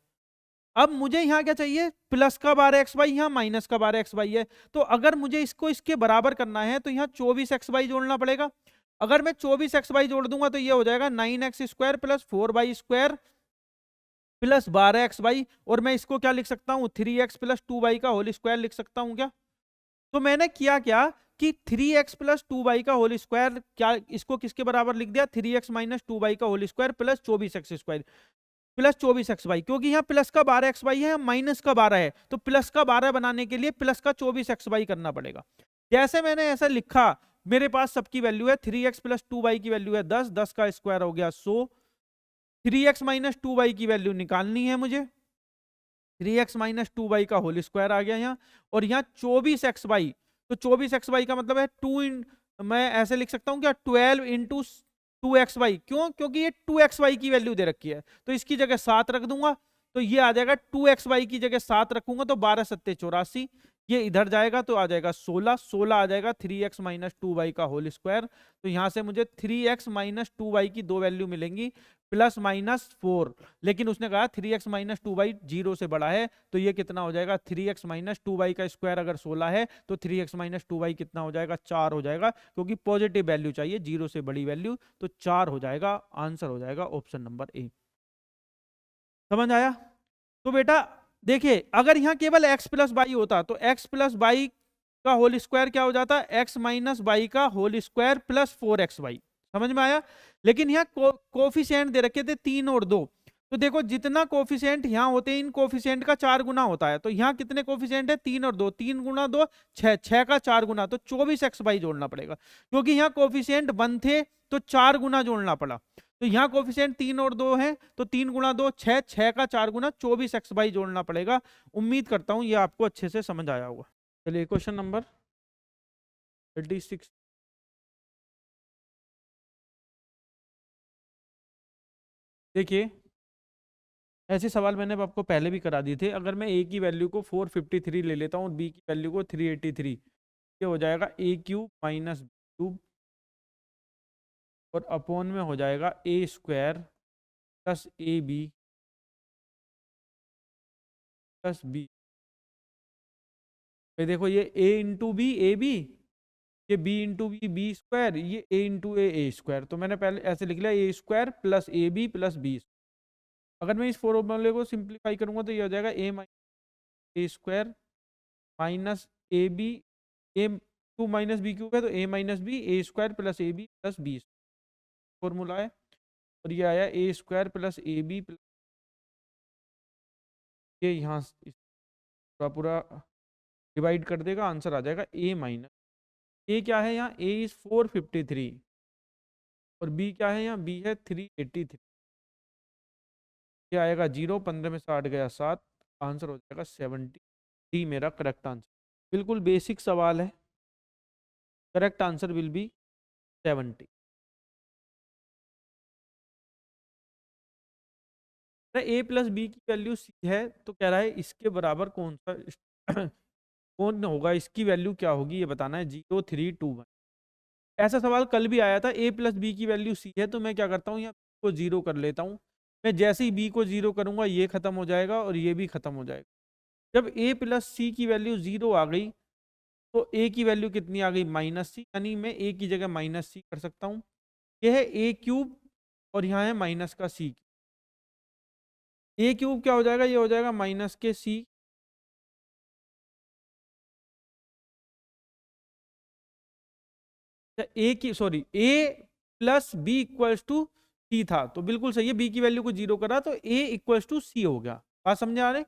अब मुझे यहां क्या चाहिए, प्लस का 12x बाई, यहां माइनस का 12x बाई है, तो अगर मुझे इसको इसके बराबर करना है तो यहां 24x बाई जोड़ना पड़ेगा। अगर मैं 24x बाई जोड़ दूंगा तो ये हो जाएगा 9x square plus 4y square plus 12x by, और मैं इसको क्या लिख सकता हूं 3x प्लस 2y का होल स्क्वायर लिख सकता हूं क्या। तो मैंने किया क्या कि 3x प्लस 2y का होल स्क्वायर, क्या इसको किसके बराबर लिख दिया 3x माइनस 2y का whole square plus 24x square plus 24x y, क्योंकि यहाँ प्लस का 12x बाई है, माइनस का 12 है, तो प्लस का 12 बनाने के लिए प्लस का 24x बाई करना पड़ेगा। जैसे मैंने ऐसा लिखा, मेरे पास सबकी वैल्यू है 3x प्लस 2y की वैल्यू है 10, 10 का स्क्वायर हो गया 100, 3x माइनस 2y की वैल्यू निकालनी है मुझे, 3x माइनस 2y का होल स्क्वायर आ गया यहाँ, और यहाँ 24x बाई, तो 24x बाई का मतलब है 2 मैं ऐसे लिख सकता हूँ क्या 12 इंटू 2x बाई, क्यों, क्योंकि ये 2x बाई की वैल्यू दे रखी है, तो इसकी जगह 7 रख दूंगा, तो ये आ जाएगा 2x बाई की जगह 7 रखूंगा तो 12 सत्ते 84, ये इधर जाएगा तो आ जाएगा 16, 16 आ जाएगा 3x माइनस 2y का होल स्क्वायर। तो यहां से मुझे 3x माइनस 2y की दो वैल्यू मिलेंगी प्लस माइनस 4, लेकिन उसने कहा 3x माइनस 2y 0 से बड़ा है, तो ये कितना हो जाएगा 3x माइनस 2y का स्क्वायर अगर 16 है तो 3x माइनस 2y कितना हो जाएगा 4 हो जाएगा, क्योंकि पॉजिटिव वैल्यू चाहिए 0 से बड़ी वैल्यू, तो 4 हो जाएगा। आंसर हो जाएगा ऑप्शन नंबर ए। समझ आया। तो बेटा देखिए अगर यहां केवल x प्लस बाई होता तो x प्लस बाई का होल स्क्वायर क्या हो जाता, x माइनस बाई का whole square plus 4x y. समझ में आया। लेकिन यहाँ कोफिशिएंट दे रखे थे 3 और 2, तो देखो जितना कोफिशिएंट यहाँ होते हैं इन कोफिशिएंट का 4 गुना होता है, तो यहाँ कितने कोफिशिएंट है 3 और 2, 3 गुना 2 6, 6 का 4 गुना, तो 24x जोड़ना पड़ेगा, क्योंकि यहाँ कोफिशिएंट 1 थे तो 4 गुना जोड़ना पड़ा। तो यहाँ कोफिशिएंट 3 और 2 है तो 3 गुना 2 6, 6 का 4 गुना 24x जोड़ना पड़ेगा। उम्मीद करता हूँ ये आपको अच्छे से समझ आया होगा। चलिए क्वेश्चन नंबर 36। देखिए ऐसे सवाल मैंने आपको पहले भी करा दिए थे। अगर मैं ए की वैल्यू को 453 ले लेता हूँ और बी की वैल्यू को 383, ये हो जाएगा a cube minus B cube और अपॉन में हो जाएगा a square plus a b plus b. देखो ये a into b a b, ये b into b b square, ये ए इंटू ए स्क्वायर। तो मैंने पहले ऐसे लिख लिया a square plus a b plus b. अगर मैं इस फॉर्मूले को सिंप्लीफाई करूंगा तो ये हो जाएगा a minus a square minus a b, a to minus B cube है तो a minus b a square plus a b plus b formula है। और ये आया a square plus a b plus, ये यहाँ पूरा पूरा डिवाइड कर देगा, आंसर आ जाएगा ए माइनस, ए क्या है यहाँ ए इज 453 और बी क्या है यहाँ बी है 383। ये आएगा 0, 15 में 60 गया 7, आंसर हो जाएगा 70। डी मेरा करेक्ट आंसर। बिल्कुल बेसिक सवाल है, correct answer will be 70। A plus B की वैल्यू सी है तो कह रहा है इसके बराबर कौन सा कौन होगा, इसकी वैल्यू क्या होगी ये बताना है। 0 3 2 1। ऐसा सवाल कल भी आया था। ए प्लस बी की वैल्यू सी है तो मैं क्या करता हूँ यहाँ को 0 कर लेता हूँ। मैं जैसे ही बी को 0 करूंगा ये खत्म हो जाएगा और ये भी खत्म हो जाएगा। जब ए प्लस सी की वैल्यू 0 आ गई तो ए की वैल्यू कितनी आ गई माइनस सी, यानी मैं ए की जगह माइनस सी कर सकता हूँ। यह है ए क्यूब और यहाँ है माइनस का सी। ए क्यूब क्या हो जाएगा, ये हो जाएगा माइनस के सी, ए की sorry A plus B equals to C था तो बिल्कुल सही है। बी की वैल्यू को 0 करा तो ए इक्वल्स टू सी हो गया। बात समझे आ रहे,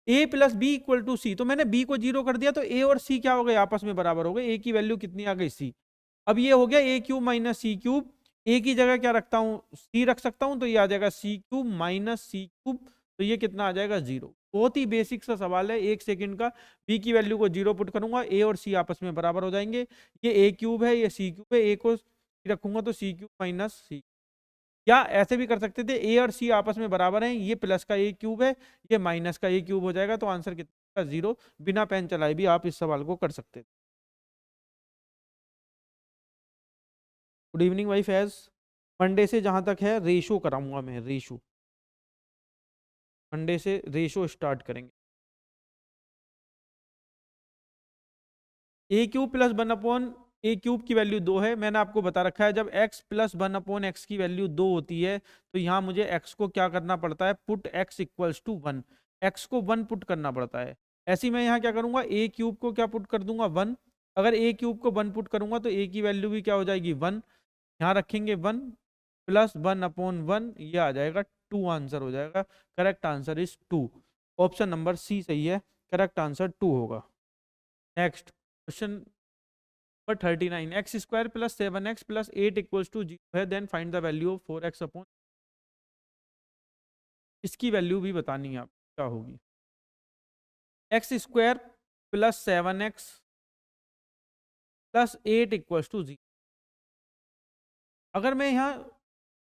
ए प्लस बी इक्वल टू सी, तो मैंने बी को 0 कर दिया तो ए और सी क्या हो गए आपस में बराबर हो गए। ए की वैल्यू कितनी आ गई सी। अब ये हो गया ए क्यूब माइनस सी क्यूब, ए की जगह क्या रखता हूँ सी रख सकता हूँ तो ये आ जाएगा सी क्यूब माइनस सी क्यूब, तो ये कितना आ जाएगा 0। बहुत ही बेसिक सा सवाल है, 1 सेकंड का। बी की वैल्यू को 0 पुट करूंगा, ए और सी आपस में बराबर हो जाएंगे। ये ए क्यूब है ये सी क्यूब है, ए को रखूंगा तो सी क्यूब माइनस सी। या ऐसे भी कर सकते थे ए और सी आपस में बराबर हैं, ये प्लस का ए क्यूब है ये माइनस का ए क्यूब हो जाएगा, तो आंसर कितना 0। बिना पेन चलाए भी आप इस सवाल को कर सकते थे। गुड इवनिंग वाई फैज। मंडे से जहां तक है रेशो कराऊंगा मैं, रेशो मंडे से रेशो स्टार्ट करेंगे। A cube plus 1 upon A cube की वैल्यू 2 है। मैंने आपको बता रखा है जब x प्लस 1 अपॉन एक्स की वैल्यू 2 होती है तो यहाँ मुझे x को क्या करना पड़ता है, put x equals to 1, x को 1 पुट करना पड़ता है। ऐसे ही मैं यहाँ क्या करूंगा ए क्यूब को क्या पुट कर दूंगा 1। अगर ए क्यूब को 1 पुट करूंगा तो ए की वैल्यू भी क्या हो जाएगी 1, यहाँ रखेंगे 1 प्लस 1 अपॉन 1, ये आ जाएगा 2, आंसर हो जाएगा। Correct answer is 2, option number C सही है, करेक्ट आंसर 2 होगा। Next question 39, x square plus 7x plus 8 equals to 0 है, then find the value of 4x upon. इसकी वैल्यू भी बतानी है आप क्या होगी। X square plus 7x plus 8 equals to 0। अगर मैं यहाँ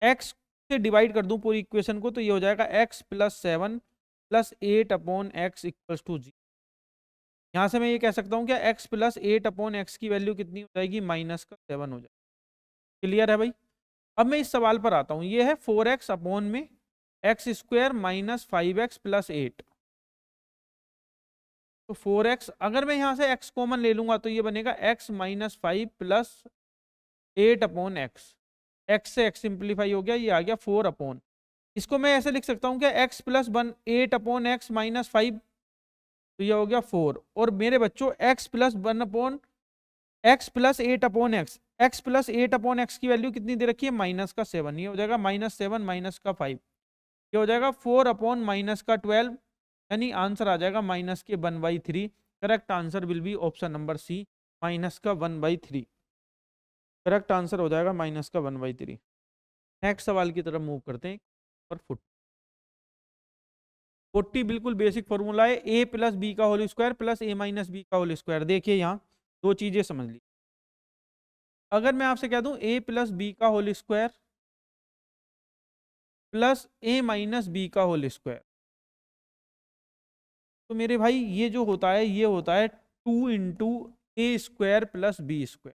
x से डिवाइड कर दूं पूरी इक्वेशन को तो ये हो जाएगा x plus 7 plus 8 upon x equals to 0। यहाँ से मैं ये कह सकता हूँ क्या x प्लस 8 अपॉन एक्स की वैल्यू कितनी हो जाएगी माइनस का 7 हो जाएगी। क्लियर है भाई। अब मैं इस सवाल पर आता हूँ, ये है 4x अपॉन में x square minus 5x plus 8, तो 4x अगर मैं यहाँ से x कॉमन ले लूंगा तो ये बनेगा x minus 5 plus 8 upon x, x से एक्स सिंप्लीफाई हो गया, ये आ गया 4 अपॉन। इसको मैं ऐसे लिख सकता हूँ क्या x plus 1 8 upon x minus 5, तो ये हो गया 4। और मेरे बच्चों x plus 1 upon X plus 8 upon x, x plus 8 upon x की वैल्यू कितनी दे रखी है माइनस का 7, ये हो जाएगा माइनस 7 माइनस का 5। ये हो जाएगा 4 अपॉन माइनस का 12, यानी आंसर आ जाएगा माइनस के 1/3। Correct answer will be option number C, minus का 1/3। करेक्ट आंसर हो जाएगा माइनस का 1/3। नेक्स्ट सवाल की तरफ मूव करते हैं। और 40 बिल्कुल बेसिक फॉर्मूला है, ए प्लस बी का होल स्क्वायर प्लस ए माइनस बी का होल स्क्वायर। देखिए यहाँ दो चीजें समझ ली। अगर मैं आपसे कह दूं ए प्लस बी का होल स्क्वायर प्लस ए माइनस बी का होल स्क्वायर, तो मेरे भाई ये जो होता है ये होता है 2 into a square plus B square.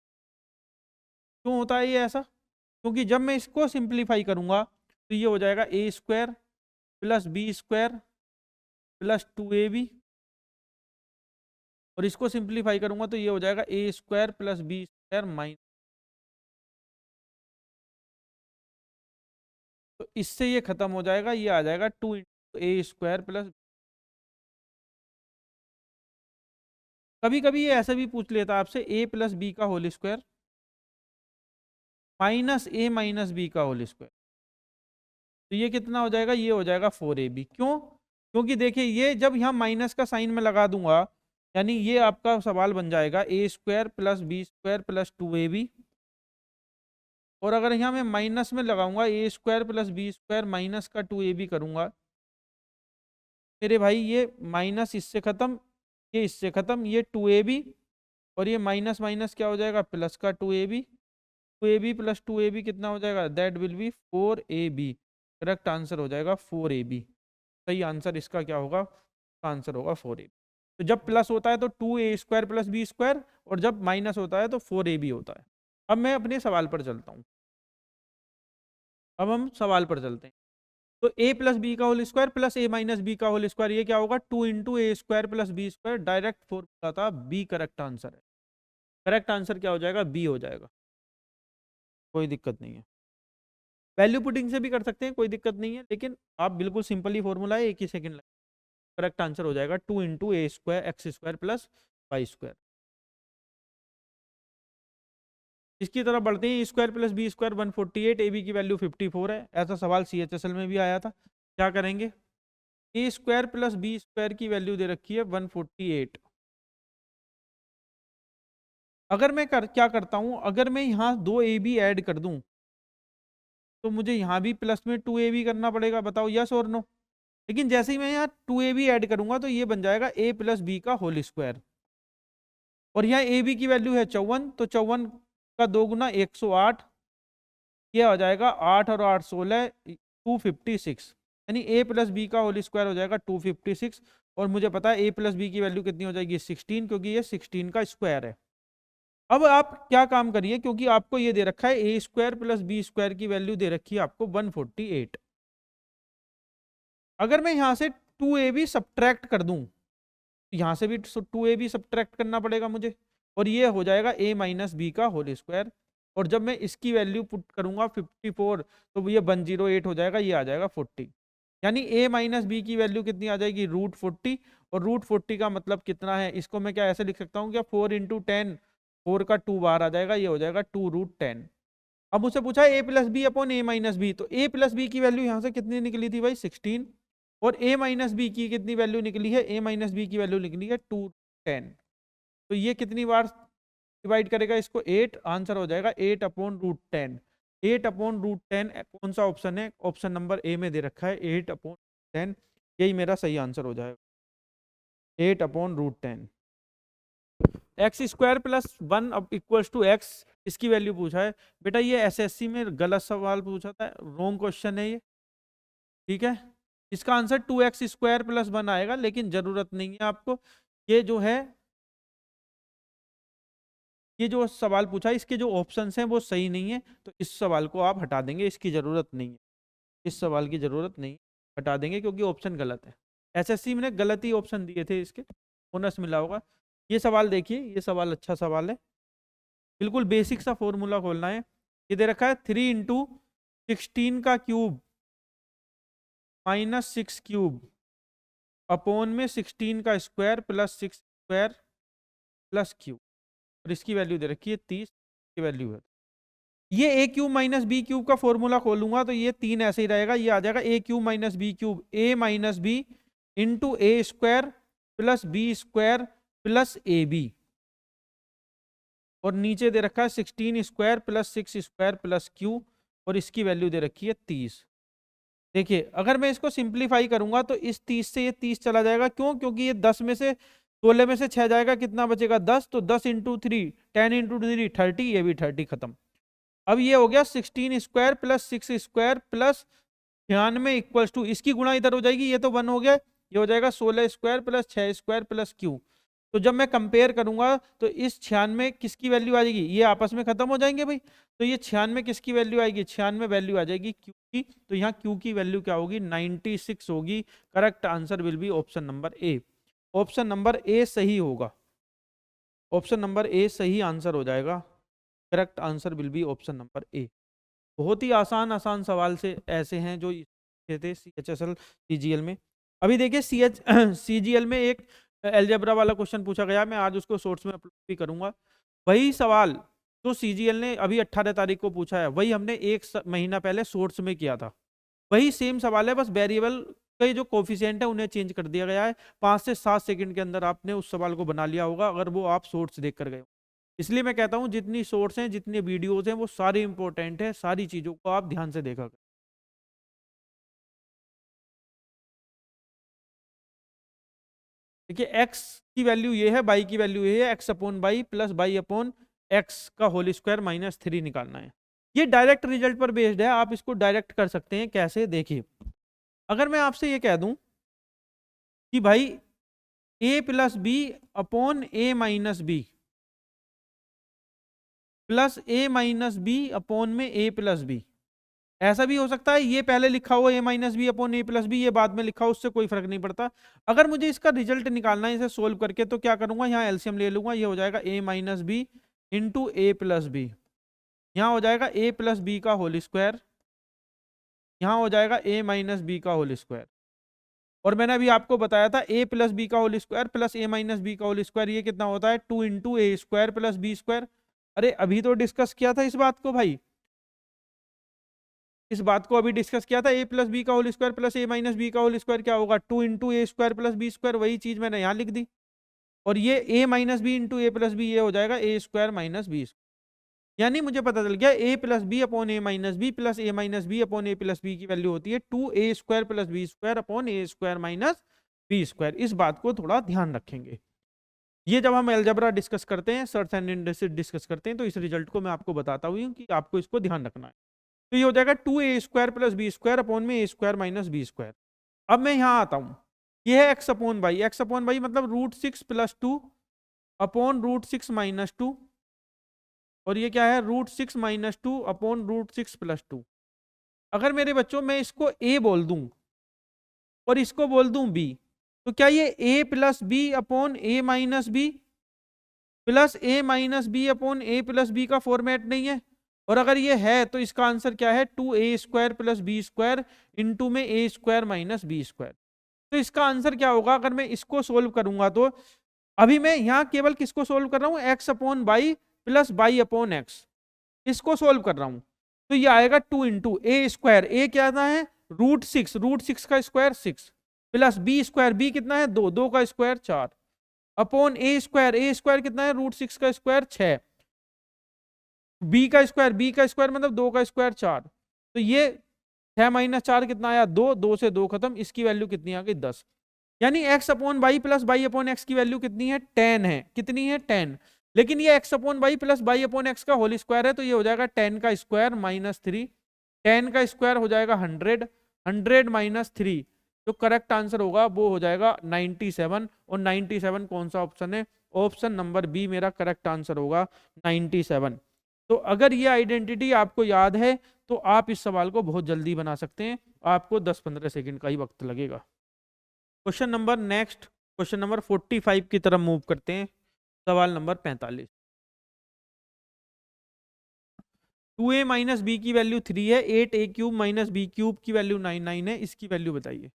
क्यों होता है ये ऐसा? क्योंकि जब मैं इसको सिंप्लीफाई करूंगा तो ये हो जाएगा a square plus B square plus 2ab, और इसको सिंप्लीफाई करूंगा तो ये हो जाएगा a square plus B square minus. तो इससे ये खत्म हो जाएगा, ये आ जाएगा 2 इंटू ए स्क्वायर प्लस। कभी कभी ये ऐसा भी पूछ लेता है आपसे ए प्लस बी का होल स्क्वायर माइनस ए माइनस बी का होल स्क्वायर, तो ये कितना हो जाएगा? ये हो जाएगा 4ab। क्यों? क्योंकि देखिए ये जब यहाँ माइनस का साइन में लगा दूंगा, यानी ये आपका सवाल बन जाएगा a square plus B square plus 2ab, और अगर यहाँ मैं माइनस में लगाऊंगा a square plus B square minus का 2ab करूंगा, मेरे भाई ये माइनस इससे खत्म, ये इससे खत्म, ये 2ab, और ये माइनस माइनस क्या हो जाएगा? प्लस का 2ab। 2ab प्लस 2ab कितना हो जाएगा? That will B 4ab। Correct answer हो जाएगा 4ab। सही आंसर इसका क्या होगा? आंसर होगा 4ab। तो जब प्लस होता है तो 2a square plus B square, और जब माइनस होता है तो 4ab होता है। अब मैं अपने सवाल पर चलता हूँ। अब हम सवाल पर चलते हैं। तो a प्लस बी का होल स्क्वायर प्लस ए माइनस बी का होल स्क्वायर, ये क्या होगा? 2 into a square plus B square. Direct formula था, बी करेक्ट आंसर है। करेक्ट आंसर क्या हो जाएगा? बी हो जाएगा। कोई दिक्कत नहीं है, वैल्यू पुटिंग से भी कर सकते हैं, कोई दिक्कत नहीं है, लेकिन आप बिल्कुल सिंपल ही फॉर्मूला है, एक ही सेकंड लगे। करेक्ट आंसर हो जाएगा 2 into a square x square plus y square. इसकी तरफ बढ़ते हैं। Square plus B square 148, a b की वैल्यू 54 है। ऐसा सवाल CHSL में भी आया था। क्या करेंगे? ए स्क्वायर प्लस बी स्क्वायर की वैल्यू दे रखी है 148। अगर मैं क्या करता हूं, अगर मैं यहाँ 2ab ऐड कर दूं तो मुझे यहाँ भी प्लस में 2ab करना पड़ेगा। बताओ यस और नो? लेकिन जैसे ही मैं यहाँ 2ab ऐड करूंगा तो ये बन जाएगा a प्लस बी का होल स्क्वायर, और यहाँ ab की वैल्यू है 54, तो 54 का 2 गुना 108, ये हो जाएगा 8 और 8 16, 256, यानी a प्लस बी का होल स्क्वायर हो जाएगा 256। और मुझे पता है a प्लस बी की वैल्यू कितनी हो जाएगी? 16, क्योंकि ये 16 का स्क्वायर है। अब आप क्या काम करिए, क्योंकि आपको ये दे रखा है a square plus B square की वैल्यू दे रखी है आपको 148। अगर मैं यहां से 2ab सब्ट्रैक्ट कर दूं, यहां से भी 2ab सब्ट्रैक्ट करना पड़ेगा मुझे, और ये हो जाएगा a माइनस बी का होल स्क्वायर। और जब मैं इसकी वैल्यू पुट करूंगा 54, तो ये 108 हो जाएगा, ये आ जाएगा 40। यानी a माइनस बी की वैल्यू कितनी आ जाएगी? √40। और √40 का मतलब कितना है? इसको मैं क्या ऐसे लिख सकता हूँ क्या? 4 इंटू 10, 4 का 2 बाहर आ जाएगा, ये हो जाएगा 2√10। अब मुझसे पूछा a plus B upon A minus B, तो a प्लस बी की वैल्यू यहाँ से कितनी निकली थी भाई? 16। और a माइनस बी की कितनी वैल्यू निकली है? a माइनस बी की वैल्यू निकली है 210। तो ये कितनी बार डिवाइड करेगा इसको? 8। आंसर हो जाएगा 8/√10। 8/√10 कौन सा ऑप्शन है? ऑप्शन नंबर ए में दे रखा है 8/10। यही मेरा सही आंसर हो जाएगा, 8/√10। X square plus 1 equals to x, इसकी वैल्यू पूछा है। बेटा ये SSC में गलत सवाल पूछा था, रॉन्ग क्वेश्चन है ये, ठीक है। इसका आंसर 2x स्क्वायर प्लस 1 आएगा, लेकिन जरूरत नहीं है आपको। ये जो है, ये जो सवाल पूछा है इसके जो ऑप्शंस हैं वो सही नहीं है, तो इस सवाल को आप हटा देंगे, इसकी जरूरत नहीं है। इस सवाल की जरूरत नहीं, हटा देंगे, क्योंकि ऑप्शन गलत है। SSC में गलत ही ऑप्शन दिए थे इसके, बोनस मिला होगा। ये सवाल देखिए, ये सवाल अच्छा सवाल है, बिल्कुल बेसिक सा फॉर्मूला खोलना है। ये दे रखा है 3 इंटू 16 का क्यूब माइनस 6 क्यूब अपॉन में 16 का square plus 6 square plus cube, और इसकी वैल्यू दे रखी है 30 की वैल्यू है। ये a cube minus B cube का फॉर्मूला खोलूंगा तो ये 3 ऐसे ही रहेगा, ये आ जाएगा a cube minus B cube a minus B into a square plus B square plus a b, और नीचे दे रखा है 16 square plus 6 square plus q, और इसकी वैल्यू दे रखी है 30। देखिए अगर मैं इसको सिंप्लीफाई करूंगा तो इस 30 से ये 30 चला जाएगा, क्यों? क्योंकि ये 10 में से 16 में से 6 जाएगा, कितना बचेगा 10, तो 10 इंटू 3 10 इंटू 3 30, ये भी 30 खत्म। अब ये हो गया 16 square plus 6 square plus 96 equals to, इसकी गुणा इधर हो जाएगी, ये तो 1 हो गया, ये हो जाएगा 16 square plus 6 square plus Q. तो जब मैं कंपेयर करूंगा तो इस 96 किसकी वैल्यू आ जाएगी, ये आपस में खत्म हो जाएंगे भाई, तो ये 96 किसकी वैल्यू आएगी, 96 वैल्यू आ जाएगी क्यू की, तो यहाँ क्यू की वैल्यू क्या होगी 96 होगी। Correct answer will be option number A. Option number ए सही होगा, ऑप्शन नंबर ए सही आंसर हो जाएगा। Correct answer will be option number ए। बहुत ही आसान आसान सवाल से ऐसे हैं जो थे CHSL CGL में। अभी देखिए CGL में एक एलजेब्रा वाला क्वेश्चन पूछा गया, मैं आज उसको शॉर्ट्स में अपलोड भी करूंगा। वही सवाल जो CGL ने अभी 18 तारीख को पूछा है, वही हमने एक महीना पहले शॉर्ट्स में किया था। वही सेम सवाल है, बस वेरिएबल के जो कोफिशिएंट है उन्हें चेंज कर दिया गया है। 5 से 7 सेकंड के अंदर आपने उस सवाल को बना लिया होगा, अगर वो आप शॉर्ट्स देख कर गए। इसलिए मैं कहता हूं जितनी शॉर्ट्स हैं, जितनी वीडियोस हैं, वो सारी इंपॉर्टेंट है, सारी चीजों को आप ध्यान से देखा करें। देखिए x की वैल्यू ये है, y की वैल्यू ये है, x upon Y plus y upon x का होल स्क्वायर माइनस 3 निकालना है। ये डायरेक्ट रिजल्ट पर बेस्ड है, आप इसको डायरेक्ट कर सकते हैं। कैसे? देखिए अगर मैं आपसे ये कह दूं कि भाई a plus B upon A minus B plus A minus B upon में ए प्लस बी, ऐसा भी हो सकता है ये पहले लिखा हो ए माइनस बी अपॉन ए प्लस बी, ये बाद में लिखा हो, उससे कोई फर्क नहीं पड़ता। अगर मुझे इसका रिजल्ट निकालना है इसे सोल्व करके, तो क्या करूंगा, यहाँ एलसीएम ले लूंगा, ये हो जाएगा a minus B into a plus B, यहाँ हो जाएगा ए प्लस बी का होल स्क्वायर, यहाँ हो जाएगा ए माइनस बी का होल स्क्वायर। और मैंने अभी आपको बताया था ए प्लस बी का होल स्क्वायर प्लस ए माइनस बी का होल स्क्वायर, ये कितना होता है 2 into a square plus B square. अरे अभी तो डिस्कस किया था इस बात को भाई, इस बात को अभी डिस्कस किया था। ए प्लस बी का होल स्क्वायर प्लस ए माइनस बी का होल स्क्वायर क्या होगा 2 into a square plus B square, वही चीज मैंने यहाँ लिख दी। और ये ए minus B into a plus B, ये हो जाएगा a square minus B square. यानी मुझे पता चल गया ए plus B upon A minus B plus A minus B upon A plus B की वैल्यू होती है 2a square plus B square upon a square minus B square. इस बात को थोड़ा ध्यान रखेंगे। ये जब हम अलजेब्रा डिस्कस करते हैं, सर्च एंड इंडेक्स डिस्कस करते हैं, तो इस रिजल्ट को मैं आपको बताता हूँ कि आपको इसको ध्यान रखना है। तो ये हो जाएगा 2a square plus B square upon में ए स्क्वायर माइनस बी स्क्वायर। अब मैं यहाँ आता हूँ, ये है x upon y, x upon y मतलब √6 प्लस 2 अपॉन √6 माइनस 2, और ये क्या है √6 माइनस 2 अपॉन √6 प्लस 2। अगर मेरे बच्चों मैं इसको a बोल दूं और इसको बोल दूं b, तो क्या ये a plus B upon A minus B plus A minus B upon A plus B का फॉर्मेट नहीं है? और अगर ये है तो इसका आंसर क्या है 2a square plus B square into में ए स्क्वायर माइनस बी स्क्वायर। तो इसका आंसर क्या होगा अगर मैं इसको सोल्व करूंगा? तो अभी मैं यहाँ केवल किसको सोल्व कर रहा हूँ, x upon Y plus y upon x, इसको सोल्व कर रहा हूं। तो ये आएगा 2 इंटू ए स्क्वायर, ए क्या है √6 का square 6 plus B square, B कितना है 2, 2 का स्क्वायर 4 अपॉन ए स्क्वायर कितना है √6 का स्क्वायर 6, बी का स्क्वायर मतलब 2 का स्क्वायर 4। तो ये 6 माइनस 4 कितना आया 2, 2 से 2 खत्म, इसकी वैल्यू कितनी आ गई 10। यानी x upon Y plus y upon x की वैल्यू कितनी है 10 है, कितनी है 10। लेकिन ये x upon Y plus y upon x का होल स्क्वायर है, तो ये हो जाएगा 10 का स्क्वायर माइनस 3, 10 का स्क्वायर हो जाएगा 100, 100 माइनस 3, जो करेक्ट आंसर होगा वो हो जाएगा 97। और 97 कौन सा ऑप्शन है? ऑप्शन नंबर बी मेरा करेक्ट आंसर होगा 97। तो अगर ये आइडेंटिटी आपको याद है तो आप इस सवाल को बहुत जल्दी बना सकते हैं, आपको 10-15 सेकंड का ही वक्त लगेगा। Question number next, question number 45 की तरफ मूव करते हैं। सवाल नंबर 45, 2a माइनस बी की वैल्यू 3 है, 8a cube minus B cube की वैल्यू 99 है, इसकी वैल्यू बताइए।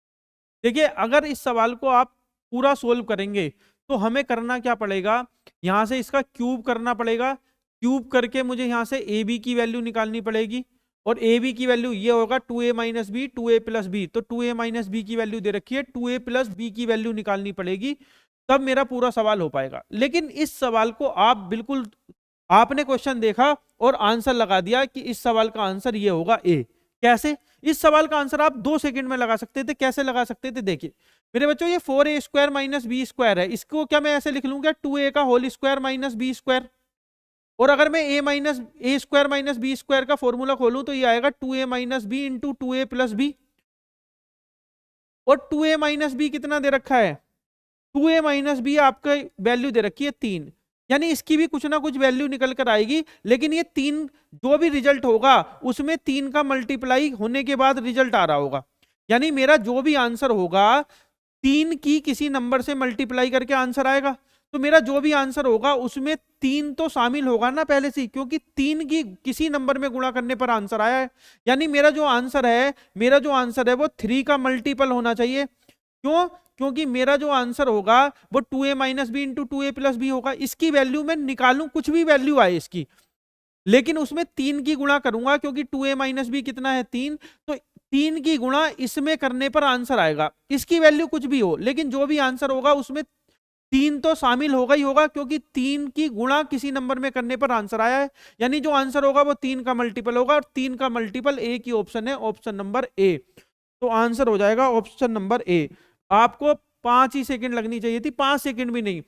देखिए अगर इस सवाल को आप पूरा सोल्व करेंगे तो हमें करना क्या पड़ेगा, यहां से इसका क्यूब करना पड़ेगा, क्यूब करके मुझे यहाँ से ए बी की वैल्यू निकालनी पड़ेगी, और ए बी की वैल्यू ये होगा 2a minus B 2a plus B. तो 2a माइनस बी की वैल्यू दे रखी है, 2a प्लस बी की वैल्यू निकालनी पड़ेगी, तब मेरा पूरा सवाल हो पाएगा। लेकिन इस सवाल को आप बिल्कुल, आपने क्वेश्चन देखा और आंसर लगा दिया कि इस सवाल का आंसर ये होगा ए। कैसे? इस सवाल का आंसर आप 2 सेकंड में लगा सकते थे। कैसे लगा सकते थे? देखिए मेरे बच्चों, ये 4a square minus B square है, इसको क्या मैं ऐसे लिख लूंगा 2a का whole square minus B square. और अगर मैं A square minus B square का फॉर्मूला खोलूं तो ये आएगा 2a minus B into 2a plus B. और 2a माइनस बी कितना दे रखा है? 2a माइनस बी आपका वैल्यू दे रखी है 3, यानी इसकी भी कुछ ना कुछ वैल्यू निकल कर आएगी। लेकिन ये 3 जो भी रिजल्ट होगा उसमें 3 का मल्टीप्लाई होने के बाद रिजल्ट आ रहा होगा, यानी मेरा जो भी आंसर होगा 3 की किसी नंबर से मल्टीप्लाई करके आंसर आएगा। तो मेरा जो भी आंसर होगा उसमें 3 तो शामिल होगा ना पहले से ही, क्योंकि 3 की किसी नंबर में गुणा करने पर आंसर आया है। यानी मेरा जो आंसर है वो 3 का मल्टीपल होना चाहिए। क्यों? क्योंकि मेरा जो आंसर होगा वो 2a minus B into 2a plus B होगा। इसकी वैल्यू मैं निकालूं, कुछ भी वैल्यू आए इसकी, लेकिन उसमें 3 की गुणा करूंगा, क्योंकि 2a माइनस बी कितना है 3, तो 3 की गुणा इसमें करने पर आंसर आएगा। इसकी वैल्यू कुछ भी हो, लेकिन जो भी आंसर होगा उसमें 3 तो शामिल होगा ही होगा, क्योंकि 3 की गुणा किसी नंबर में करने पर आंसर आया है। यानी जो आंसर होगा वो 3 का मल्टीपल होगा, और 3 का मल्टीपल ए की ऑप्शन है, ऑप्शन नंबर ए। तो आंसर हो जाएगा ऑप्शन नंबर ए। आपको 5 ही सेकंड लगनी चाहिए थी, 5 सेकंड भी नहीं।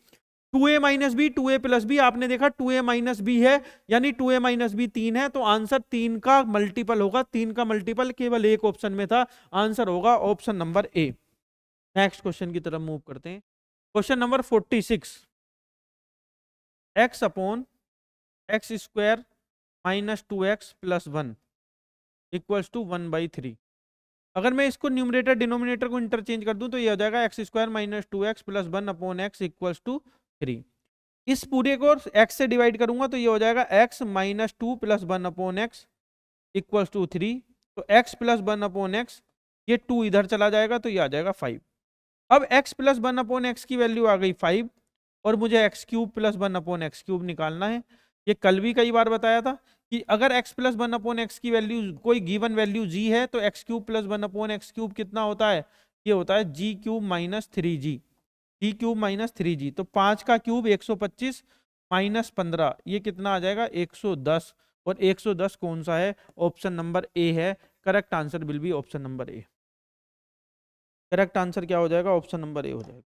2a minus B 2a plus B, आपने देखा 2a माइनस बी है, यानी 2a माइनस बी 3 है, तो आंसर 3 का मल्टीपल होगा। 3 का मल्टीपल केवल एक ऑप्शन में था, आंसर होगा option number A. Next question की तरफ मूव करते हैं। Question number 46, x upon x square minus 2x plus 1 equals to 1/3। अगर मैं इसको न्यूमरेटर डिनोमिनेटर को इंटरचेंज कर दूं तो ये हो जाएगा x square minus 2x plus 1 upon x equals to 3। इस पूरे को x से डिवाइड करूंगा तो ये हो जाएगा x minus 2 plus 1 upon x equals to 3। तो x प्लस 1 अपॉन एक्स, ये 2 इधर चला जाएगा तो ये आ जाएगा 5। अब x प्लस 1 अपॉन एक्स की वैल्यू आ गई 5, और मुझे x cube plus 1 upon x cube निकालना है। ये कल भी कई बार बताया था कि अगर x प्लस 1 अपॉन एक्स की वैल्यू, कोई गिवन वैल्यू g है, तो x cube plus 1 upon x cube कितना होता है? ये होता है जी क्यूब माइनस 3g, जी क्यूब माइनस 3g। तो 5 का क्यूब 125 माइनस 15, ये कितना आ जाएगा? 110। और 110 कौन सा है? ऑप्शन नंबर ए है। Correct answer will be option number A. Correct answer क्या हो जाएगा? ऑप्शन नंबर ए हो जाएगा।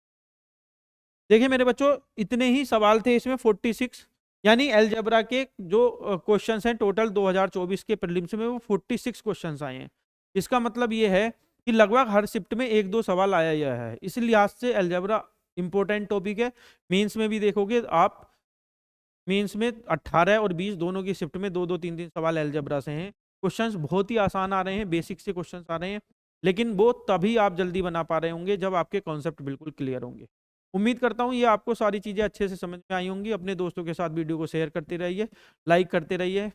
देखिए मेरे बच्चों, इतने ही सवाल थे इसमें 46, यानी अलजेब्रा के जो क्वेश्चंस हैं टोटल 2024 के प्रीलिम्स में वो 46 क्वेश्चंस आए हैं। इसका मतलब ये है कि लगभग हर शिफ्ट में 1-2 सवाल आया ही आया है। इस लिहाज से अलजेब्रा इंपॉर्टेंट टॉपिक है। मेंस में भी देखोगे आप, मेंस में 18 और 20 दोनों की शिफ्ट में 2-2 3-3 सवाल अलजेब्रा से हैं। क्वेश्चंस बहुत ही आसान आ रहे हैं, बेसिक से क्वेश्चंस आ रहे हैं, लेकिन वो तभी आप जल्दी बना पा रहे होंगे जब आपके कॉन्सेप्ट बिल्कुल क्लियर होंगे। उम्मीद करता हूँ ये आपको सारी चीज़ें अच्छे से समझ में आई होंगी। अपने दोस्तों के साथ वीडियो को शेयर करते रहिए, लाइक करते रहिए।